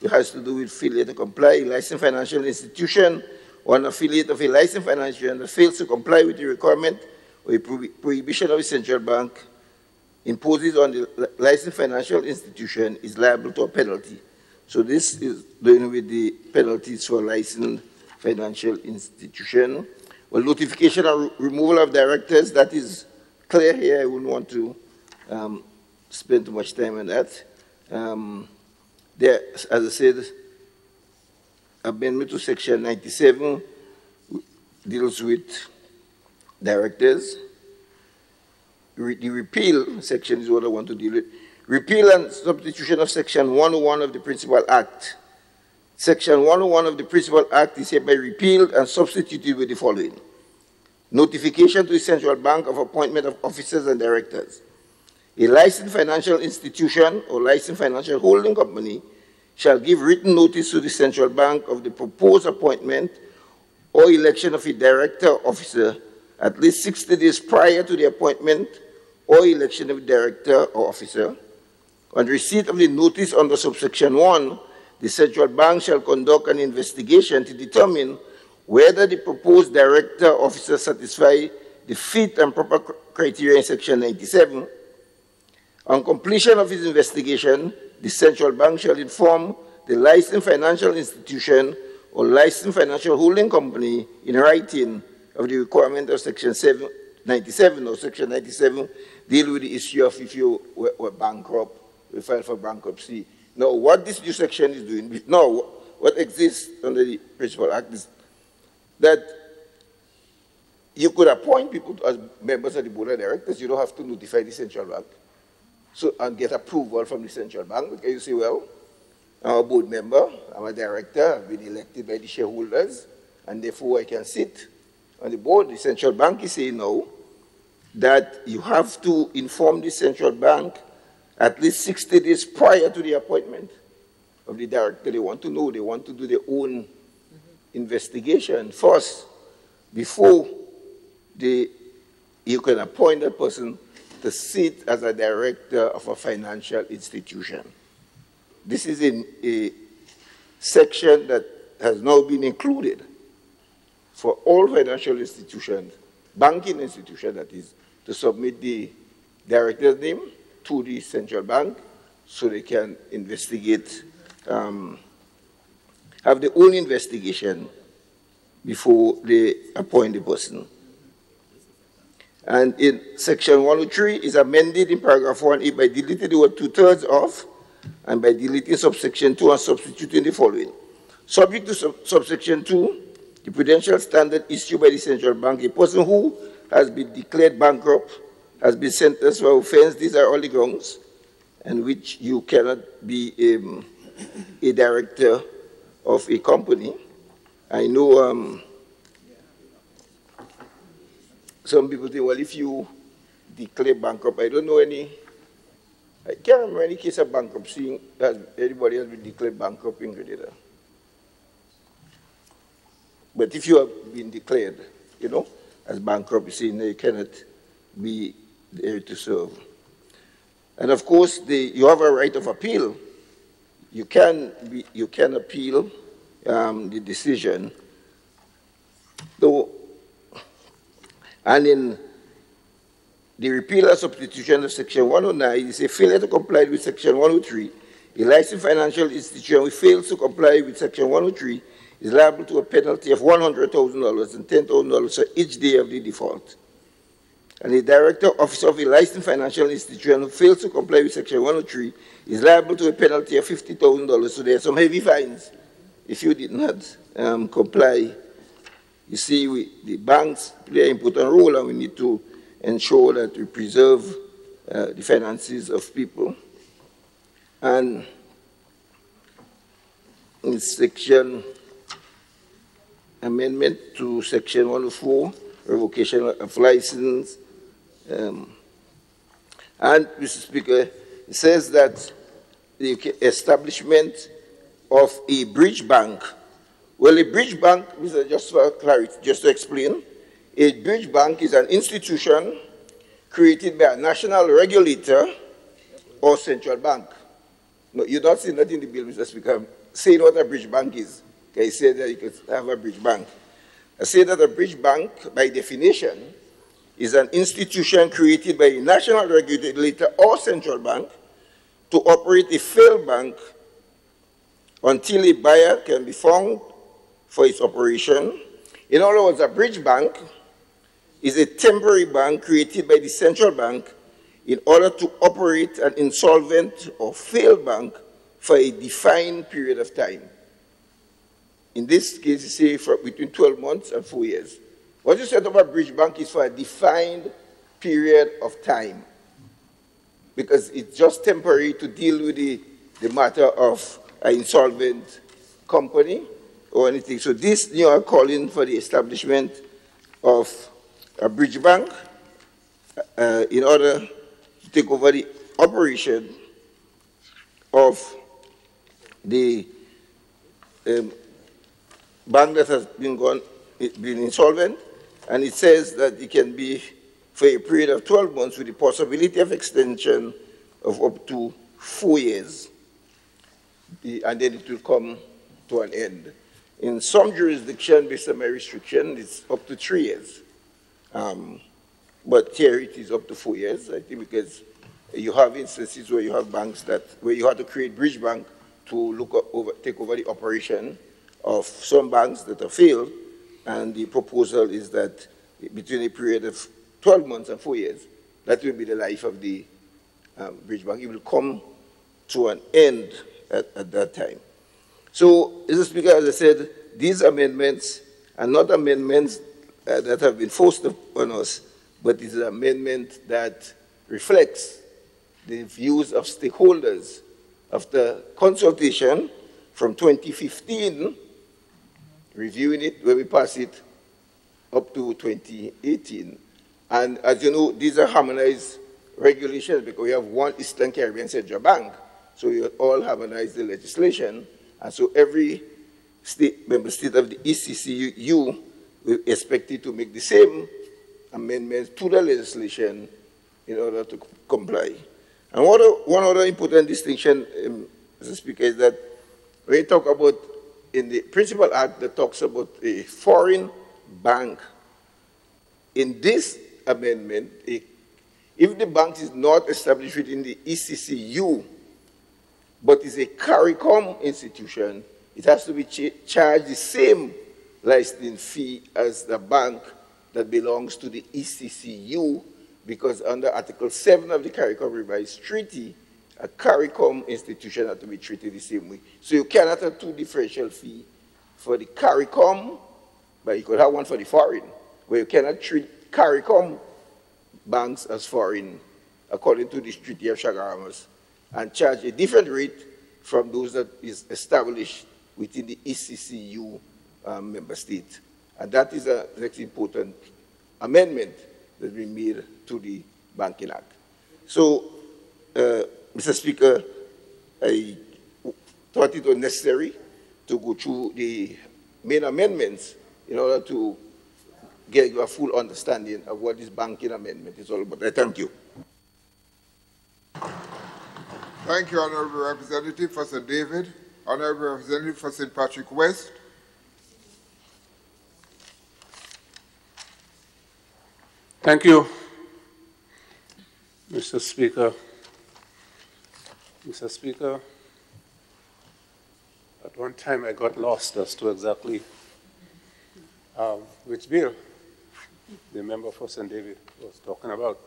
it has to do with failure to comply. A licensed financial institution or an affiliate of a licensed financial institution that fails to comply with the requirement or a prohibition of a central bank imposes on the licensed financial institution is liable to a penalty. So this is dealing with the penalties for licensed financial institution. Well, notification or removal of directors, that is clear here. I wouldn't want to spend too much time on that. There, as I said, amendment to Section 97 deals with directors. The repeal section is what I want to deal with. Repeal and substitution of Section 101 of the Principal Act. Section 101 of the Principal Act is hereby repealed and substituted with the following. Notification to the central bank of appointment of officers and directors. A licensed financial institution or licensed financial holding company shall give written notice to the central bank of the proposed appointment or election of a director or officer at least 60 days prior to the appointment or election of a director or officer. On receipt of the notice under subsection 1, the central bank shall conduct an investigation to determine whether the proposed director or officer satisfy the fit and proper criteria in Section 97. On completion of its investigation, the central bank shall inform the licensed financial institution or licensed financial holding company in writing of the requirement of Section 97 or Section 97 deal with the issue of if you were bankrupt, we file for bankruptcy. Now, what this new section is doing, now, what exists under the Principal Act is that you could appoint people as members of the board of directors. You don't have to notify the central bank. So, and get approval from the central bank, because you say, well, I'm a board member, I'm a director, I've been elected by the shareholders, and therefore I can sit on the board. The central bank is saying no, that you have to inform the central bank at least 60 days prior to the appointment of the director. They want to know, they want to do their own investigation first before you can appoint that person to sit as a director of a financial institution. This is in a section that has now been included for all financial institutions, banking institutions that is, to submit the director's name to the central bank so they can investigate, have their own investigation before they appoint the person. And in Section 103 is amended in paragraph 1A by deleting the word 2/3 of and by deleting subsection 2 and substituting the following. Subject to subsection 2, the prudential standard issued by the central bank, a person who has been declared bankrupt, has been sentenced for offense, these are all the grounds, and which you cannot be a director of a company. I know some people think, well, if you declare bankrupt, I don't know any, I can't remember any case of bankruptcy that anybody has been declared bankrupt in Grenada. But if you have been declared, you know, as bankrupt, you say, no, you cannot be there to serve. And of course, you have a right of appeal. You can appeal the decision. And in the repeal or substitution of Section 109, it says failure to comply with Section 103. A licensed financial institution who fails to comply with Section 103 is liable to a penalty of $100,000 and $10,000 for each day of the default. And the director officer of a licensed financial institution who fails to comply with Section 103 is liable to a penalty of $50,000. So there are some heavy fines if you did not comply. You see, the banks play an important role, and we need to ensure that we preserve the finances of people. And in section amendment to Section 104, revocation of license. And, Mr. Speaker, it says that the establishment of a bridge bank. Well, a bridge bank, just for clarity, just to explain, a bridge bank is an institution created by a national regulator or central bank. No, you're not saying that in the bill, Mr. Speaker. Saying what a bridge bank is. Okay, say that you could have a bridge bank. I say that a bridge bank, by definition, is an institution created by a national regulator or central bank to operate a failed bank until a buyer can be found for its operation. In other words, a bridge bank is a temporary bank created by the central bank in order to operate an insolvent or failed bank for a defined period of time. In this case, you say for between 12 months and 4 years. What you set up a bridge bank is for a defined period of time, because it's just temporary to deal with the matter of an insolvent company or anything. So this, you are calling for the establishment of a bridge bank in order to take over the operation of the bank that has been insolvent, and it says that it can be for a period of 12 months with the possibility of extension of up to 4 years, and then it will come to an end. In some jurisdictions, based on my restriction, it's up to 3 years. But here it is up to 4 years, I think, because you have instances where you have banks where you have to create bridge bank to take over the operation of some banks that have failed, and the proposal is that between a period of 12 months and 4 years, that will be the life of the bridge bank. It will come to an end at that time. So, Mr. Speaker, as I said, these amendments are not amendments that have been forced upon us, but it's an amendment that reflects the views of stakeholders after consultation from 2015, reviewing it, where we pass it up to 2018. And as you know, these are harmonized regulations because we have one Eastern Caribbean Central Bank. So we all harmonize the legislation. And so every member state of the ECCU will be expected to make the same amendments to the legislation in order to comply. And one other important distinction, Mr. Speaker, is that when you talk about, in the Principal Act that talks about a foreign bank, in this amendment, if the bank is not established within the ECCU, but is a CARICOM institution, it has to be charged the same licensing fee as the bank that belongs to the ECCU, because under Article 7 of the CARICOM Revised Treaty, a CARICOM institution has to be treated the same way. So you cannot have two differential fees for the CARICOM, but you could have one for the foreign, where you cannot treat CARICOM banks as foreign, according to this Treaty of Chaguaramas, and charge a different rate from those that is established within the ECCU member state. And that is a next important amendment that we made to the Banking Act. So, Mr. Speaker, I thought it was necessary to go through the main amendments in order to get you a full understanding of what this banking amendment is all about. I thank you. Thank you, Honourable Representative for St. David. Honourable Representative for St. Patrick West. Thank you, Mr. Speaker. Mr. Speaker, at one time I got lost as to exactly which bill the member for St. David was talking about.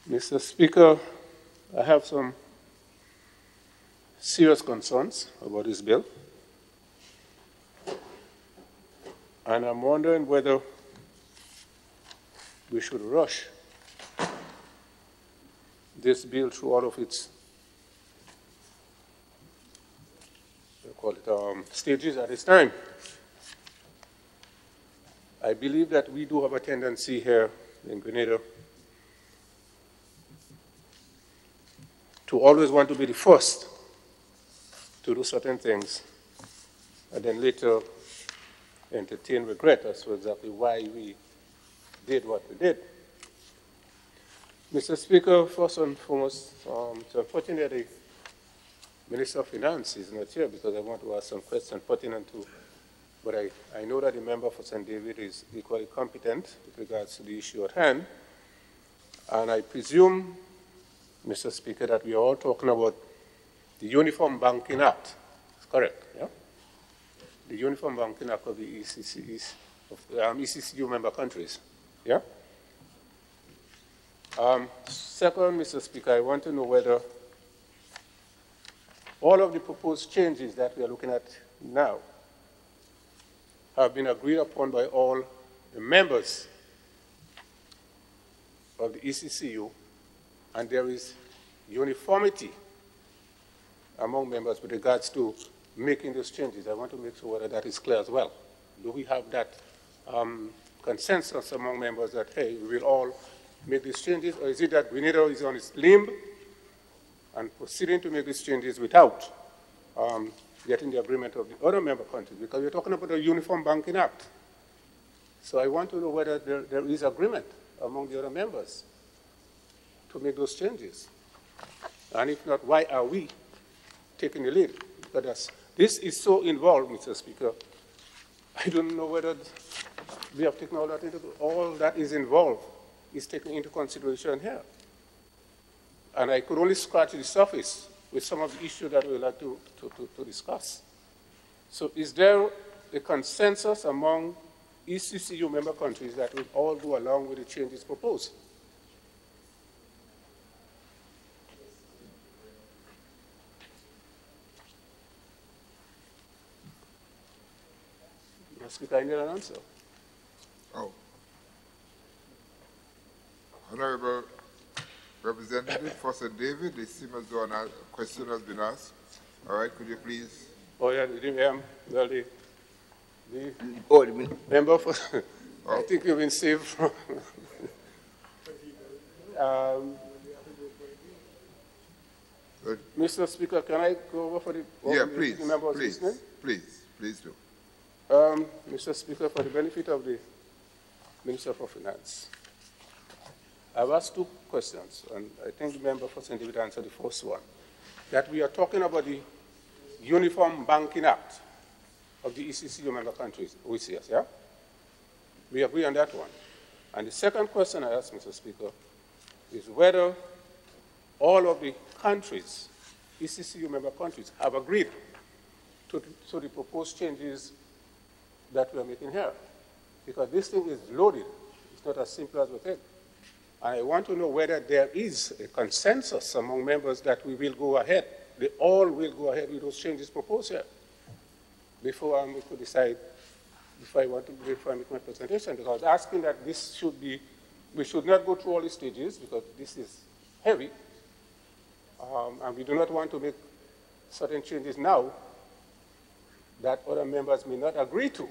Mr. Speaker, I have some serious concerns about this bill, and I'm wondering whether we should rush this bill through all of its stages at this time. I believe that we do have a tendency here in Grenada to always want to be the first to do certain things and then later entertain regret as to exactly why we did what we did. Mr. Speaker, first and foremost, it's unfortunate the Minister of Finance is not here because I want to ask some questions pertinent to, but I know that the member for St. David is equally competent with regards to the issue at hand. And I presume, Mr. Speaker, that we are all talking about the Uniform Banking Act. That's correct, yeah? The Uniform Banking Act of the ECCU member countries, yeah? Second, Mr. Speaker, I want to know whether all of the proposed changes that we are looking at now have been agreed upon by all the members of the ECCU, and there is uniformity among members with regards to making those changes. I want to make sure whether that is clear as well. Do we have that consensus among members that, hey, we will all make these changes, or is it that Grenada is on its limb and proceeding to make these changes without getting the agreement of the other member countries? Because we're talking about the Uniform Banking Act. So I want to know whether there is agreement among the other members to make those changes. And if not, why are we taking the lead? Because this is so involved, Mr. Speaker. I don't know whether we have taken all that is involved is taken into consideration here. And I could only scratch the surface with some of the issues that we would like to discuss. So is there a consensus among ECCU member countries that will all go along with the changes proposed? Mr. Speaker, I need an answer. Oh. Honourable Representative for St. David, it seems as though a question has been asked. All right, could you please? Oh, yeah, the member for, I think you've been saved from. Mr. Speaker, can I go over for the please, members please, listening? please do. Mr. Speaker, for the benefit of the Minister for Finance, I've asked two questions, and I think the member for St. David answered the first one, that we are talking about the Uniform Banking Act of the ECCU member countries, OECS, yeah? We agree on that one. And the second question I asked, Mr. Speaker, is whether all of the countries, ECCU member countries, have agreed to the proposed changes that we are making here. Because this thing is loaded. It's not as simple as we think. I want to know whether there is a consensus among members that we will go ahead, they all will go ahead with those changes proposed here before I could decide, before I make my presentation, because I was asking that this should be, we should not go through all the stages because this is heavy, and we do not want to make certain changes now that other members may not agree to,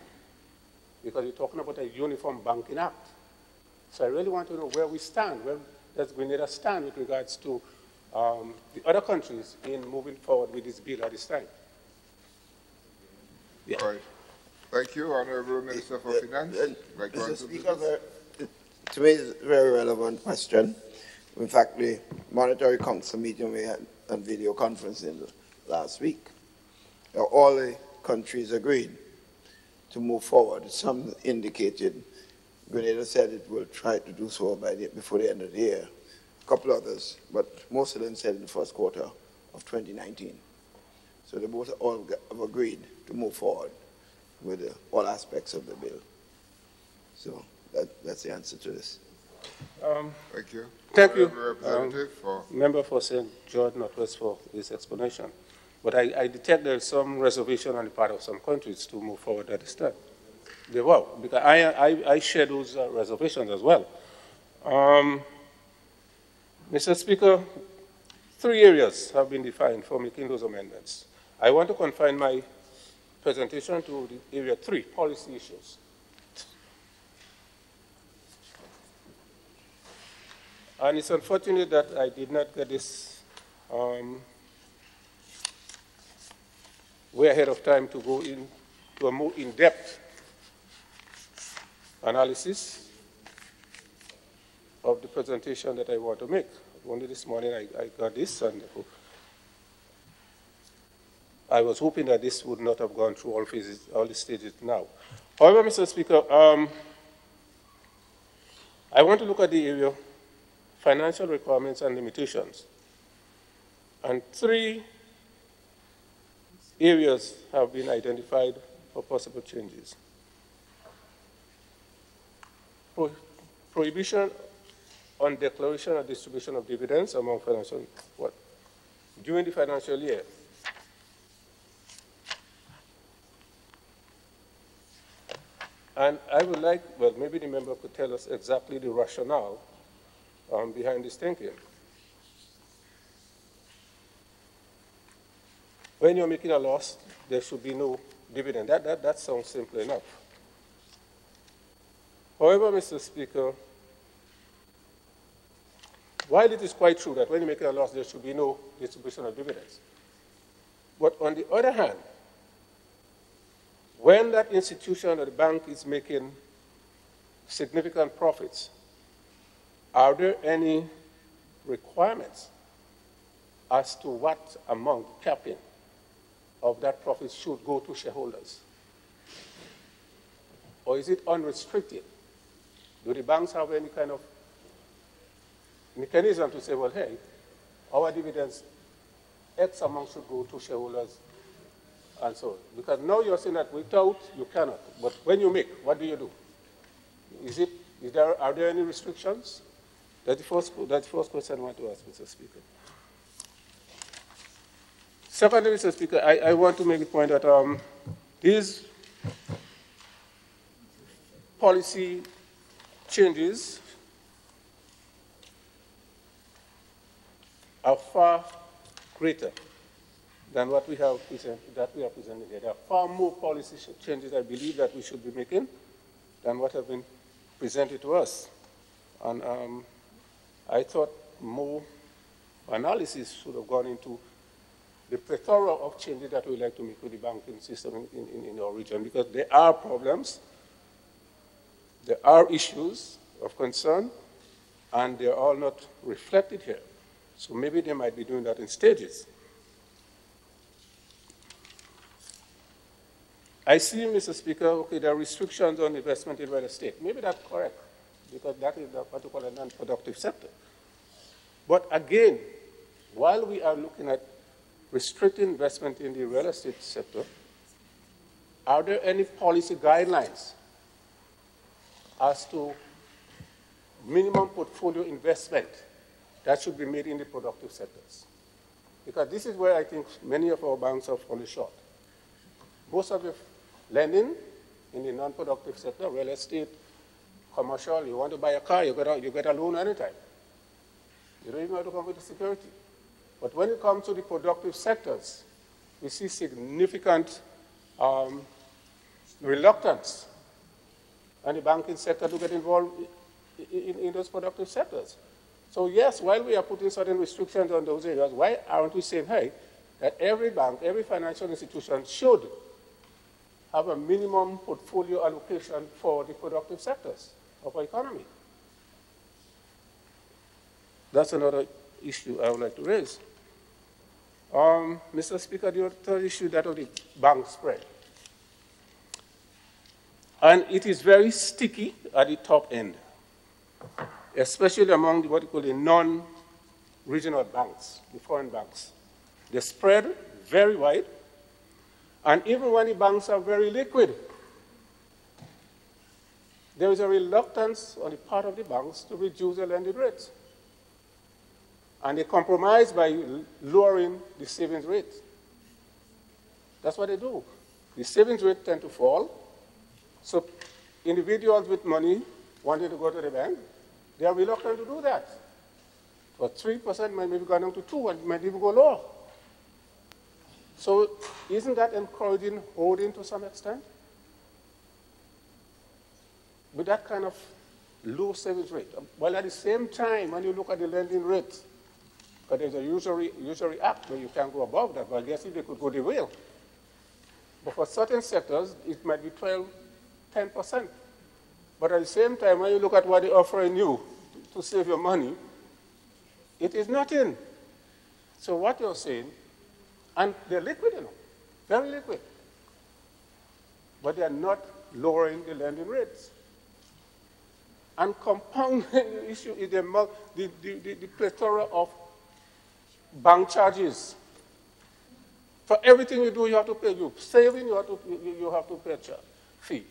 because we're talking about a Uniform Banking Act. So I really want to know where we stand, where does Grenada stand with regards to the other countries in moving forward with this bill at this time. Yeah. All right. Thank you, Honourable Minister for Finance. Mr. Speaker, to me, it's a very relevant question. In fact, the Monetary Council meeting we had and video conferencing last week. All the countries agreed to move forward. Some indicated, Grenada said it will try to do so before the end of the year. A couple others, but most of them said in the first quarter of 2019. So they both all have agreed to move forward with all aspects of the bill. So that's the answer to this. Thank you. Thank you, Representative Member for St. George Northwest for this explanation. But I detect there is some reservation on the part of some countries to move forward at this time. They will, because I share those reservations as well. Mr. Speaker, 3 areas have been defined for making those amendments. I want to confine my presentation to the area 3, policy issues. And it's unfortunate that I did not get this way ahead of time to go into a more in-depth analysis of the presentation that I want to make. Only this morning I got this, and I was hoping that this would not have gone through all phases, all the stages now. However, Mr. Speaker, I want to look at the area financial requirements and limitations. And 3 areas have been identified for possible changes. Prohibition on declaration or distribution of dividends among financial, during the financial year. And I would like, well, maybe the member could tell us exactly the rationale behind this thinking. When you're making a loss, there should be no dividend. That sounds simple enough. However, Mr. Speaker, while it is quite true that when you're making a loss, there should be no distribution of dividends, but on the other hand, when that institution or the bank is making significant profits, are there any requirements as to what amount, capping, of that profit should go to shareholders? Or is it unrestricted? Do the banks have any kind of mechanism to say, well, hey, our dividends, X amount should go to shareholders, and so on? Because now you're saying that without, you cannot. But when you make, what do you do? Are there any restrictions? That's the first question I want to ask, Mr. Speaker. Secondly, Mr. Speaker, I want to make the point that these policy changes are far greater than what we have presented here. There are far more policy changes I believe that we should be making than what have been presented to us. And I thought more analysis should have gone into the plethora of changes that we would like to make with the banking system in our region, because there are problems, there are issues of concern, and they're all not reflected here. So maybe they might be doing that in stages. I see, Mr. Speaker, okay, there are restrictions on investment in real estate. Maybe that's correct, because that is what you call a non-productive sector. But again, while we are looking at restricting investment in the real estate sector, are there any policy guidelines as to minimum portfolio investment that should be made in the productive sectors? Because this is where I think many of our banks are falling short. Most of the lending in the non-productive sector, real estate, commercial, you want to buy a car, you get a loan anytime. You don't even have to come with the security. But when it comes to the productive sectors, we see significant reluctance in the banking sector to get involved in those productive sectors. So yes, while we are putting certain restrictions on those areas, why aren't we saying, hey, that every bank, every financial institution should have a minimum portfolio allocation for the productive sectors of our economy? That's another issue I would like to raise. Mr. Speaker, the third issue, that of the bank spread. And it is very sticky at the top end, especially among what you call the non-regional banks, the foreign banks. They spread very wide, and even when the banks are very liquid, there is a reluctance on the part of the banks to reduce the lending rates. And they compromise by lowering the savings rate. That's what they do. The savings rate tend to fall. So individuals with money wanting to go to the bank, they are reluctant to do that. But 3% might maybe go down to 2% and might even go lower. So isn't that encouraging holding to some extent? With that kind of low savings rate. While at the same time, when you look at the lending rate, because there's a usury act where you can't go above that, but I guess if they could go, they will. But for certain sectors, it might be 12, 10%. But at the same time, when you look at what they're offering you to save your money, it is nothing. So what you're saying, and they're liquid, you know, very liquid. But they're not lowering the lending rates. And compounding the issue is the plethora of bank charges. For everything you do, you have to pay. You saving, you have to pay a fee.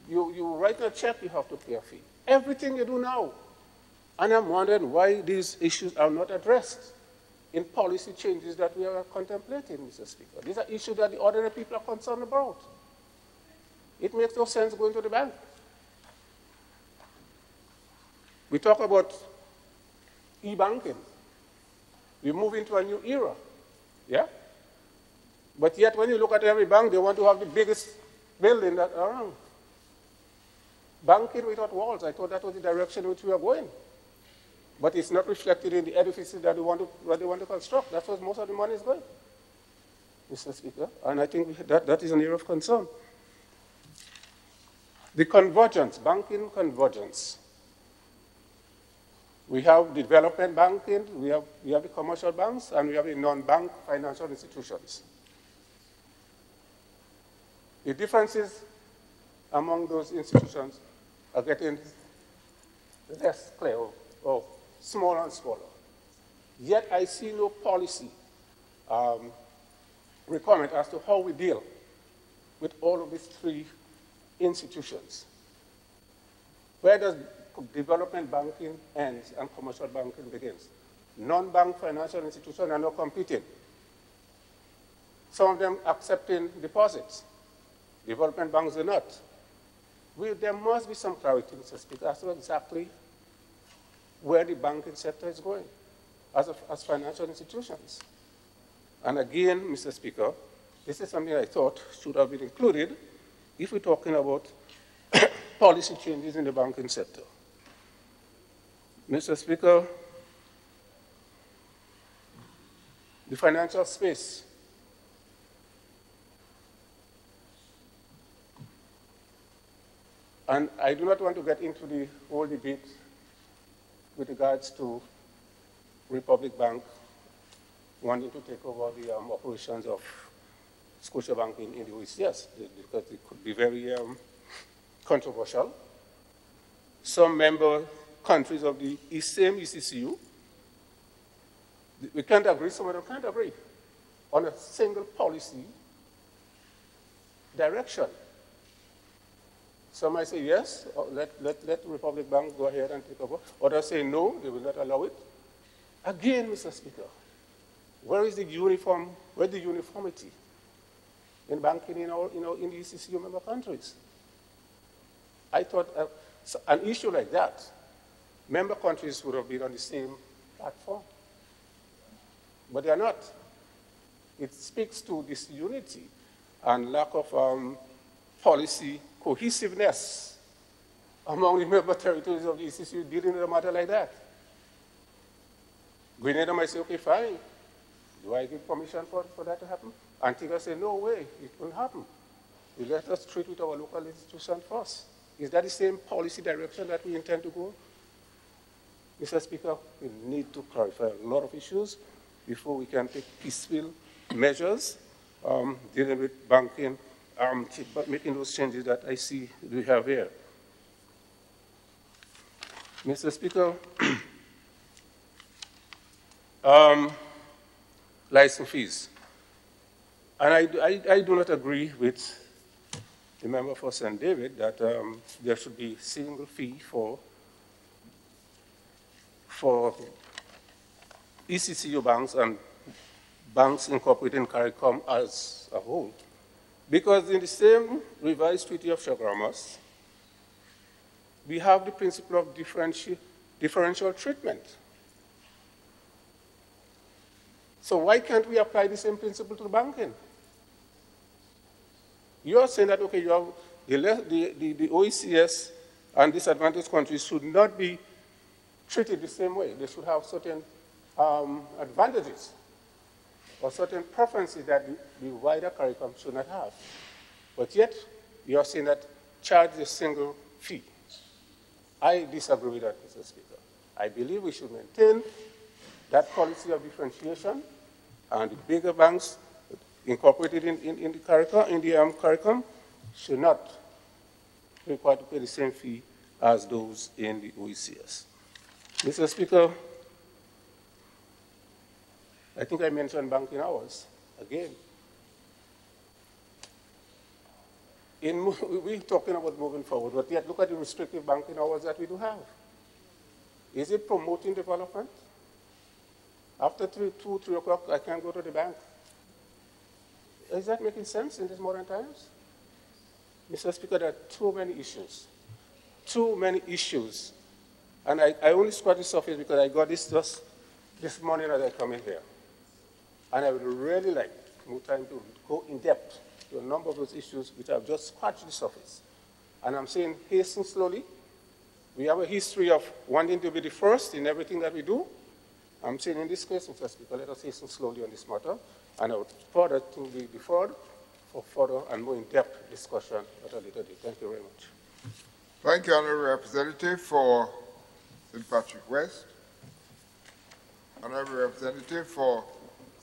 You write a check, you have to pay a fee. Everything you do now. And I'm wondering why these issues are not addressed in policy changes that we are contemplating, Mr. Speaker. These are issues that the ordinary people are concerned about. It makes no sense going to the bank. We talk about e-banking. We move into a new era, yeah? But yet when you look at every bank, they want to have the biggest building that around. Banking without walls, I thought that was the direction in which we are going. But it's not reflected in the edifices that they want to construct. That's where most of the money is going, Mr. Speaker. And I think that is an area of concern. The convergence, banking convergence. We have development banking, we have the commercial banks, and we have the non-bank financial institutions. The differences among those institutions are getting less clear or smaller and smaller. Yet I see no policy requirement as to how we deal with all of these three institutions. Where does development banking ends and commercial banking begins? Non-bank financial institutions are not competing. Some of them accepting deposits. Development banks are not. There must be some clarity, Mr. Speaker, as to exactly where the banking sector is going as financial institutions. And again, Mr. Speaker, this is something I thought should have been included if we're talking about policy changes in the banking sector. Mr. Speaker, the financial space. And I do not want to get into the whole debate with regards to Republic Bank wanting to take over the operations of Scotiabank in the West. Yes, because it could be very controversial. Some member countries of the same ECCU, we can't agree, some of them can't agree on a single policy direction. Some might say yes, let Republic Bank go ahead and take over. Others say no, they will not allow it. Again, Mr. Speaker, where is the uniformity in banking in the ECCU member countries? I thought an issue like that, member countries would have been on the same platform. But they are not. It speaks to this unity and lack of policy cohesiveness among the member territories of the ECCU dealing with a matter like that. Grenada might say, okay, fine. Do I give permission for that to happen? Antigua say, no way, it won't happen. You let us treat with our local institution first. Is that the same policy direction that we intend to go? Mr. Speaker, we need to clarify a lot of issues before we can take peaceful measures dealing with banking, but making those changes that I see we have here. Mr. Speaker, license fees. And I do not agree with the member for St. David that there should be a single fee for ECCU banks and banks incorporated in CARICOM as a whole. Because in the same revised Treaty of Chaguaramas, we have the principle of differential treatment. So why can't we apply the same principle to the banking? You're saying that, okay, you have the OECS and disadvantaged countries should not be treated the same way. They should have certain advantages or certain preferences that the wider CARICOM should not have. But yet, you're saying that charge a single fee. I disagree with that, Mr. Speaker. I believe we should maintain that policy of differentiation, and the bigger banks incorporated in the CARICOM should not be required to pay the same fee as those in the OECS. Mr. Speaker, I think I mentioned banking hours again. We're talking about moving forward, but yet look at the restrictive banking hours that we do have. Is it promoting development? After 2, 3 o'clock, I can't go to the bank. Is that making sense in these modern times? Mr. Speaker, there are too many issues. And I only scratched the surface because I got this just this morning as I come in here. And I would really like more time to go in depth to a number of those issues which I've just scratched the surface. And I'm saying hasten slowly. We have a history of wanting to be the first in everything that we do. I'm saying in this case, Mr. Speaker, let us hasten slowly on this matter, and I would further to be deferred for further and more in-depth discussion at a later date. Thank you very much. Thank you, Honourable Representative for St. Patrick West. Honourable Representative for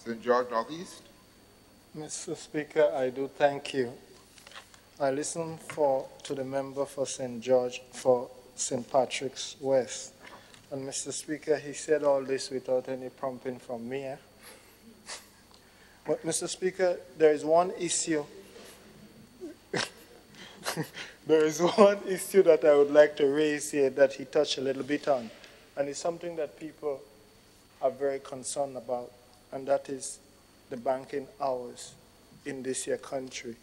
St. George Northeast. Mr. Speaker, I do thank you. I listened to the member for St. George for St. Patrick's West. And Mr. Speaker, he said all this without any prompting from me. But Mr. Speaker, there is one issue. There is one issue that I would like to raise here that he touched a little bit on. And it's something that people are very concerned about, and that is the banking hours in this here country.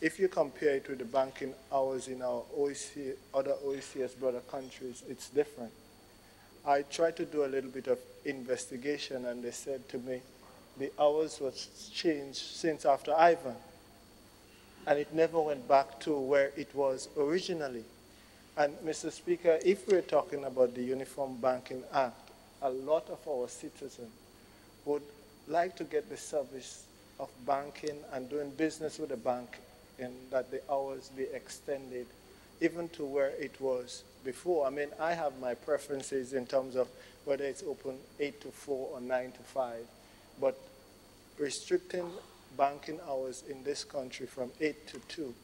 If you compare it with the banking hours in our other OECS brother countries, it's different. I tried to do a little bit of investigation, and they said to me, the hours was changed since after Ivan, and it never went back to where it was originally. And Mr. Speaker, if we're talking about the Uniform Banking Act, a lot of our citizens would like to get the service of banking and doing business with the bank, and that the hours be extended even to where it was before. I mean, I have my preferences in terms of whether it's open 8 to 4 or 9 to 5, but restricting banking hours in this country from 8 to 2,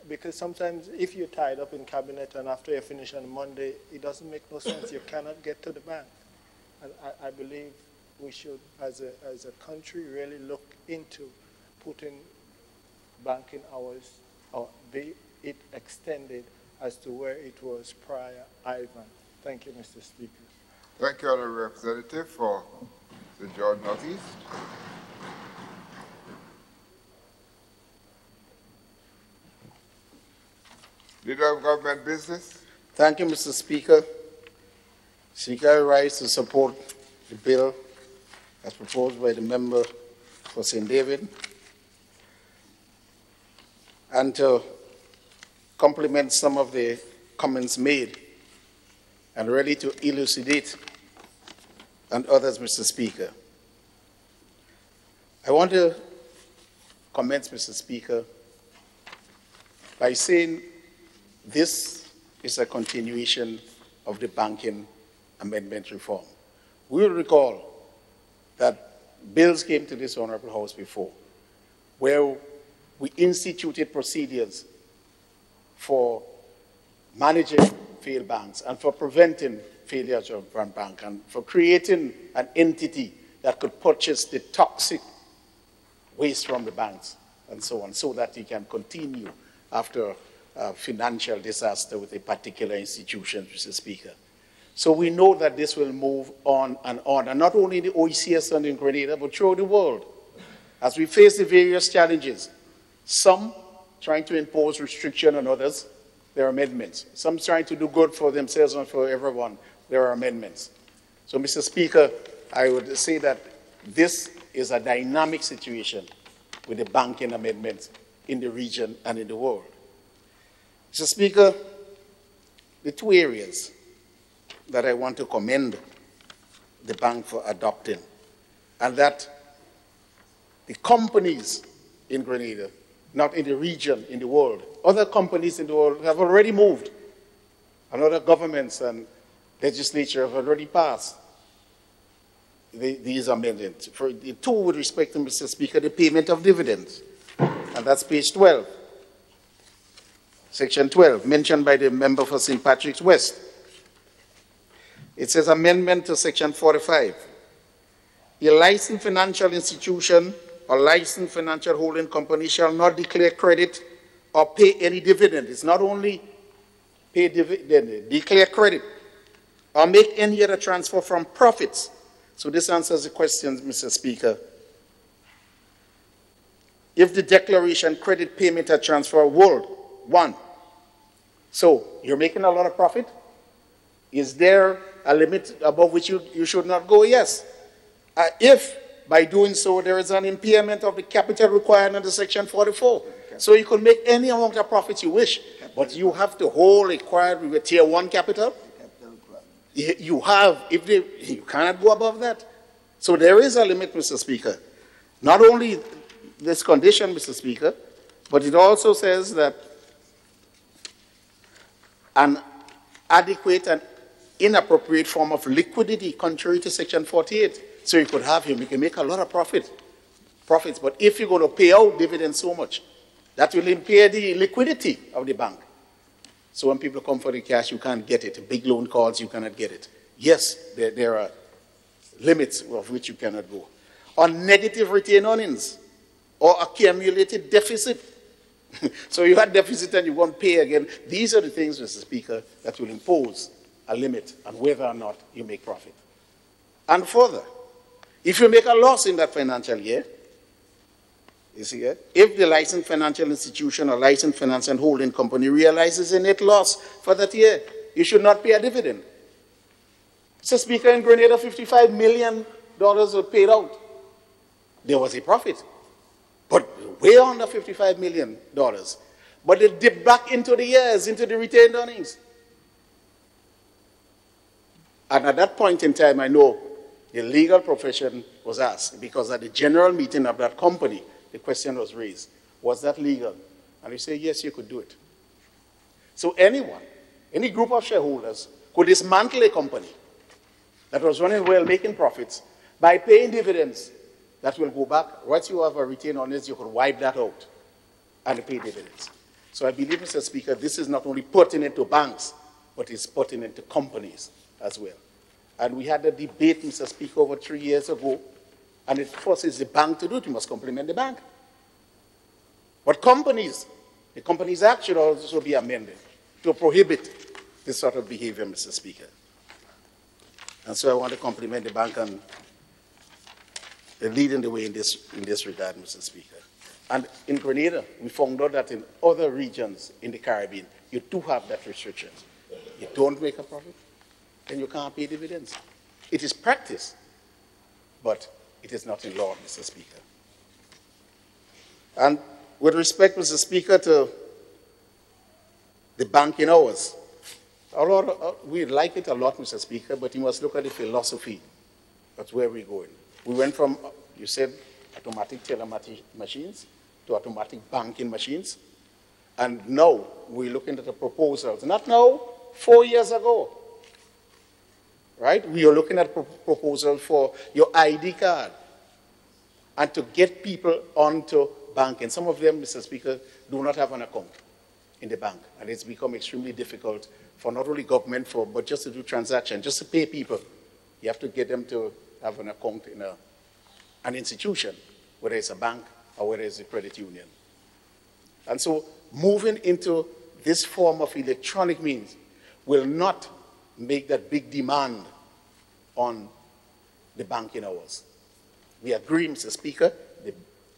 because sometimes if you're tied up in cabinet and after you finish on Monday, it doesn't make no sense. You cannot get to the bank. And I believe we should, as a country, really look into putting banking hours, or be it extended as to where it was prior Ivan. Thank you, Mr. Speaker. Thank you, Honourable Representative for St. George Northeast. Leader of Government Business. Thank you, Mr. Speaker. Speaker, I rise to support the bill as proposed by the member for St. David, and to complement some of the comments made and ready to elucidate on others, Mr. Speaker. I want to commence, Mr. Speaker, by saying this is a continuation of the banking amendment reform. We will recall that bills came to this Honorable House before, where we instituted procedures for managing failed banks and for preventing failures of one bank and for creating an entity that could purchase the toxic waste from the banks and so on, so that it can continue after a financial disaster with a particular institution, Mr. Speaker. So we know that this will move on, and not only in the OECS and in Grenada, but throughout the world. As we face the various challenges, some trying to impose restriction on others, there are amendments. Some trying to do good for themselves and for everyone, there are amendments. So, Mr. Speaker, I would say that this is a dynamic situation with the banking amendments in the region and in the world. Mr. Speaker, the two areas that I want to commend the bank for adopting, and that the companies in Grenada, not in the region, in the world, other companies in the world have already moved, and other governments and legislature have already passed these amendments. For the two, with respect to, Mr. Speaker, the payment of dividends, and that's page 12, section 12, mentioned by the member for St. Patrick's West. It says amendment to section 45. A licensed financial institution or licensed financial holding company shall not declare credit or pay any dividend. It's not only pay dividend, declare credit or make any other transfer from profits. So this answers the question, Mr. Speaker. If the declaration, credit, payment, or transfer were one, so you're making a lot of profit, is there a limit above which you should not go? Yes. If by doing so there is an impairment of the capital required under section 44. So you could make any amount of profits you wish, but you have to hold required with tier 1 capital. You have, you cannot go above that. So there is a limit, Mr. Speaker. Not only this condition, Mr. Speaker, but it also says that an adequate and inappropriate form of liquidity, contrary to section 48. So you could have him, you can make a lot of profits, but if you're going to pay out dividends so much, that will impair the liquidity of the bank. So when people come for the cash, you can't get it. Big loan calls, you cannot get it. Yes, there are limits of which you cannot go. On negative retained earnings or accumulated deficit. So you had deficit and you won't pay again. These are the things, Mr. Speaker, that will impose a limit on whether or not you make profit. And further, if you make a loss in that financial year, you see it? If the licensed financial institution or licensed finance and holding company realizes a net loss for that year, you should not pay a dividend. Mr. Speaker, in Grenada, $55 million were paid out. There was a profit, but way under $55 million. But they dipped back into the years, into the retained earnings. And at that point in time, I know the legal profession was asked, because at the general meeting of that company, the question was raised, was that legal? And they say, yes, you could do it. So anyone, any group of shareholders could dismantle a company that was running well, making profits, by paying dividends that will go back. Once you have a retained earnings, you could wipe that out and pay dividends. So I believe, Mr. Speaker, this is not only pertinent to banks, but it's pertinent to companies as well. And we had a debate, Mr. Speaker, over 3 years ago, and it forces the bank to do it. You must complement the bank. But companies, the Companies Act should also be amended to prohibit this sort of behavior, Mr. Speaker. And so I want to compliment the bank on leading the way in this regard, Mr. Speaker. And in Grenada, we found out that in other regions in the Caribbean, you do have that restriction. You don't make a profit, then you can't pay dividends. It is practice, but it is not in law, Mr. Speaker. And with respect, Mr. Speaker, to the banking hours, we like it a lot, Mr. Speaker, but you must look at the philosophy. That's where we're going. We went from, you said, automatic teller machines to automatic banking machines. And now we're looking at the proposals. Not now, 4 years ago. Right? We are looking at a proposal for your ID card. and to get people onto banking. Some of them, Mr. Speaker, do not have an account in the bank, and it's become extremely difficult for not only government, but just to do transactions, just to pay people. You have to get them to have an account in an institution, whether it's a bank or whether it's a credit union. And so moving into this form of electronic means will not make that big demand on the banking hours. We agree, Mr. Speaker, the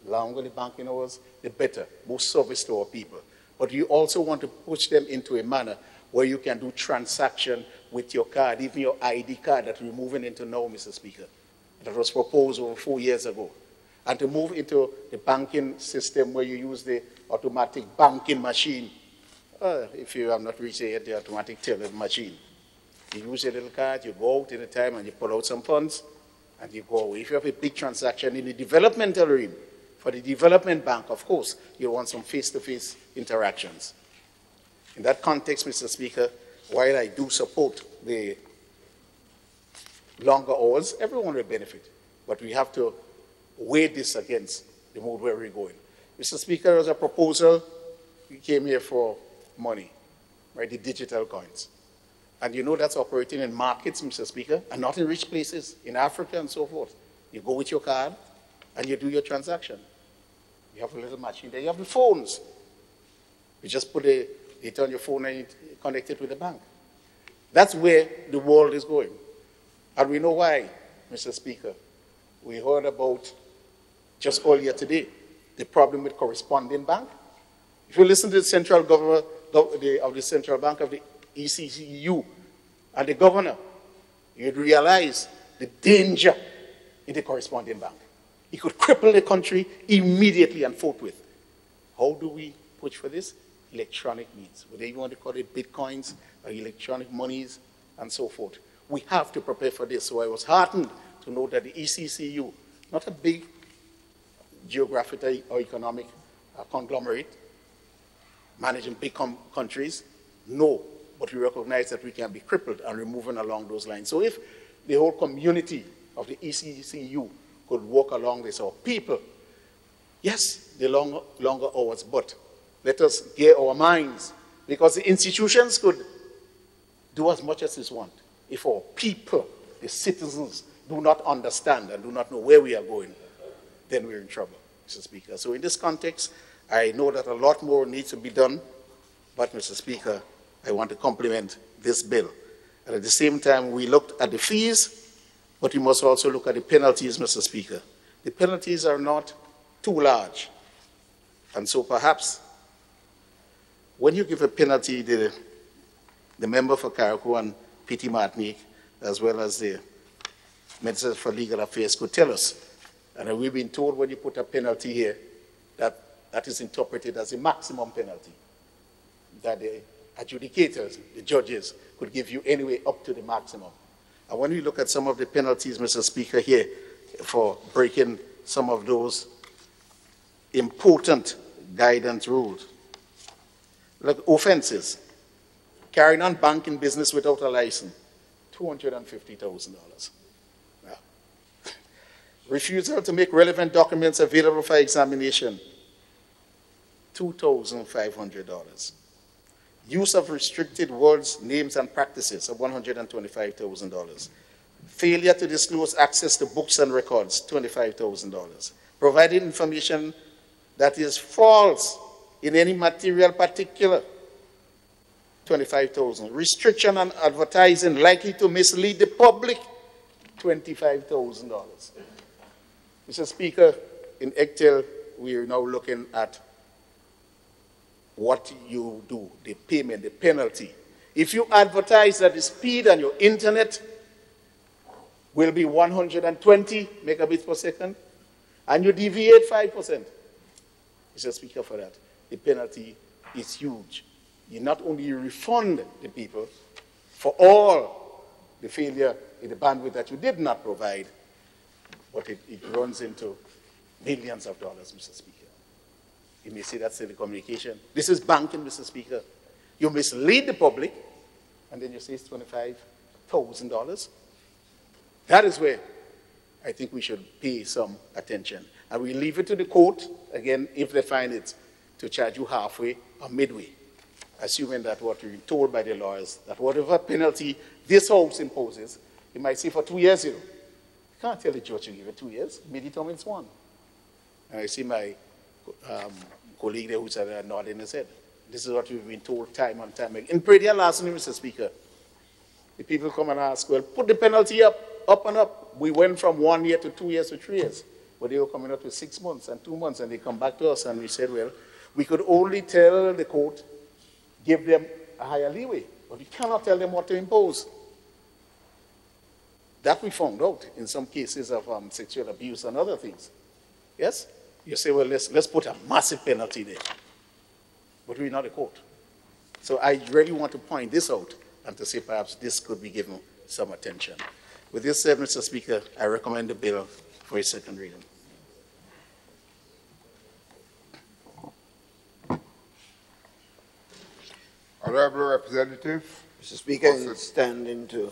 longer the banking hours, the better, more service to our people. But you also want to push them into a manner where you can do transaction with your card, even your ID card that we're moving into now, Mr. Speaker. That was proposed over 4 years ago. And to move into the banking system where you use the automatic banking machine. If you have not reached it yet, the automatic teller machine. You use your little card, you go out in a time and you pull out some funds and you go away. If you have a big transaction in the developmental arena, for the development bank, of course, you want some face-to-face interactions. In that context, Mr. Speaker, while I do support the longer hours, everyone will benefit. But we have to weigh this against the mode where we're going. Mr. Speaker, there was a proposal. We came here for money, right, the digital coins. And you know that's operating in markets, Mr. Speaker, and not in rich places, in Africa and so forth. You go with your card and you do your transaction. You have a little machine there. You have the phones. You just put it on your phone and you connect it with the bank. That's where the world is going. And we know why, Mr. Speaker. We heard about, just earlier today, the problem with corresponding bank. If you listen to the central governor of the Central Bank of the ECCU and the governor, you'd realize the danger in the corresponding bank. It could cripple the country immediately and forthwith. How do we push for this? Electronic means, whether you want to call it bitcoins or electronic monies and so forth. We have to prepare for this. So I was heartened to know that the ECCU, not a big geographical or economic conglomerate managing big countries, no, but we recognize that we can be crippled and we're moving along those lines. So if the whole community of the ECCU could walk along this, or people, yes, the longer hours, but let us gear our minds, because the institutions could do as much as they want. If our people, the citizens, do not understand and do not know where we are going, then we're in trouble, Mr. Speaker. So in this context, I know that a lot more needs to be done, but Mr. Speaker, I want to compliment this bill. And at the same time, we looked at the fees, but we must also look at the penalties, Mr. Speaker. The penalties are not too large. And so perhaps when you give a penalty, the member for Carriacou and P.T. Martinique, as well as the Minister for Legal Affairs, could tell us. And we've been told when you put a penalty here, that is interpreted as a maximum penalty, that the adjudicators, the judges, could give you anyway up to the maximum. And when we look at some of the penalties, Mr. Speaker, here, for breaking some of those important guidance rules, like offenses, carrying on banking business without a license, $250,000. Yeah. Refusal to make relevant documents available for examination, $2,500. Use of restricted words, names, and practices of $125,000. Failure to disclose access to books and records, $25,000. Providing information that is false in any material particular, $25,000. Restriction on advertising likely to mislead the public, $25,000. Mr. Speaker, in ECTEL, we are now looking at what you do, the payment, the penalty. If you advertise that the speed on your internet will be 120 megabits per second, and you deviate 5%, Mr. Speaker, for that, the penalty is huge. You not only refund the people for all the failure in the bandwidth that you did not provide, but it runs into millions of dollars, Mr. Speaker. You may say that's telecommunication. This is banking, Mr. Speaker. You mislead the public, and then you say it's $25,000. That is where I think we should pay some attention. And we leave it to the court, again, if they find it, to charge you halfway or midway, assuming that what we're told by the lawyers, that whatever penalty this House imposes, it might say for 2 years, you know. You can't tell the judge to give it 2 years. It determines one. And I see my colleague there who's nodding his head. This is what we've been told time and time again. In Pradia last night, Mr. Speaker, the people come and ask, well, put the penalty up and up. We went from 1 year to 2 years to 3 years. But they were coming up with 6 months and 2 months, and they come back to us and we said, well, we could only tell the court, give them a higher leeway, but we cannot tell them what to impose. That we found out in some cases of sexual abuse and other things. Yes? You say, well, let's put a massive penalty there. But we're not a court. So I really want to point this out and to say perhaps this could be given some attention. With this said, Mr. Speaker, I recommend the bill for its second reading. Honourable Representative. Mr. Speaker, I'm standing to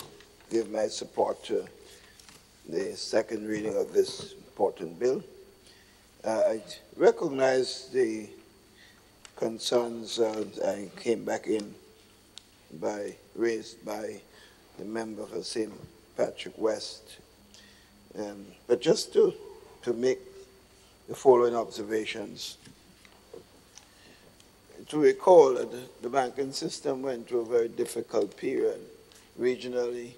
give my support to the second reading of this important bill. I recognize the concerns I came back in raised by the member for St. Patrick West. But just to make the following observations. To recall that the banking system went through a very difficult period, regionally,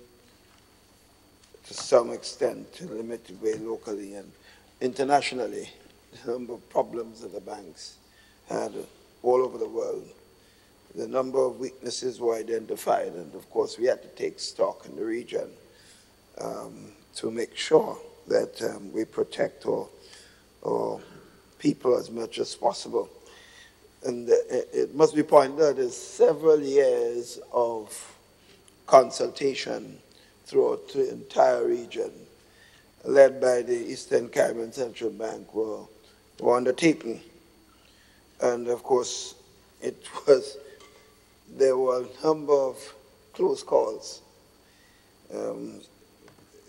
to some extent, to a limited way locally, and internationally. The number of problems that the banks had all over the world. The number of weaknesses were identified, and of course we had to take stock in the region to make sure that we protect our people as much as possible. And it must be pointed out there's several years of consultation throughout the entire region, led by the Eastern Caribbean Central Bank, were undertaken. And of course, there were a number of close calls.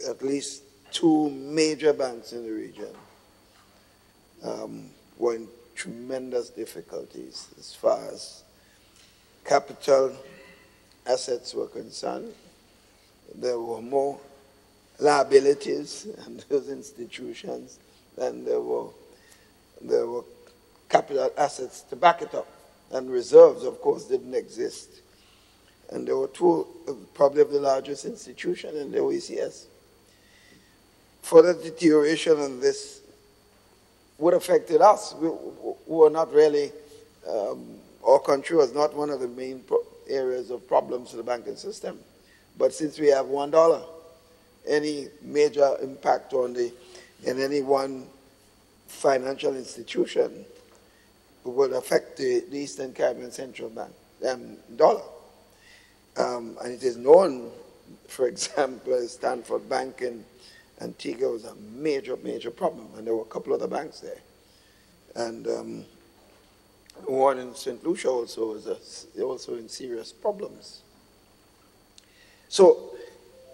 At least 2 major banks in the region were in tremendous difficulties as far as capital assets were concerned. There were more liabilities in those institutions than there were capital assets to back it up. And reserves, of course, didn't exist. And there were 2 probably of the largest institutions in the OECS. Further deterioration in this would have affected us. We were not really, our country was not one of the main areas of problems for the banking system. But since we have $1, any major impact in any one financial institution would affect the Eastern Caribbean Central Bank dollar. And it is known, for example, Stanford Bank in Antigua was a major, major problem, and there were a couple other banks there. And one in St. Lucia also was also in serious problems. So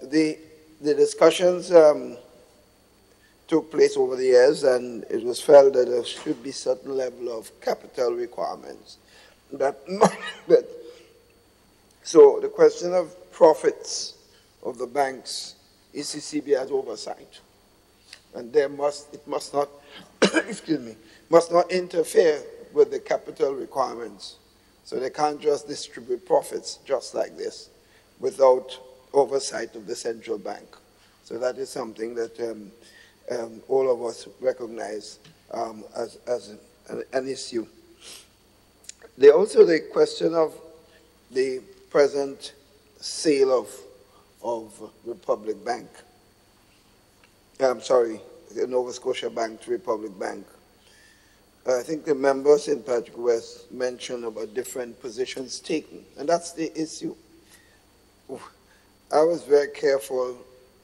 the discussions took place over the years, and it was felt that there should be certain level of capital requirements. So the question of profits of the banks, ECCB has oversight, and it must not, excuse me, must not interfere with the capital requirements. So they can't just distribute profits just like this without oversight of the central bank. So that is something that all of us recognize as an issue. Also the question of the present sale of Republic Bank. I'm sorry, the Nova Scotia Bank to Republic Bank. I think the member, St. Patrick West, mentioned about different positions taken, and that's the issue. I was very careful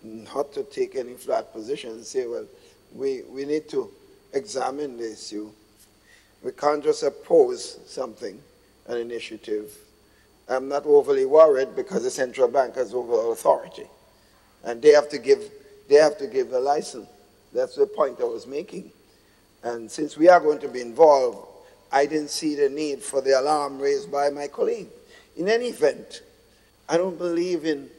not to take any flat position and say, well, we need to examine the issue. We can't just oppose something, an initiative. I'm not overly worried because the central bank has overall authority, and they have to give the license. That's the point I was making. And since we are going to be involved, I didn't see the need for the alarm raised by my colleague. In any event, I don't believe in,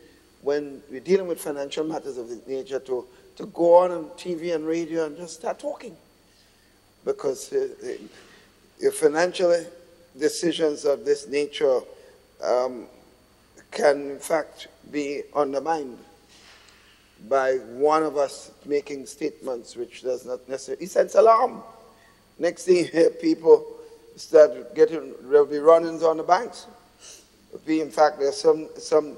when we're dealing with financial matters of this nature, to go on TV and radio and just start talking. Because the financial decisions of this nature can, in fact, be undermined by one of us making statements which does not necessarily, it sends alarm. Next thing you hear, people start getting, there'll be run-ins on the banks. In fact, there's some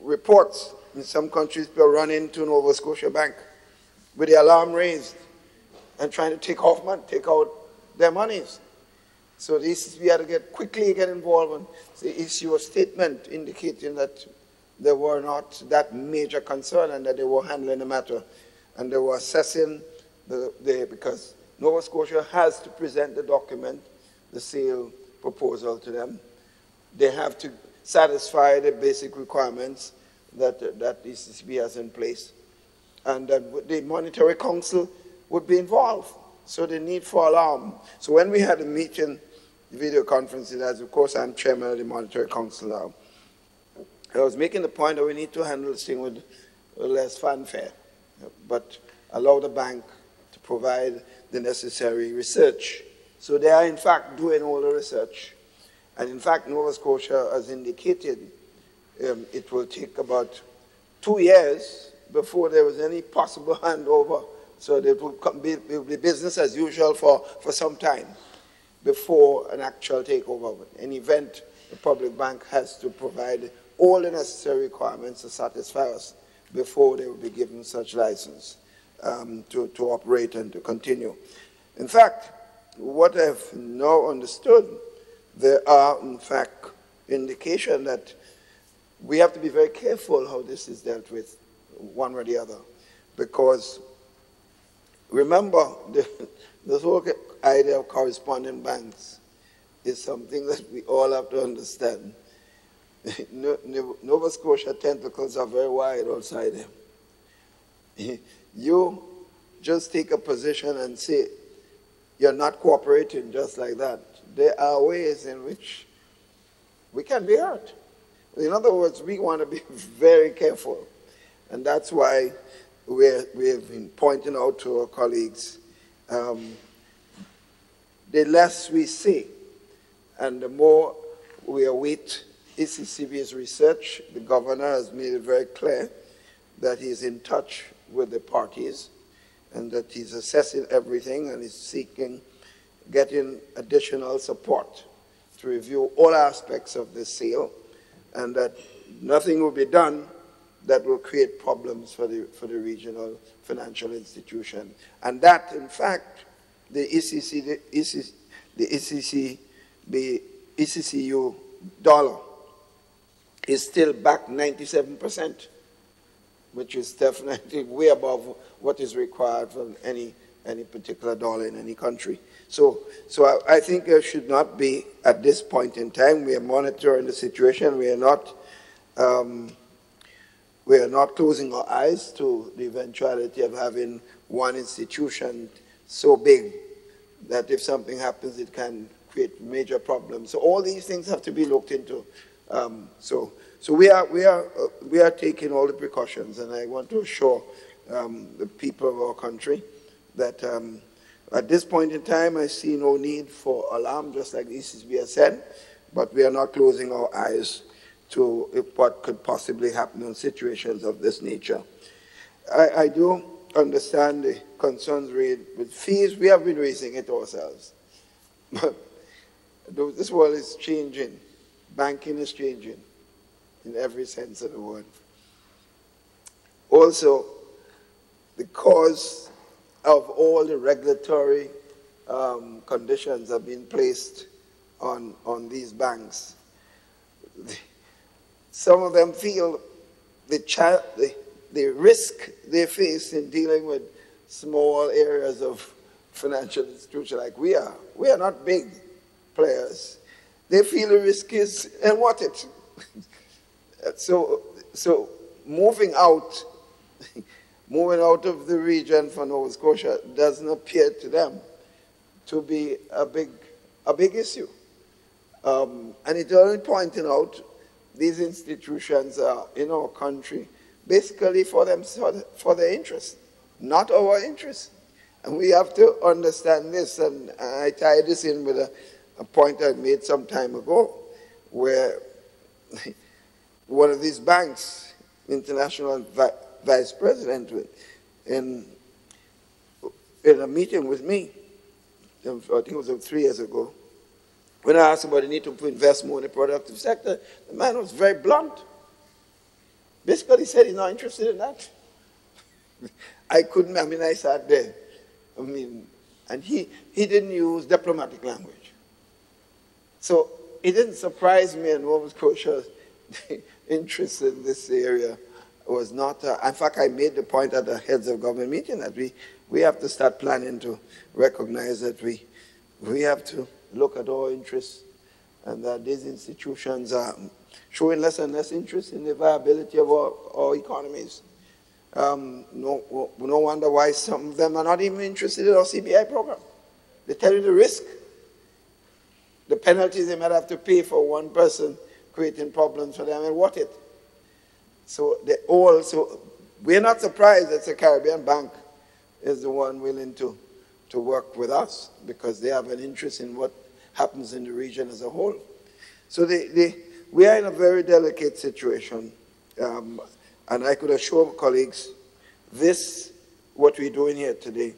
reports in some countries, people run into Nova Scotia Bank with the alarm raised and trying to take out their monies. So this, we had to quickly get involved and issue a statement indicating that there were not that major concern and that they were handling the matter. And they were assessing because Nova Scotia has to present the document, the sale proposal to them. They have to satisfy the basic requirements that ECCB has in place. And that the Monetary Council would be involved. So the need for alarm. So when we had a meeting, video conferencing, as of course I'm chairman of the Monetary Council now, I was making the point that we need to handle this thing with less fanfare, but allow the bank to provide the necessary research. So they are in fact doing all the research. And in fact, Nova Scotia has indicated it will take about 2 years before there was any possible handover. So it will be business as usual for some time before an actual takeover. In any event, the public bank has to provide all the necessary requirements to satisfy us before they will be given such license to operate and to continue. In fact, what I've now understood, there are in fact indications that we have to be very careful how this is dealt with, one or the other, because remember, this whole idea of correspondent banks is something that we all have to understand. Nova Scotia tentacles are very wide outside there. You just take a position and say you're not cooperating just like that. There are ways in which we can be hurt. In other words, we want to be very careful. And that's why we have been pointing out to our colleagues, the less we say and the more we await ECCB's research. The governor has made it very clear that he's in touch with the parties and that he's assessing everything and is getting additional support to review all aspects of the sale, and that nothing will be done that will create problems for the regional financial institution. And that, in fact, the ECCU dollar is still back 97%, which is definitely way above what is required from any particular dollar in any country. So I think there should not be, at this point in time, we are monitoring the situation. We are not closing our eyes to the eventuality of having one institution so big that if something happens, it can create major problems. So all these things have to be looked into. So we are taking all the precautions, and I want to assure the people of our country that at this point in time, I see no need for alarm, just like the ECCB has said, but we are not closing our eyes to what could possibly happen in situations of this nature. I do understand the concerns raised with fees. We have been raising it ourselves. But this world is changing. Banking is changing in every sense of the word. Also, because of all the regulatory conditions have been placed on these banks, some of them feel the risk they face in dealing with small areas of financial institutions like we are. We are not big players. They feel the risk is and what it. So moving out of the region for Nova Scotia doesn't appear to them to be a big issue. And it's only pointing out these institutions in our country basically for their interest, not our interest. And we have to understand this, and I tie this in with a point I made some time ago, where one of these banks, international vice president, in a meeting with me, I think it was 3 years ago, when I asked about the need to invest more in the productive sector, the man was very blunt. Basically, he said he's not interested in that. I sat there. And he didn't use diplomatic language. So it didn't surprise me, and Nova Scotia's interest in this area was not, in fact, I made the point at the heads of government meeting that we have to start planning to recognize that we have to look at our interests, and that these institutions are showing less and less interest in the viability of our economies. No wonder why some of them are not even interested in our CBI program. They tell you the risk, the penalties they might have to pay for one person creating problems for them, and what it. So we're not surprised that the Caribbean Bank is the one willing to work with us, because they have an interest in what happens in the region as a whole. So we are in a very delicate situation. And I could assure colleagues, what we're doing here today,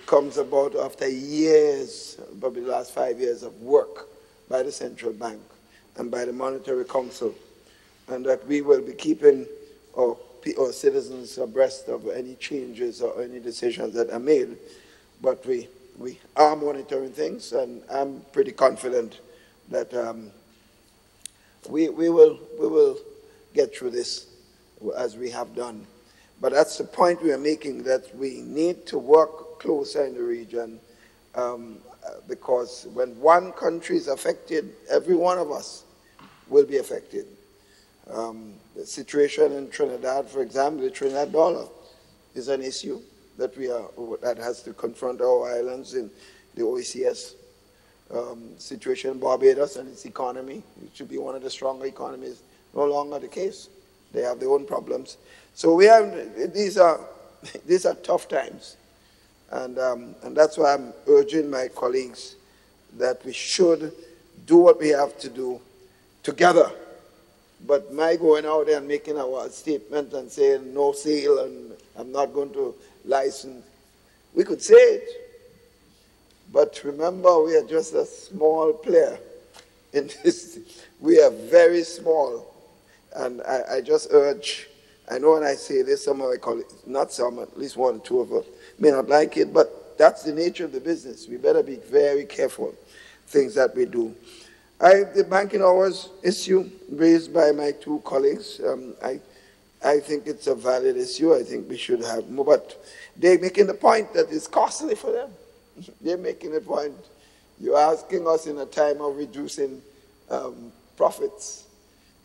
comes about after years, probably the last 5 years of work by the central bank and by the Monetary Council, and that we will be keeping our citizens abreast of any changes or any decisions that are made. But we are monitoring things, and I'm pretty confident that we will get through this as we have done. But that's the point we are making, that we need to work closer in the region, because when one country is affected, every one of us will be affected. The situation in Trinidad, for example, the Trinidad dollar is an issue that has to confront our islands in the OECS. Situation in Barbados and its economy, it should be one of the stronger economies, no longer the case. They have their own problems. So these are tough times. And that's why I'm urging my colleagues that we should do what we have to do together. But my going out there and making our statement and saying no sale and I'm not going to license, we could say it. But remember, we are just a small player in this. We are very small. And I just urge, I know when I say this, some of my colleagues, not some, at least 1 or 2 of us, may not like it, but that's the nature of the business. We better be very careful things that we do. The banking hours issue raised by my 2 colleagues, I think it's a valid issue. I think we should have more, but they're making the point that it's costly for them. They're making the point. You're asking us in a time of reducing profits,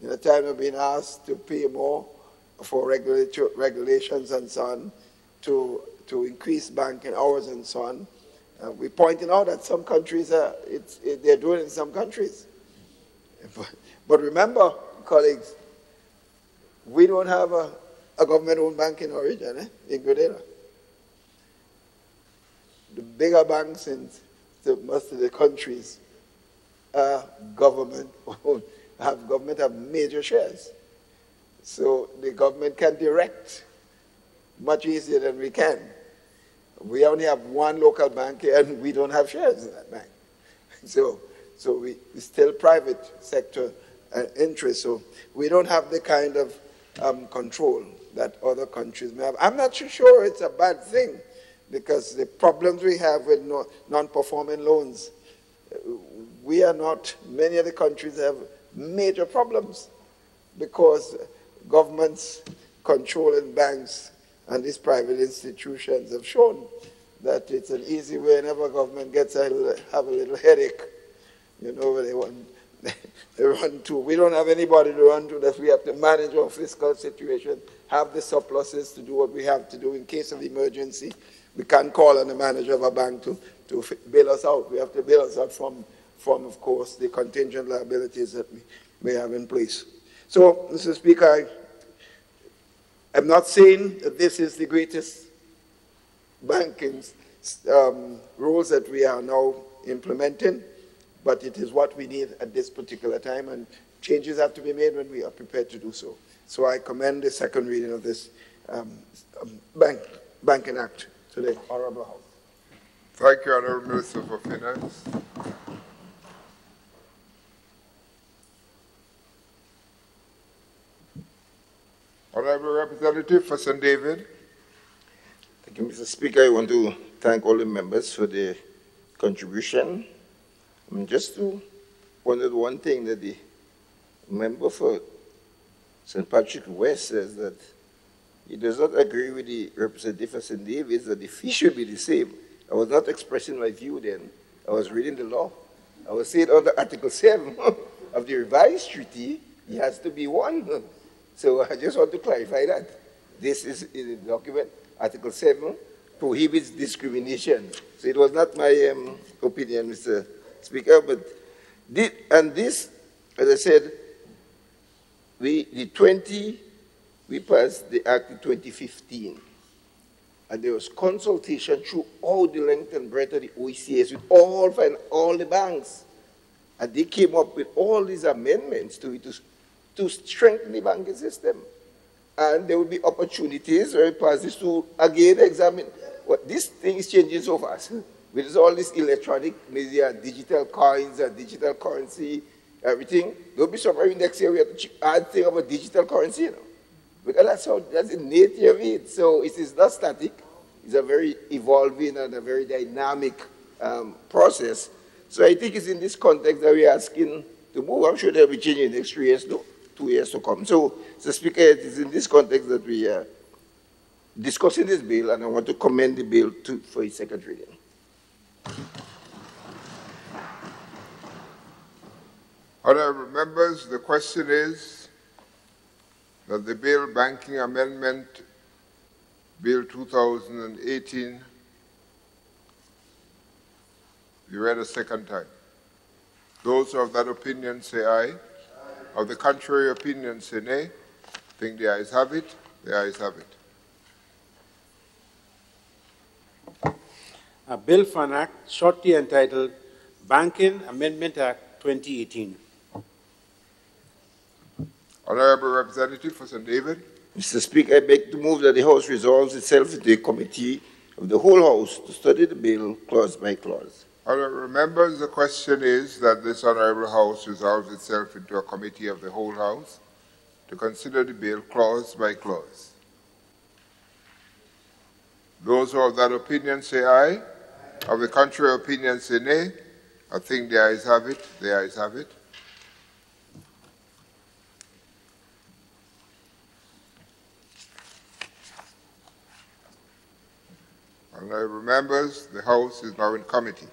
in a time of being asked to pay more for regulations and so on, to increase banking hours and so on. We're pointing out that some countries, they're doing it in some countries. But remember, colleagues, we don't have a government-owned bank in our region, in Grenada. The bigger banks in most of the countries are government-owned, have major shares. So the government can direct much easier than we can. We only have one local bank here, and we don't have shares in that bank. So we still private sector interest. So we don't have the kind of control that other countries may have. I'm not so sure it's a bad thing, because the problems we have with non-performing loans, many of the countries have major problems because governments controlling banks and these private institutions have shown that it's an easy way. Whenever government have a little headache, they run to. We don't have anybody to run to, that we have to manage our fiscal situation, have the surpluses to do what we have to do in case of emergency. We can't call on the manager of a bank to to bail us out. We have to bail us out from, of course, the contingent liabilities that we may have in place. So, Mr. Speaker, I'm not saying that this is the greatest banking rules that we are now implementing, but it is what we need at this particular time, and changes have to be made when we are prepared to do so. So I commend the second reading of this Banking Act to the Honorable House. Thank you, Honorable Minister for Finance. Honorable Representative for St. David. Thank you, Mr. Speaker. I want to thank all the members for their contribution. Just to point out one thing that the member for St. Patrick West says, that he does not agree with the representative for St. David's that the fee should be the same. I was not expressing my view then. I was reading the law. I was saying under Article 7 of the revised treaty, it has to be one. So I just want to clarify that. This is in the document, Article 7 prohibits discrimination. So it was not my opinion, Mr. Speaker, but this, as I said, we passed the Act in 2015, and there was consultation through all the length and breadth of the OECS with all the banks, and they came up with all these amendments to strengthen the banking system. And there will be opportunities where we pass this to again examine what this thing is changing so fast. With all this electronic media, digital coins, digital currency, everything, don't be surprised next year we have to add thing of a digital currency, you know, because that's the nature of it. So it is not static. It's a very evolving and a very dynamic process. So I think it's in this context that we're asking to move. I'm sure there will be change in the next 3 years, 2 years to come. So, Mr. Speaker, it is in this context that we are discussing this bill, and I want to commend the bill for its second reading. Honorable members, the question is that the bill Banking Amendment Bill 2018 be read a second time. Those of that opinion say aye. Of the contrary opinion say nay. I think the ayes have it. The ayes have it. A bill for an act shortly entitled Banking Amendment Act 2018. Honorable Representative for St. David. Mr. Speaker, I beg to move that the House resolves itself into a committee of the whole House to study the bill clause by clause. Honorable members, the question is that this Honorable House resolves itself into a committee of the whole House to consider the bill clause by clause. Those who are of that opinion say aye. Of the contrary opinion say nay. I think the ayes have it. The ayes have it. Honorable members, the House is now in committee.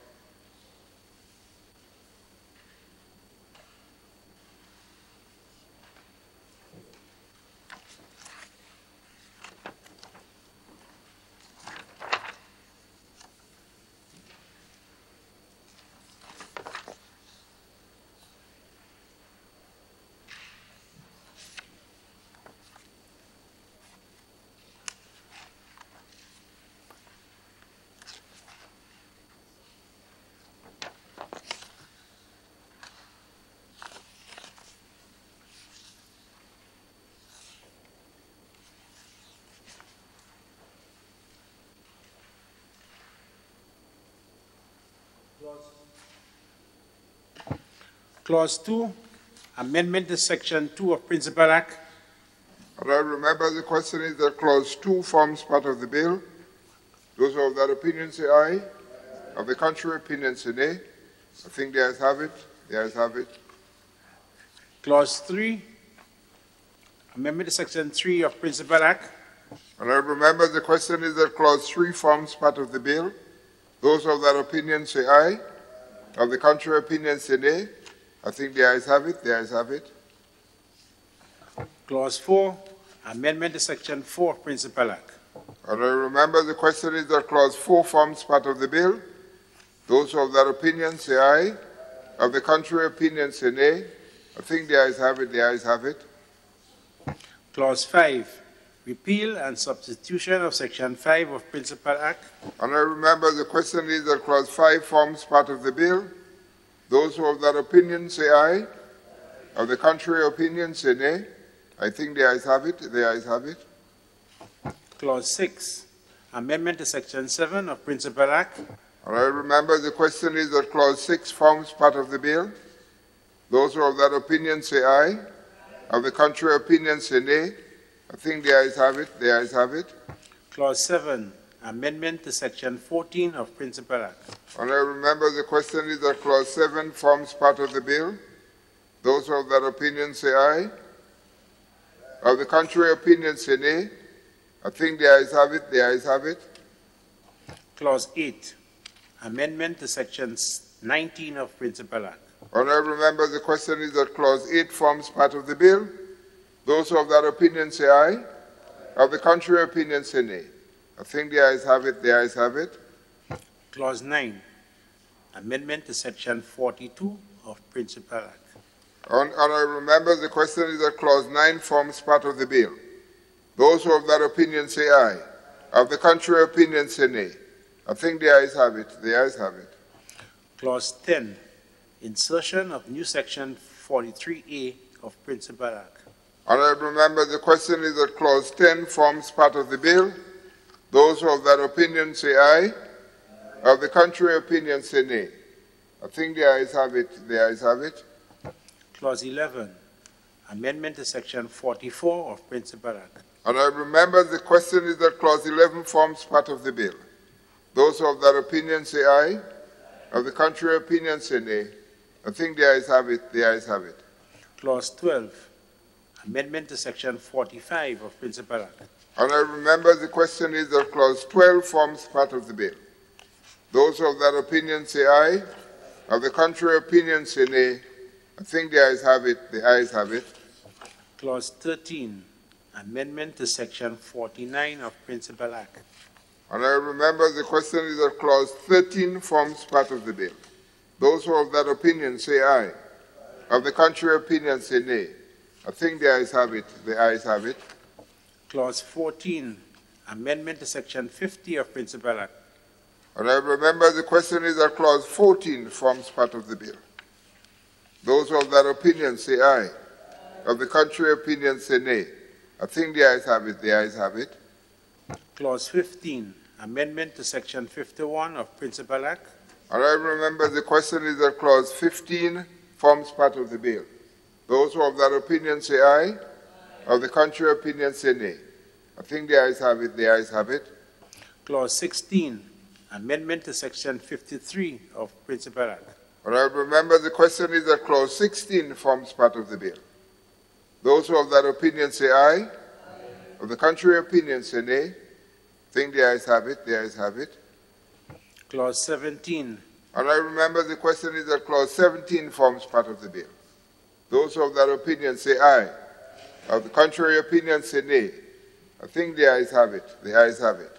Clause 2, amendment to Section 2 of Principal Act. Honorable members, the question is that Clause 2 forms part of the bill. Those who are of that opinion say aye. Of the contrary opinion say nay. I think the ayes have it. The ayes have it. Clause 3, amendment to Section 3 of Principal Act. Honorable members, the question is that Clause 3 forms part of the bill. Those of that opinion say aye. Of the contrary opinion say nay. I think the ayes have it. The ayes have it. Clause 4, amendment to Section 4 of Principal Act. Honorable members, the question is that Clause 4 forms part of the bill. Those who have that opinion say aye. Of the contrary opinion say nay. I think the ayes have it, the ayes have it. Clause 5, repeal and substitution of Section 5 of Principal Act. Honourable members, the question is that Clause 5 forms part of the bill. Those who have that opinion say aye. Of the contrary opinion say nay. I think the ayes have it, the ayes have it. Clause 6, amendment to Section 7 of Principal Act. Honourable members, the question is that Clause 6 forms part of the bill. Those who have that opinion say aye. Of the contrary opinion say nay. I think the ayes have it, the ayes have it. Clause 7, amendment to Section 14 of Principal Act. Honourable members, the question is that Clause 7 forms part of the bill. Those who have that opinion say aye. Of the contrary opinion say nay. I think the ayes have it, the ayes have it. Clause 8, amendment to Section 19 of Principal Act. Honourable members, the question is that Clause 8 forms part of the bill. Those who have that opinion say aye. Of the contrary opinion say nay. I think the ayes have it, the ayes have it. Clause 9, amendment to Section 42 of Principal Act. Honourable members, the question is that Clause 9 forms part of the bill. Those who have that opinion say aye. Of the contrary opinion say nay. I think the ayes have it, the ayes have it. Clause 10, insertion of new Section 43A of Principal Act. Honourable members, the question is that Clause 10 forms part of the bill. Those who have that opinion say aye. Of the contrary opinion say nay. I think the ayes have it, the ayes have it. Clause 11, amendment to Section 44 of Principal Act. Honourable members, the question is that Clause 11 forms part of the bill. Those who have that opinion say aye. Of the contrary opinion say nay. I think the ayes have it, the ayes have it. Clause 12, amendment to Section 45 of Principal Act. Honourable members, the question is that Clause 12 forms part of the bill. Those who have that opinion say aye. Of the contrary opinion say nay. I think the ayes have it, the ayes have it. Clause 13, amendment to Section 49 of Principal Act. Honourable members, the question is that Clause 13 forms part of the bill. Those who have that opinion say aye. Of the contrary opinion say nay. I think the ayes have it, the ayes have it. Clause 14, amendment to Section 50 of Principal Act. Honourable members, the question is that Clause 14 forms part of the bill. Those who have that opinion say aye. Of the contrary opinion say nay. I think the ayes have it, the ayes have it. Clause 15, amendment to Section 51 of Principal Act. Honourable members, the question is that Clause 15 forms part of the bill. Those who have that opinion say aye. Of the contrary opinion say nay. I think the ayes have it, the ayes have it. Clause 16, amendment to Section 53 of Principal Act. Honourable members, the question is that Clause 16 forms part of the bill. Those who have that opinion say aye. Of the contrary opinion say nay. I think the ayes have it, the ayes have it. Clause 17. Honourable members, the question is that Clause 17 forms part of the bill. Those who have that opinion say aye. Of the contrary opinion say nay. I think the ayes have it, the ayes have it.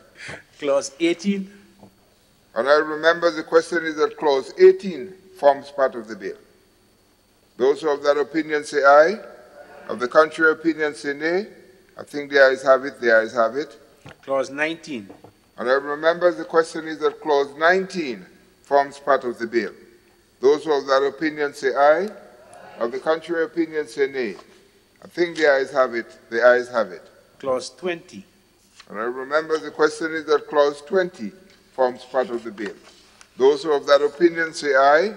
Clause 18. Honourable members, the question is that Clause 18 forms part of the bill. Those who have that opinion say aye. Of the contrary opinion say nay. I think the ayes have it, the ayes have it. Clause 19. Honourable members, the question is that Clause 19 forms part of the bill. Those who have that opinion say aye. Of the contrary opinion say nay. I think the ayes have it, the ayes have it. Clause 20. Honourable members, the question is that Clause 20 forms part of the bill. Those who have that opinion say aye.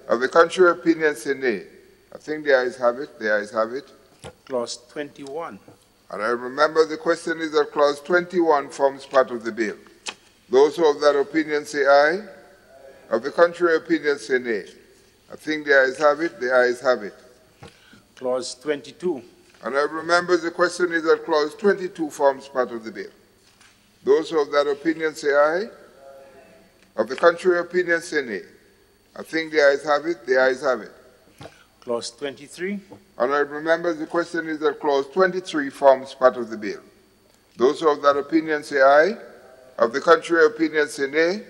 Of the contrary opinion say nay. I think the ayes have it, the ayes have it. Clause 21. Honourable members, the question is that Clause 21 forms part of the bill. Those who have that opinion say aye. Of the contrary opinion say nay. I think the ayes have it, the ayes have it. Clause 22. Honourable members, the question is that Clause 22 forms part of the bill. Those who have that opinion say aye. Of the contrary opinion say nay. I think the ayes have it, the ayes have it. Clause 23. Honourable members, the question is that Clause 23 forms part of the bill. Those who have that opinion say aye. Of the contrary opinion say nay.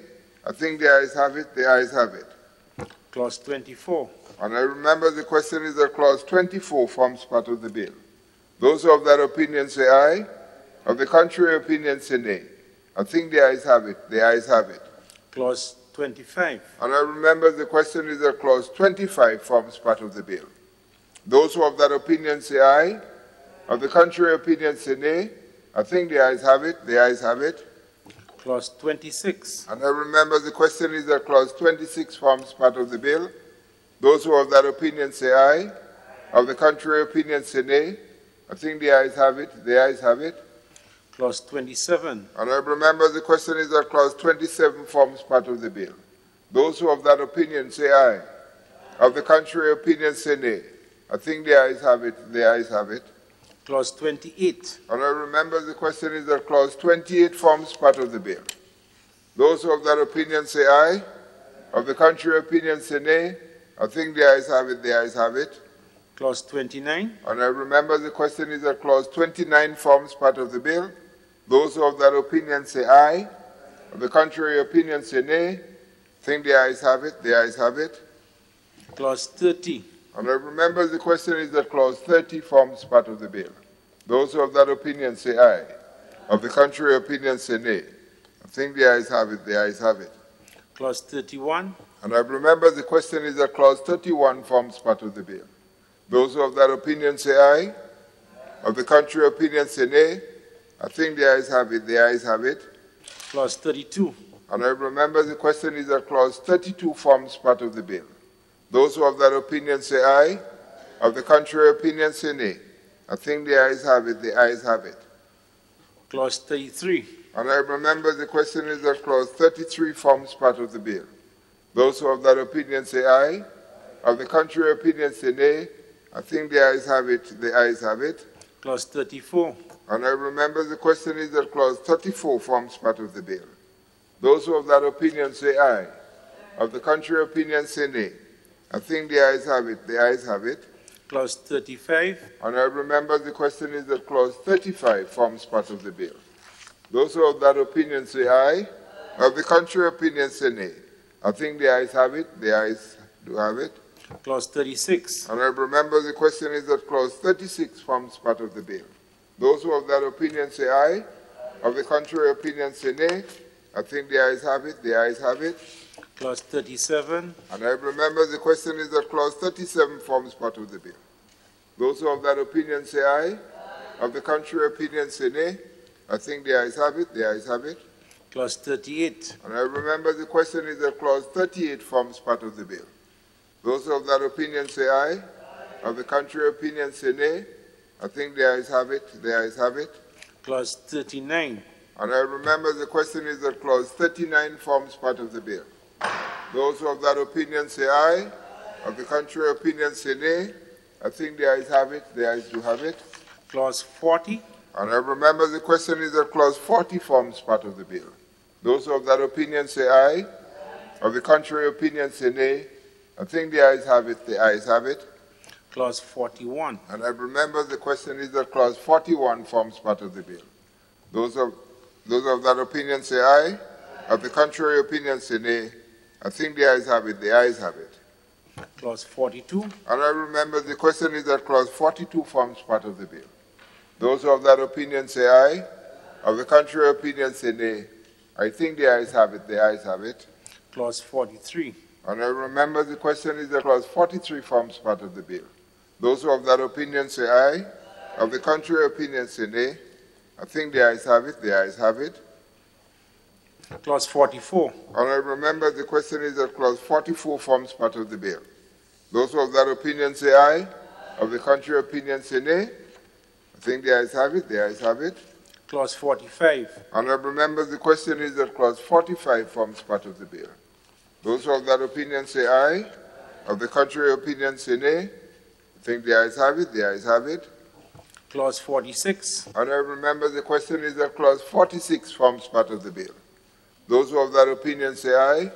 I think the ayes have it. The ayes have it. Clause 24. Honourable members, the question is that Clause 24 forms part of the bill. Those who have that opinion say aye. Of the contrary opinion say nay. I think the ayes have it. The ayes have it. Clause 25. Honourable members, the question is that Clause 25 forms part of the bill. Those who have that opinion say aye. Of the contrary opinion say nay. I think the ayes have it. The ayes have it. Clause 26. Honourable members, the question is that Clause 26 forms part of the bill. Those who have that opinion say aye. Of the contrary opinion say nay. I think the ayes have it. The ayes have it. Clause 27. Honourable members, the question is that Clause 27 forms part of the bill. Those who have that opinion say aye. Of the contrary opinion say nay. I think the ayes have it. The ayes have it. Clause 28. Honourable members, the question is that Clause 28 forms part of the bill. Those who have that opinion say aye. Of the contrary opinion say nay. I think the ayes have it. The ayes have it. Clause 29. Honourable members, the question is that Clause 29 forms part of the bill. Those who have that opinion say aye. Of the contrary opinion say nay. I think the ayes have it. The ayes have it. Clause 30. Honourable members, the question is that Clause 30 forms part of the bill. Those who have that opinion say aye. Of the contrary opinion say nay. I think the ayes have it. The ayes have it. Clause 31. Honourable members, the question is that Clause 31 forms part of the bill. Those who have that opinion say aye. Of the contrary opinion say nay. I think the ayes have it. The ayes have it. Clause 32. Honourable members, the question is that Clause 32 forms part of the bill. Those who have that opinion say aye. Of the contrary opinion say nay. I think the ayes have it. The ayes have it. Clause 33. Honourable members, the question is that Clause 33 forms part of the bill. Those who have that opinion say aye. Of the contrary opinion say nay. I think the ayes have it. The ayes have it. Clause 34. Honourable members, the question is that Clause 34 forms part of the bill. Those who have that opinion say aye. Of the contrary opinion say nay. I think the ayes have it. The ayes have it. Clause 35. Honourable members, the question is that Clause 35 forms part of the bill. Those who have that opinion say aye. Of the contrary opinion say nay. I think the ayes have it. The ayes do have it. Clause 36. Honourable members, the question is that Clause 36 forms part of the bill. Those who have that opinion say aye. Of the contrary opinion say nay. I think the ayes have it. The ayes have it. Clause 37. Honourable members, the question is that Clause 37 forms part of the bill. Those who have that opinion say aye. Of the contrary opinion say nay. I think the ayes have it. The ayes have it. Clause 38. Honourable members, the question is that Clause 38 forms part of the bill. Those who have that opinion say aye. Of the contrary opinion say nay. I think the ayes have it. The ayes have it. Clause 39. Honourable members, the question is that Clause 39 forms part of the bill. Those who have that opinion say aye. Of the contrary opinion say nay. I think the ayes have it. The ayes do have it. Clause 40. Honourable members, the question is that Clause 40 forms part of the bill. Those who have that opinion say aye. Of the contrary opinion say nay. I think the ayes have it. The ayes have it. Clause 41. Honourable members, the question is that Clause 41 forms part of the bill. Those of that opinion say aye. Of the contrary opinion say nay. I think the ayes have it. The ayes have it. Clause 42. Honourable members, the question is that Clause 42 forms part of the bill. Those who have that opinion say aye. Of the contrary opinion say nay. I think the ayes have it. The ayes have it. Clause 43. Honourable members, the question is that Clause 43 forms part of the bill. Those who have that opinion say aye. Of the contrary opinion say nay. I think the ayes have it. The ayes have it. Clause 44. Honourable members, the question is that Clause 44 forms part of the bill. Those who have that opinion say aye. Of the contrary opinion say nay. I think the ayes have it. The ayes have it. Clause 45. Honourable members, the question is that Clause 45 forms part of the bill. Those who have that opinion say aye. Of the contrary opinion say nay. I think the ayes have it. The ayes have it. Clause 46. Honourable members, the question is that Clause 46 forms part of the bill. Those who have that opinion say aye.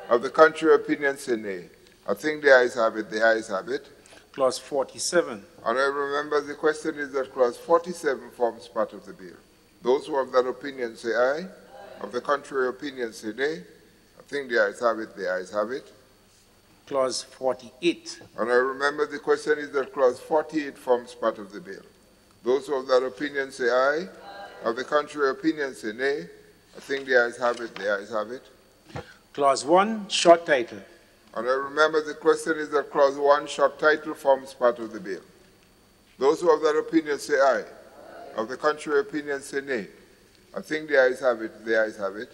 Of the contrary opinion say nay. I think the ayes have it. The ayes have it. Clause 47. Honourable members, the question is that Clause 47 forms part of the bill. Those who have that opinion say aye. Of the contrary opinion say nay. I think the ayes have it, the ayes have it. Clause 48. And I remember the question is that clause 48 forms part of the bill. Those who have that opinion say aye. Of the contrary opinion say nay. I think the ayes have it, the ayes have it. Clause 1, short title. And I remember the question is that clause 1, short title, forms part of the bill. Those who have that opinion say aye. Of the contrary opinion say nay. I think the ayes have it, the ayes have it.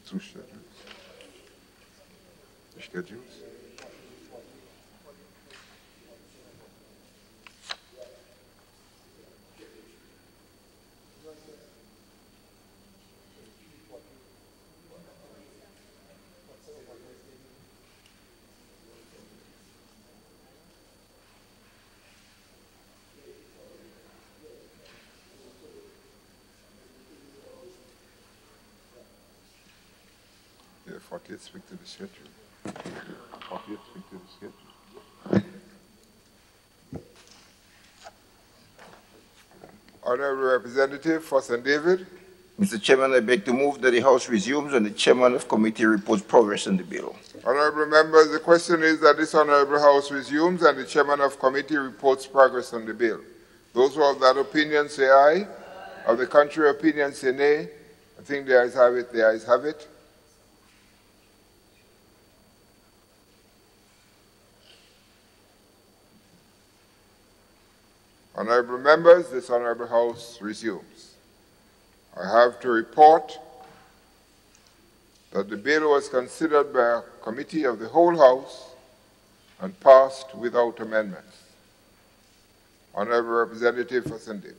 Two schedules. Yeah, 48 speak to the schedule. 48 speak to the schedule. Honorable Representative for St. David. Mr. Chairman, I beg to move that the House resumes and the Chairman of Committee reports progress on the bill. Honorable members, the question is that this Honorable House resumes and the Chairman of Committee reports progress on the bill. Those who have that opinion say aye. Of the contrary opinion say nay. I think the ayes have it, the ayes have it. Honorable members, this Honorable House resumes. I have to report that the bill was considered by a committee of the whole House and passed without amendments. Honorable Representative for St. David.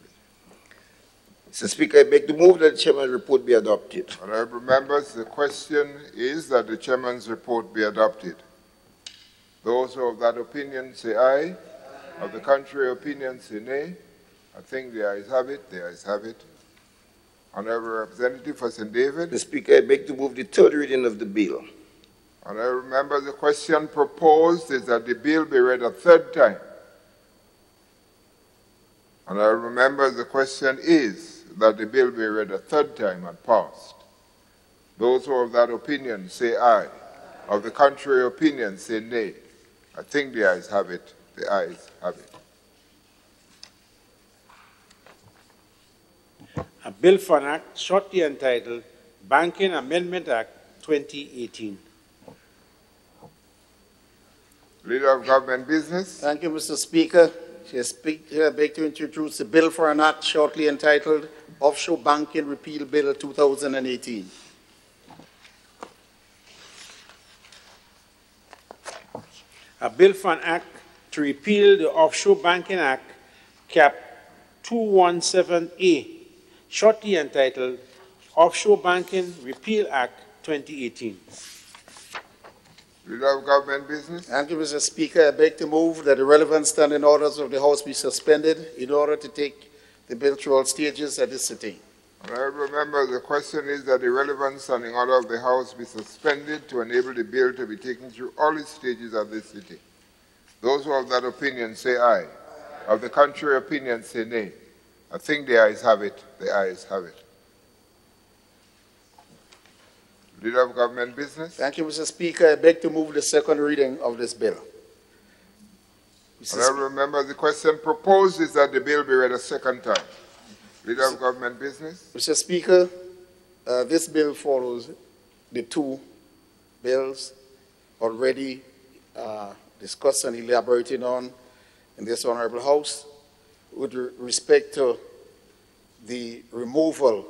Mr. Speaker, I beg to move that the Chairman's report be adopted. Honorable members, the question is that the Chairman's report be adopted. Those who have that opinion say aye. Of the contrary opinion say nay. I think the ayes have it, the ayes have it. Honorable Representative for St. David. Mr. Speaker, I beg to move the third reading of the bill. Honorable members, the question proposed is that the bill be read a third time. Honorable members, the question is that the bill be read a third time and passed. Those who have that opinion say aye. Of the contrary opinion say nay. I think the ayes have it, the ayes have it. A bill for an act shortly entitled Banking Amendment Act 2018. Leader of Government Business. Thank you, Mr. Speaker. I beg to introduce a bill for an act shortly entitled Offshore Banking Repeal Bill 2018. A bill for an act to repeal the Offshore Banking Act, Cap 217A, shortly entitled Offshore Banking Repeal Act 2018. Leader of Government Business. Thank you, Mr. Speaker. I beg to move that the relevant standing orders of the House be suspended in order to take the bill through all stages at this sitting. Honorable members, the question is that the relevant standing order of the House be suspended to enable the bill to be taken through all its stages at this sitting. Those who have that opinion say aye. Of the contrary opinion say nay. I think the ayes have it, the ayes have it. Leader of Government Business. Thank you, Mr. Speaker. I beg to move the second reading of this bill. Honorable members, the question proposed is that the bill be read a second time. Leader of Government Business. Mr. Speaker, this bill follows the two bills already discussed and elaborated on in this Honorable House with respect to the removal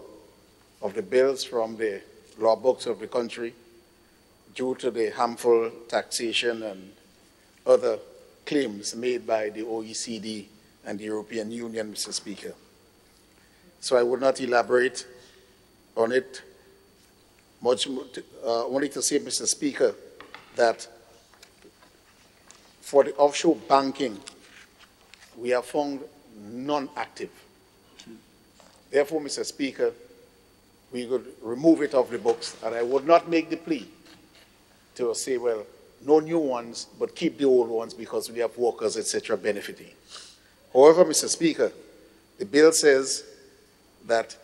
of the bills from the law books of the country due to the harmful taxation and other claims made by the OECD and the European Union, Mr. Speaker. So I would not elaborate on it much, only to say, Mr. Speaker, that for the offshore banking, we have found non-active. Therefore, Mr. Speaker, we could remove it off the books, and I would not make the plea to say, well, no new ones, but keep the old ones because we have workers, etc., benefiting. However, Mr. Speaker, the bill says that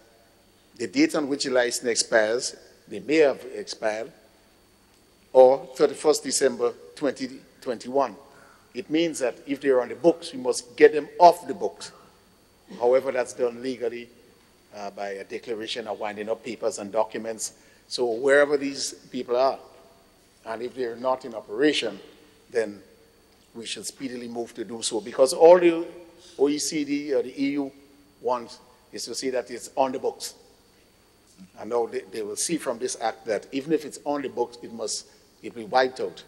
the date on which the license expires, they may have expired, or 31st December 2021. It means that if they're on the books, we must get them off the books. However, that's done legally by a declaration of winding up papers and documents. So wherever these people are, and if they're not in operation, then we should speedily move to do so, because all the OECD or the EU wants is to see that it's on the books. And now they will see from this act that even if it's on the books, it will be wiped out.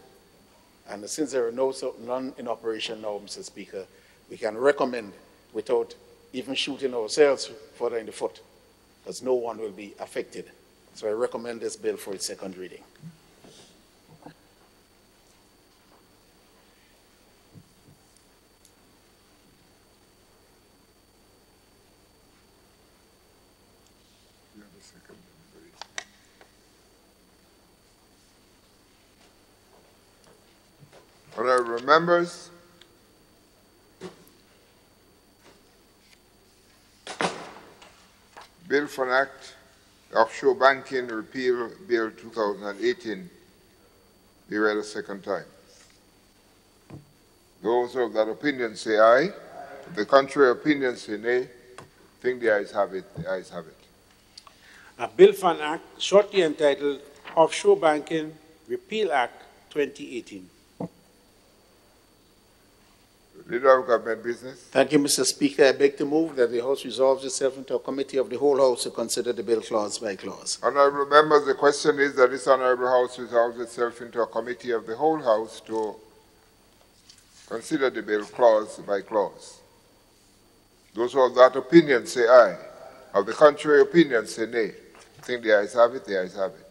And since there are none in operation now, Mr. Speaker, we can recommend without even shooting ourselves further in the foot, because no one will be affected. So I recommend this bill for its second reading. Honourable members, Bill for an Act, Offshore Banking Repeal Bill 2018, be read a second time. Those of that opinion say aye. The contrary opinion say nay. I think the ayes have it. The ayes have it. A bill for an act shortly entitled Offshore Banking Repeal Act 2018. Leader of Government Business. Thank you, Mr. Speaker. I beg to move that the House resolves itself into a committee of the whole House to consider the bill clause by clause. Honourable members, the question is that this Honourable House resolves itself into a committee of the whole House to consider the bill clause by clause. Those who have that opinion say aye. Of the contrary opinion say nay. I think the ayes have it. The ayes have it.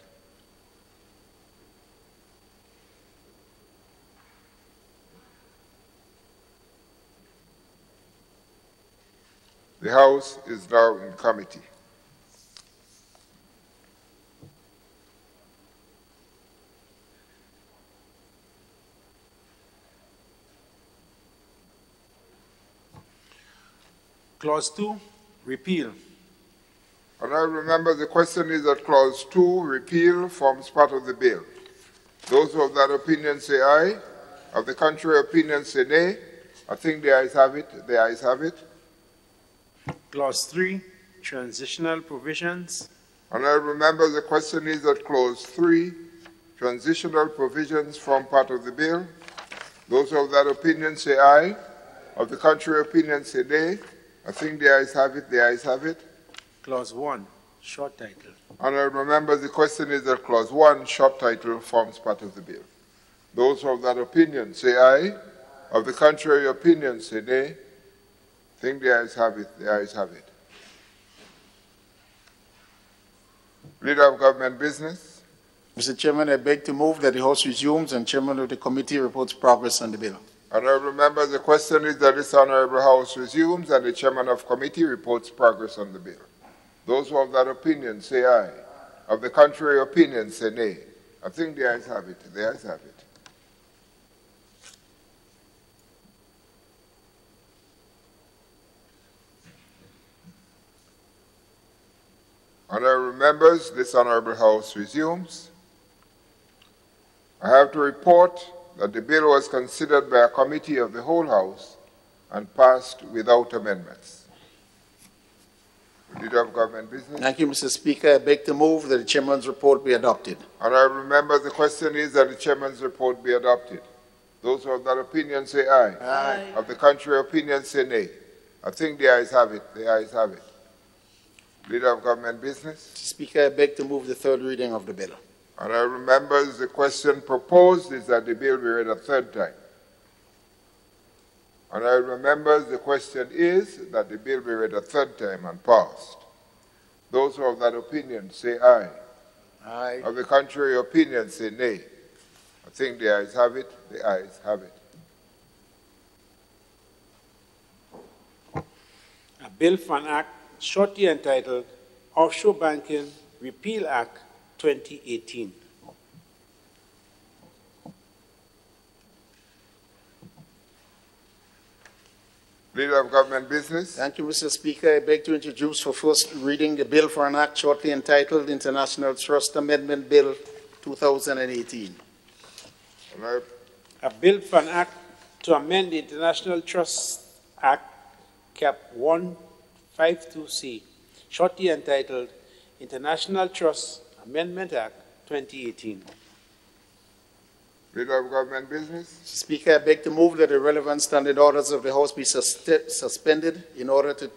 The House is now in committee. Clause 2, repeal. Honourable members, the question is that Clause 2, repeal, forms part of the bill. Those who have that opinion say aye. Of the contrary opinion say nay. I think the ayes have it. The ayes have it. Clause 3, transitional provisions. Honourable members, the question is that Clause 3, transitional provisions, form part of the bill. Those of that opinion say aye. Of the contrary opinion say nay. I think the ayes have it. The ayes have it. Clause 1, short title. Honourable members, the question is that Clause 1, short title, forms part of the bill. Those of that opinion say aye. Of the contrary opinion say nay. I think the ayes have it. The ayes have it. Leader of Government Business. Mr. Chairman, I beg to move that the House resumes and Chairman of the committee reports progress on the bill. Honourable members, the question is that this Honourable House resumes and the Chairman of Committee reports progress on the bill. Those who have that opinion say aye. Of the contrary opinion say nay. I think the ayes have it. The ayes have it. Honourable members, this Honourable House resumes. I have to report that the bill was considered by a committee of the whole House and passed without amendments. Leader of Government Business. Thank you, Mr. Speaker. I beg to move that the Chairman's report be adopted. Honourable members, the question is that the Chairman's report be adopted. Those who have that opinion say aye. Aye. Of the contrary opinion say nay. I think the ayes have it. The ayes have it. Leader of Government Business. Mr. Speaker, I beg to move the third reading of the bill. Honourable members, the question proposed is that the bill be read a third time. Honourable members, the question is that the bill be read a third time and passed. Those who have that opinion say aye. Aye. Of the contrary opinion say nay. I think the ayes have it. The ayes have it. A bill for an act shortly entitled Offshore Banking Repeal Act 2018. Leader of Government Business. Thank you, Mr. Speaker. I beg to introduce for first reading the bill for an act shortly entitled International Trust Amendment Bill 2018. A bill for an act to amend the International Trust Act, Cap 152C, shortly entitled International Trust Amendment Act 2018. Leader of Government Business. Mr. Speaker, I beg to move that the relevant standing orders of the House be suspended in order to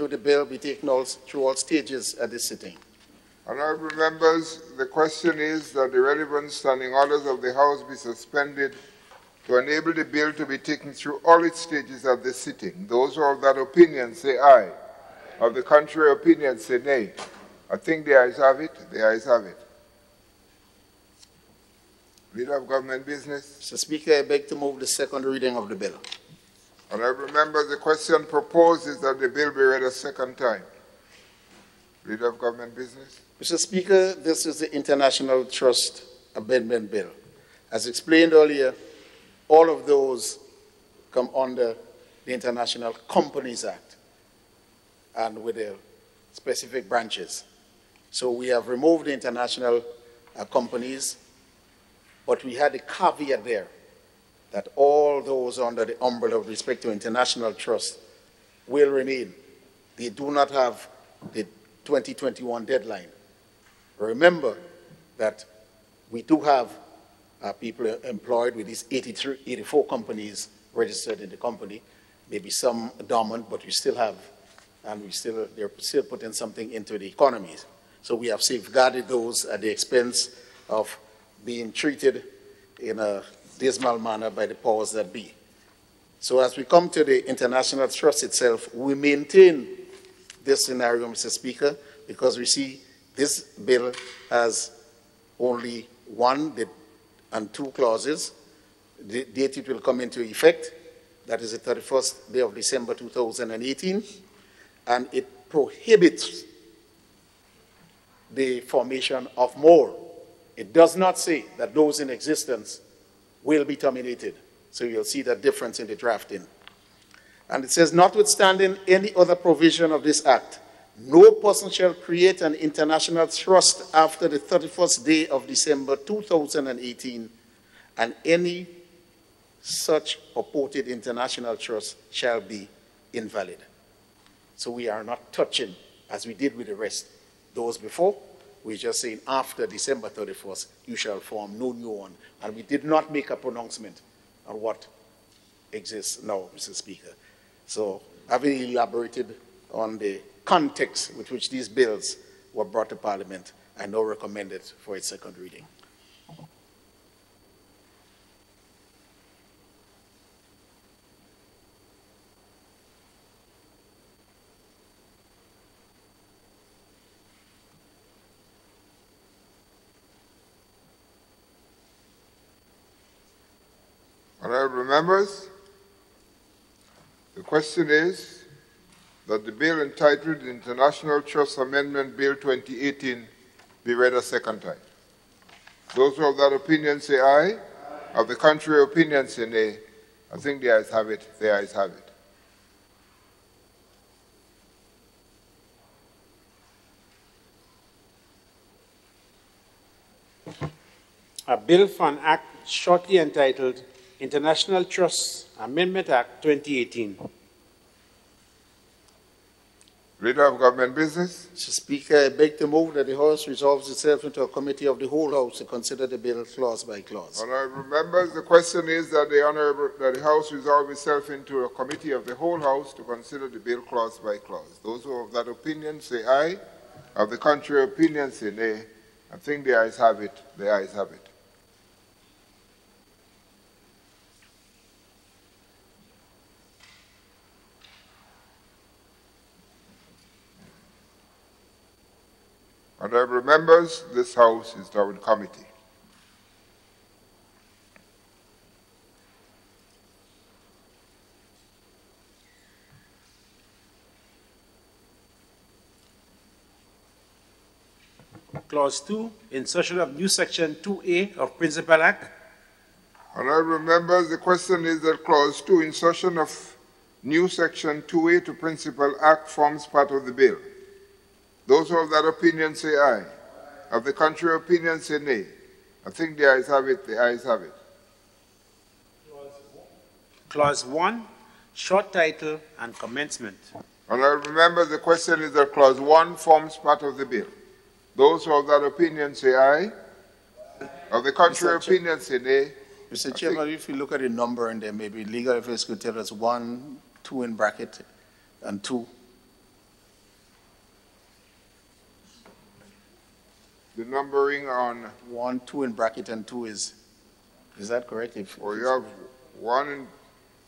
the bill be taken through all stages at this sitting. Honorable members, the question is that the relevant standing orders of the House be suspended to enable the bill to be taken through all its stages of this sitting. Those who are of that opinion say aye. Of the contrary opinion say nay. I think the ayes have it. The ayes have it. Leader of Government Business. Mr. Speaker, I beg to move the second reading of the bill. Honorable members, the question proposed is that the bill be read a second time. Leader of Government Business. Mr. Speaker, this is the International Trust Amendment Bill. As explained earlier, all of those come under the International Companies Act and with their specific branches. So we have removed the international companies, but we had a caveat there that all those under the umbrella with respect to international trust will remain. They do not have the 2021 deadline. Remember that we do have people employed with these 84 companies registered in the company, maybe some dormant, but we still have, and they're still putting something into the economies. So we have safeguarded those at the expense of being treated in a dismal manner by the powers that be. So as we come to the international trust itself, we maintain this scenario, Mr. Speaker, because we see this bill has only one and two clauses. The date it will come into effect, that is the 31st day of December 2018, and it prohibits the formation of more. It does not say that those in existence will be terminated. So you'll see that difference in the drafting. And it says, notwithstanding any other provision of this act, no person shall create an international trust after the 31st day of December 2018, and any such purported international trust shall be invalid. So we are not touching, as we did with the rest, those before. We're just saying after December 31st, you shall form no new one. And we did not make a pronouncement on what exists now, Mr. Speaker. So having elaborated on the context with which these bills were brought to Parliament, I now recommend it for its second reading. Honorable members, the question is that the bill entitled International Trust Amendment Bill 2018 be read a second time. Those who have that opinion say aye. Aye. Of the contrary opinion say nay. I think the ayes have it. The ayes have it. A bill for an act shortly entitled International Trust Amendment Act 2018. Leader of Government Business. Mr. Speaker, I beg to move that the House resolves itself into a committee of the whole House to consider the bill clause by clause. Honorable members, the question is that the House resolve itself into a committee of the whole House to consider the bill clause by clause. Those who have that opinion say aye. Of the contrary opinion say nay. I think the ayes have it. The ayes have it. Honorable members, this House is now in committee. Clause 2, insertion of new section 2A of Principal Act. Honorable members, the question is that Clause 2, insertion of new section 2A to Principal Act forms part of the bill. Those who have that opinion say aye. Of the contrary opinion say nay. I think the ayes have it. The ayes have it. Clause 1, short title and commencement. Honourable members, the question is that Clause 1 forms part of the bill. Those who have that opinion say aye. Of the contrary opinion say nay. Mr. Chairman, if you look at the number and there, maybe legal affairs could tell us 1, 2 in bracket, and 2. The numbering on 1, 2 in bracket, and 2 is that correct? Or you have 1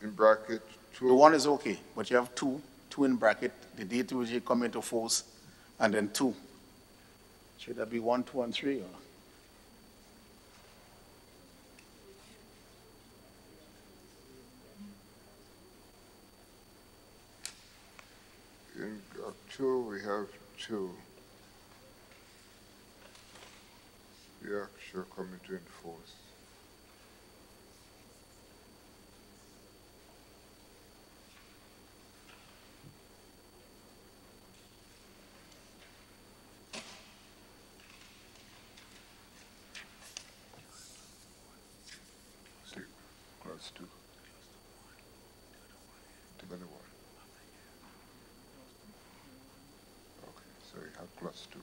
in bracket, 2. The 1 is okay, but you have 2 in bracket, the date which you come into force, and then 2. Should that be 1, 2, and 3? Or? In 2, we have 2. The act shall come into enforce. Clause 2. Together 1. Okay, so we have clause 2.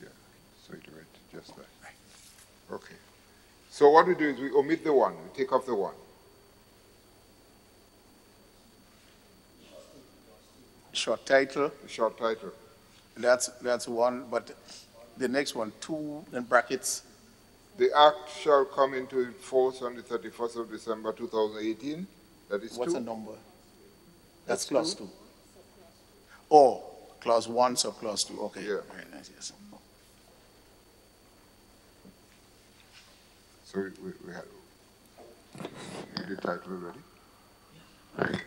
Yeah, so you do it just that. Okay. So what we do is we omit the 1, we take off the 1. Short title. Short title. That's 1, but the next one, 2 in brackets. The act shall come into force on the 31st of December 2018. That is 2. What's the number? That's clause 2. Oh, clause 1, so clause 2. Okay. Yeah. Very nice, yes. So we had the title already.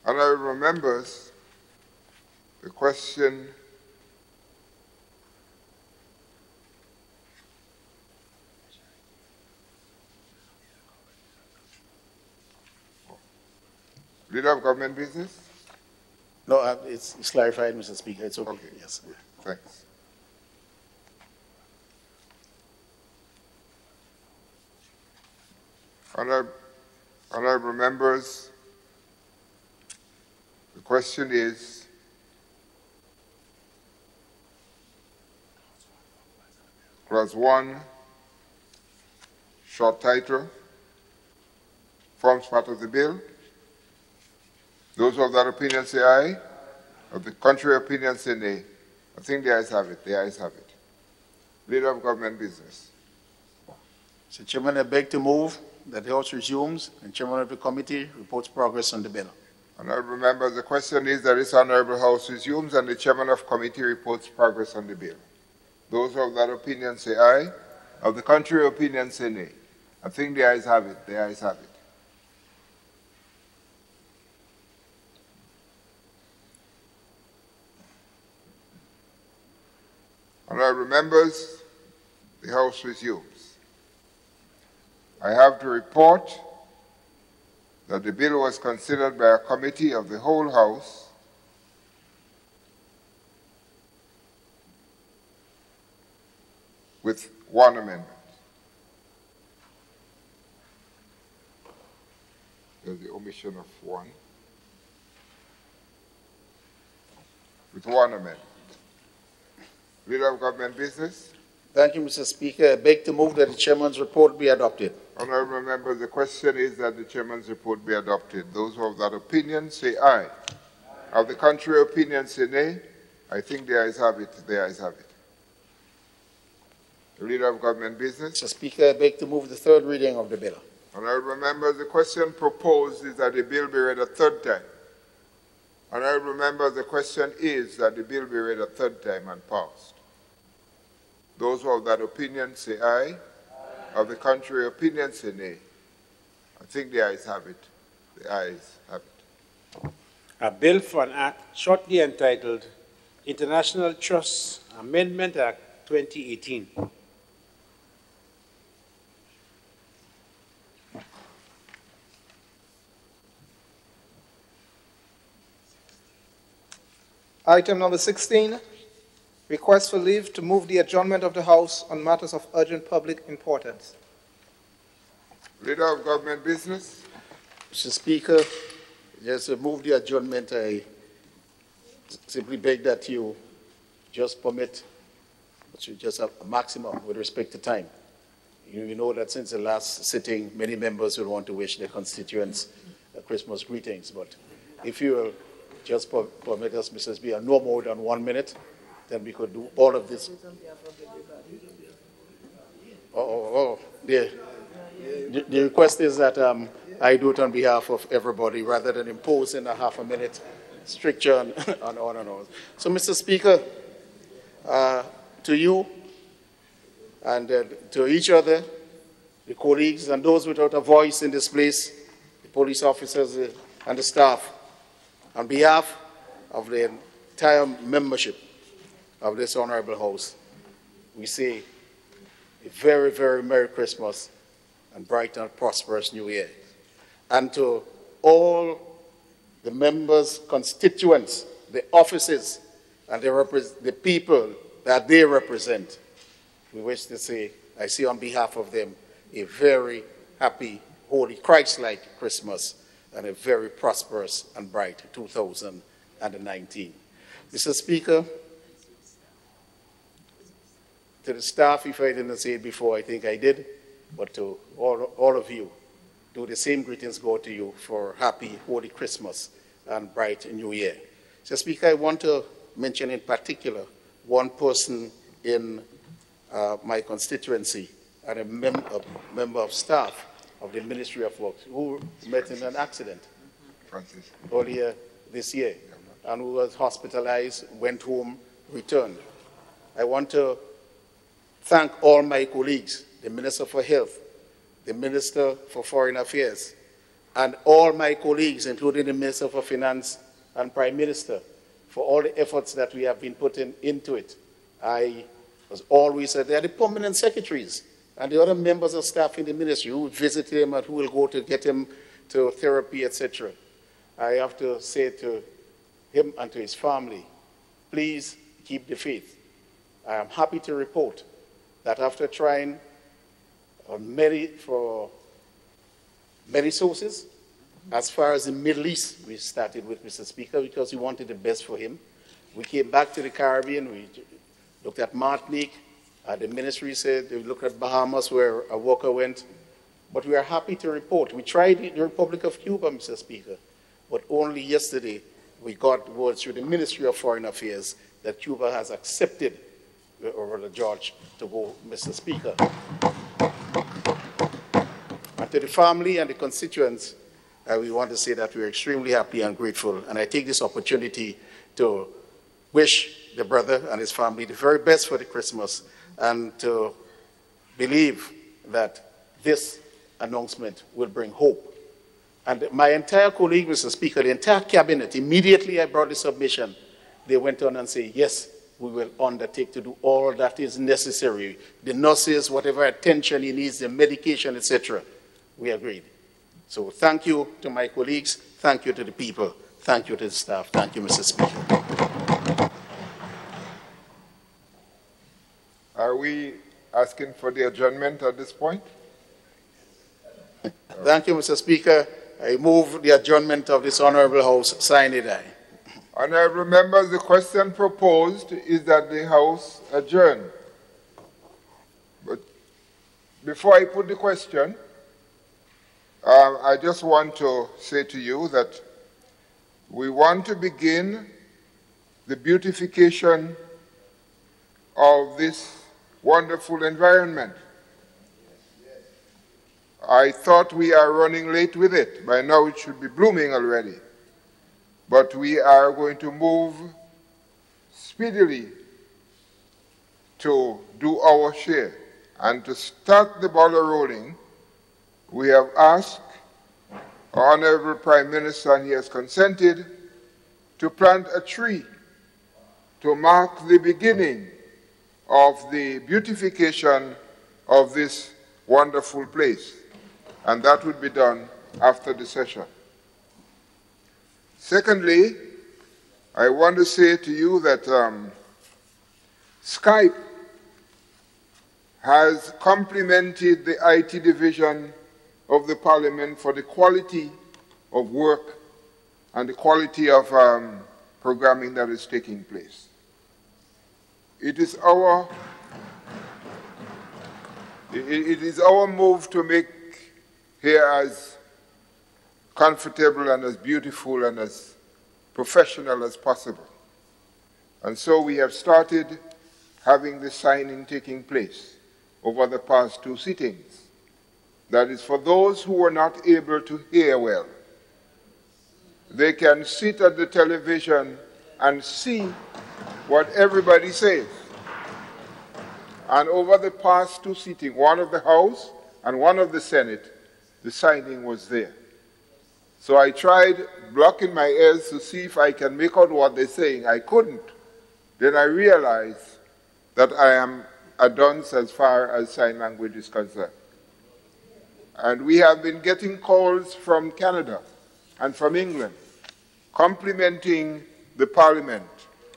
Honourable members, the question Leader of Government Business? No, it's clarified, Mr. Speaker. It's okay. Yes. Thanks. Honourable members, the question is Clause 1, short title, forms part of the bill. Those who have that opinion say aye. Of the contrary opinion say nay. I think the ayes have it. The ayes have it. Leader of Government Business. Mr. Chairman, I beg to move that the House resumes and Chairman of the committee reports progress on the bill. Honourable members, the question is that this Honourable House resumes and the Chairman of committee reports progress on the bill. Those who have that opinion say aye. Of the contrary opinion say nay. I think the ayes have it. The ayes have it. Honourable members, the House resumes. I have to report that the bill was considered by a committee of the whole House with one amendment. There's the omission of one. With one amendment. Leader of Government Business. Thank you, Mr. Speaker. I beg to move that the Chairman's report be adopted. Honourable members, the question is that the Chairman's report be adopted. Those who have that opinion say aye. Of the contrary opinion say nay. I think the ayes have it. The ayes have it. The Leader of Government Business. Mr. Speaker, I beg to move the third reading of the bill. Honourable members, the question proposed is that the bill be read a third time. Honourable members, the question is that the bill be read a third time and passed. Those who have that opinion say aye. Of the contrary opinion say nay. I think the ayes have it. The ayes have it. A bill for an act shortly entitled International Trust Amendment Act 2018. Item number 16, request for leave to move the adjournment of the House on matters of urgent public importance. Leader of Government Business. Mr. Speaker, just to move the adjournment, I simply beg that you just permit, just a maximum with respect to time. You know that since the last sitting, many members will want to wish their constituents Christmas greetings, but if you will just permit us, Mrs. Speaker, no more than 1 minute, then we could do all of this. The request is that I do it on behalf of everybody rather than imposing a half a minute stricture on on and on. So, Mr. Speaker, to you and to each other, the colleagues and those without a voice in this place, the police officers and the staff, on behalf of the entire membership of this Honorable House, we say a very, very Merry Christmas and bright and prosperous New Year. And to all the members, constituents, the offices, and the people that they represent, we wish to say, I say on behalf of them, a very happy, holy, Christ-like Christmas and a very prosperous and bright 2019. Mr. Speaker, to the staff, if I didn't say it before, I think I did, but to all of you, do the same greetings go to you for happy, holy Christmas and bright New Year. Mr. Speaker, I want to mention in particular one person in my constituency and a member of staff of the Ministry of Works who met in an accident earlier this year and who was hospitalized, went home, returned. I want to thank all my colleagues, the Minister for Health, the Minister for Foreign Affairs, and all my colleagues, including the Minister for Finance and Prime Minister, for all the efforts that we have been putting into it. I was always they are the permanent secretaries and the other members of staff in the ministry who visit him and who will go to get him to therapy, etc. I have to say to him and to his family, please keep the faith. I am happy to report that after trying for many sources, as far as the Middle East, we started with Mr. Speaker because we wanted the best for him. We came back to the Caribbean, we looked at Martinique, the ministry said they looked at Bahamas where a worker went, but we are happy to report. We tried the Republic of Cuba, Mr. Speaker, but only yesterday we got word through the Ministry of Foreign Affairs that Cuba has accepted George to go, Mr. Speaker. And to the family and the constituents, we want to say that we're extremely happy and grateful. And I take this opportunity to wish the brother and his family the very best for the Christmas and to believe that this announcement will bring hope. And my entire colleague, Mr. Speaker, the entire cabinet, immediately I brought the submission, they went on and said, yes, we will undertake to do all that is necessary. The nurses, whatever attention he needs, the medication, etc. We agreed. So thank you to my colleagues. Thank you to the people. Thank you to the staff. Thank you, Mr. Speaker. Are we asking for the adjournment at this point? Thank you, Mr. Speaker. I move the adjournment of this Honorable House. Sign it, aye. Honorable members, the question proposed is that the House adjourn. But before I put the question, I just want to say to you that we want to begin the beautification of this wonderful environment. I thought we are running late with it. By now it should be blooming already. But we are going to move speedily to do our share. And to start the ball rolling, we have asked our Honorable Prime Minister, and he has consented, to plant a tree to mark the beginning of the beautification of this wonderful place. And that would be done after the session. Secondly, I want to say to you that Skype has complemented the IT division of the Parliament for the quality of work and the quality of programming that is taking place. It is our move to make here as comfortable and as beautiful and as professional as possible. And so we have started having the signing taking place over the past 2 sittings. That is for those who are not able to hear well. They can sit at the television and see what everybody says. And over the past 2 sittings, one of the House and one of the Senate, the signing was there. So I tried blocking my ears to see if I can make out what they're saying. I couldn't. Then I realized that I am a dunce as far as sign language is concerned. And we have been getting calls from Canada and from England complimenting the Parliament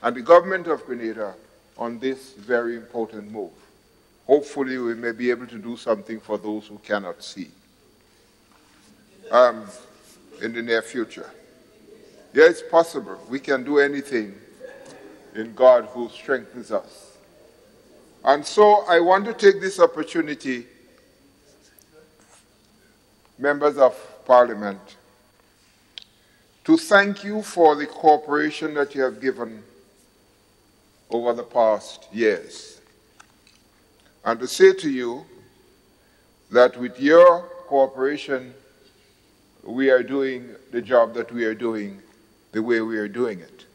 and the government of Grenada on this very important move. Hopefully we may be able to do something for those who cannot see in the near future. Yeah, it's possible. We can do anything in God who strengthens us. And so I want to take this opportunity, members of Parliament, to thank you for the cooperation that you have given over the past years. And to say to you that with your cooperation, we are doing the job that we are doing the way we are doing it.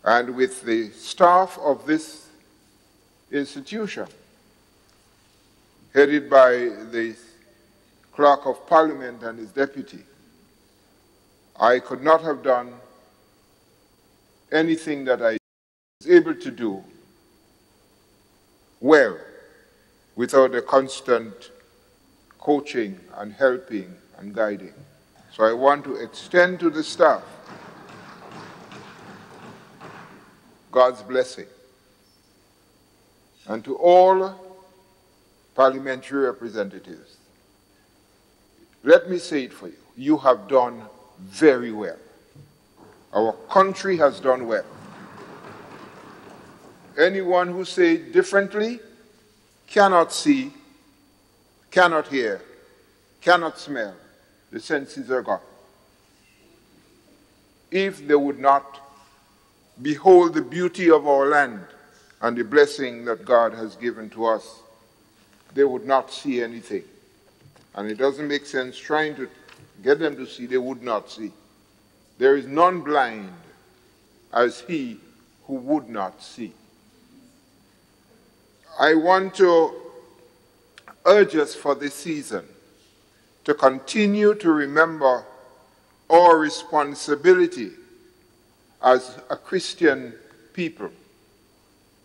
And with the staff of this institution, headed by the Clerk of Parliament and his deputy, I could not have done anything that I was able to do well without the constant coaching and helping and guiding. So I want to extend to the staff God's blessing. And to all parliamentary representatives, let me say it for you. You have done very well. Our country has done well. Anyone who says differently cannot see, cannot hear, cannot smell. The senses are gone. If they would not behold the beauty of our land and the blessing that God has given to us, they would not see anything. And it doesn't make sense trying to get them to see, they would not see. There is none blind as he who would not see. I want to urge us for this season to continue to remember our responsibility as a Christian people.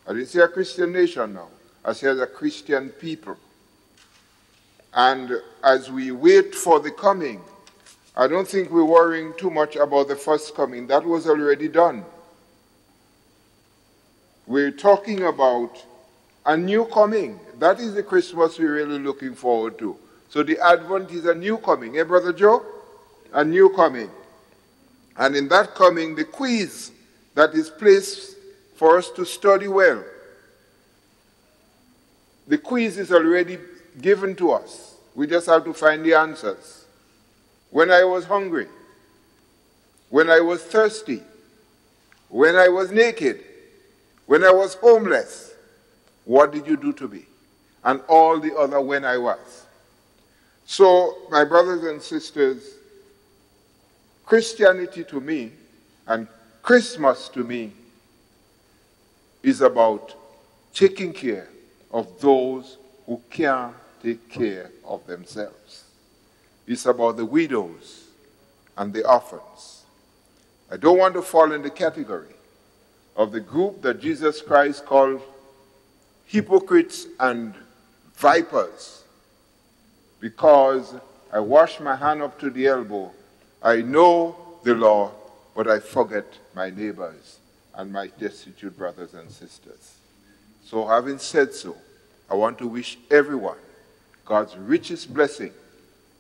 I didn't say a Christian nation now. I said a Christian people. And as we wait for the coming, I don't think we're worrying too much about the first coming. That was already done. We're talking about a new coming. That is the Christmas we're really looking forward to. So the Advent is a new coming. Eh, Brother Joe? A new coming. And in that coming, the quiz that is placed for us to study well, the quiz is already given to us. We just have to find the answers. When I was hungry, when I was thirsty, when I was naked, when I was homeless, what did you do to me? And all the other when I was. So, my brothers and sisters, Christianity to me and Christmas to me is about taking care of those who can't take care of themselves. It's about the widows and the orphans. I don't want to fall in the category of the group that Jesus Christ called hypocrites and vipers, because I wash my hand up to the elbow. I know the law, but I forget my neighbors and my destitute brothers and sisters. So having said so, I want to wish everyone God's richest blessing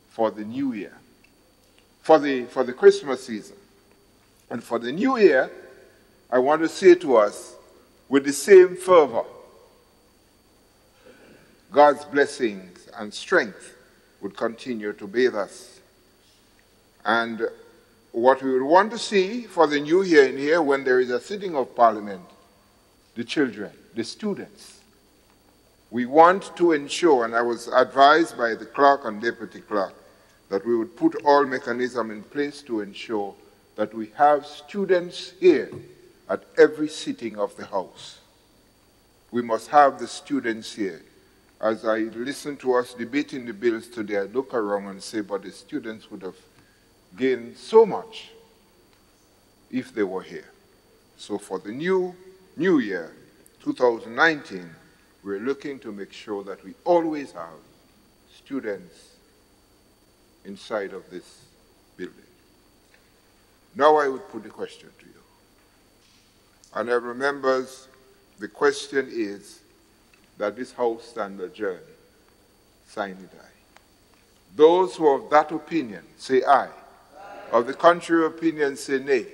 for the new year, for the Christmas season. And for the new year, I want to say to us with the same fervor, God's blessings and strength would continue to bathe us. And what we would want to see for the new year in here, when there is a sitting of Parliament, the children, the students, we want to ensure, and I was advised by the clerk and deputy clerk, that we would put all mechanisms in place to ensure that we have students here at every sitting of the House. We must have the students here. As I listen to us debating the bills today, I look around and say, but the students would have gained so much if they were here. So for the new year, 2019, we're looking to make sure that we always have students inside of this building. Now I would put the question to you. Honorable members, the question is that this House stand adjourned, sine die. Those who are of that opinion, say aye. Of the contrary opinion, say nay.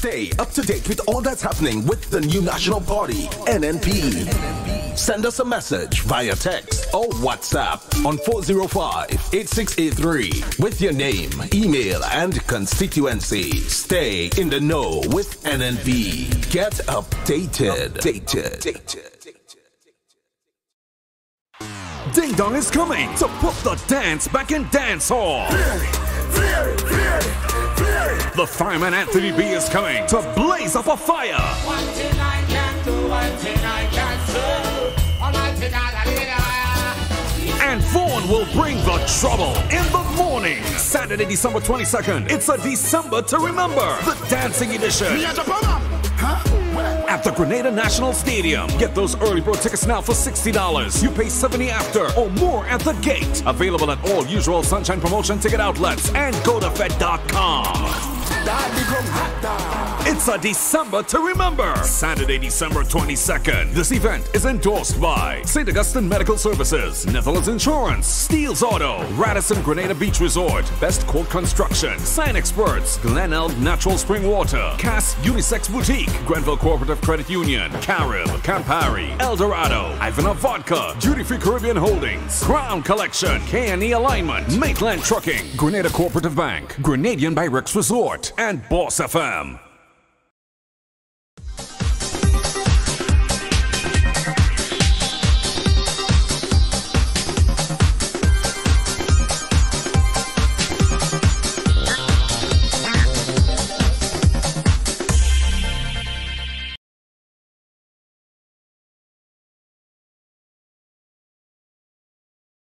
Stay up to date with all that's happening with the new National Party, NNP. Send us a message via text or WhatsApp on 405-8683 with your name, email, and constituency. Stay in the know with NNP. Get updated. Ding Dong is coming to put the dance back in dance hall. The fireman Anthony B is coming to blaze up a fire. One thing I can do, one thing I can do. And Vaughn will bring the trouble in the morning. Saturday, December 22nd. It's a December to remember. The dancing edition. At the Grenada National Stadium. Get those early bird tickets now for $60. You pay $70 after or more at the gate. Available at all usual Sunshine Promotion ticket outlets and GoToFed.com. It's a December to remember. Saturday, December 22nd. This event is endorsed by St. Augustine Medical Services, Netherlands Insurance, Steels Auto, Radisson Grenada Beach Resort, Best Court Construction, Sign Experts, Glenelg Natural Spring Water, Cass Unisex Boutique, Grenville Cooperative Credit Union, Carib, Campari, Eldorado, Ivanhoe Vodka, Duty Free Caribbean Holdings, Crown Collection, K&E Alignment, Maitland Trucking, Grenada Cooperative Bank, Grenadian by Rex Resort, and Boss FM.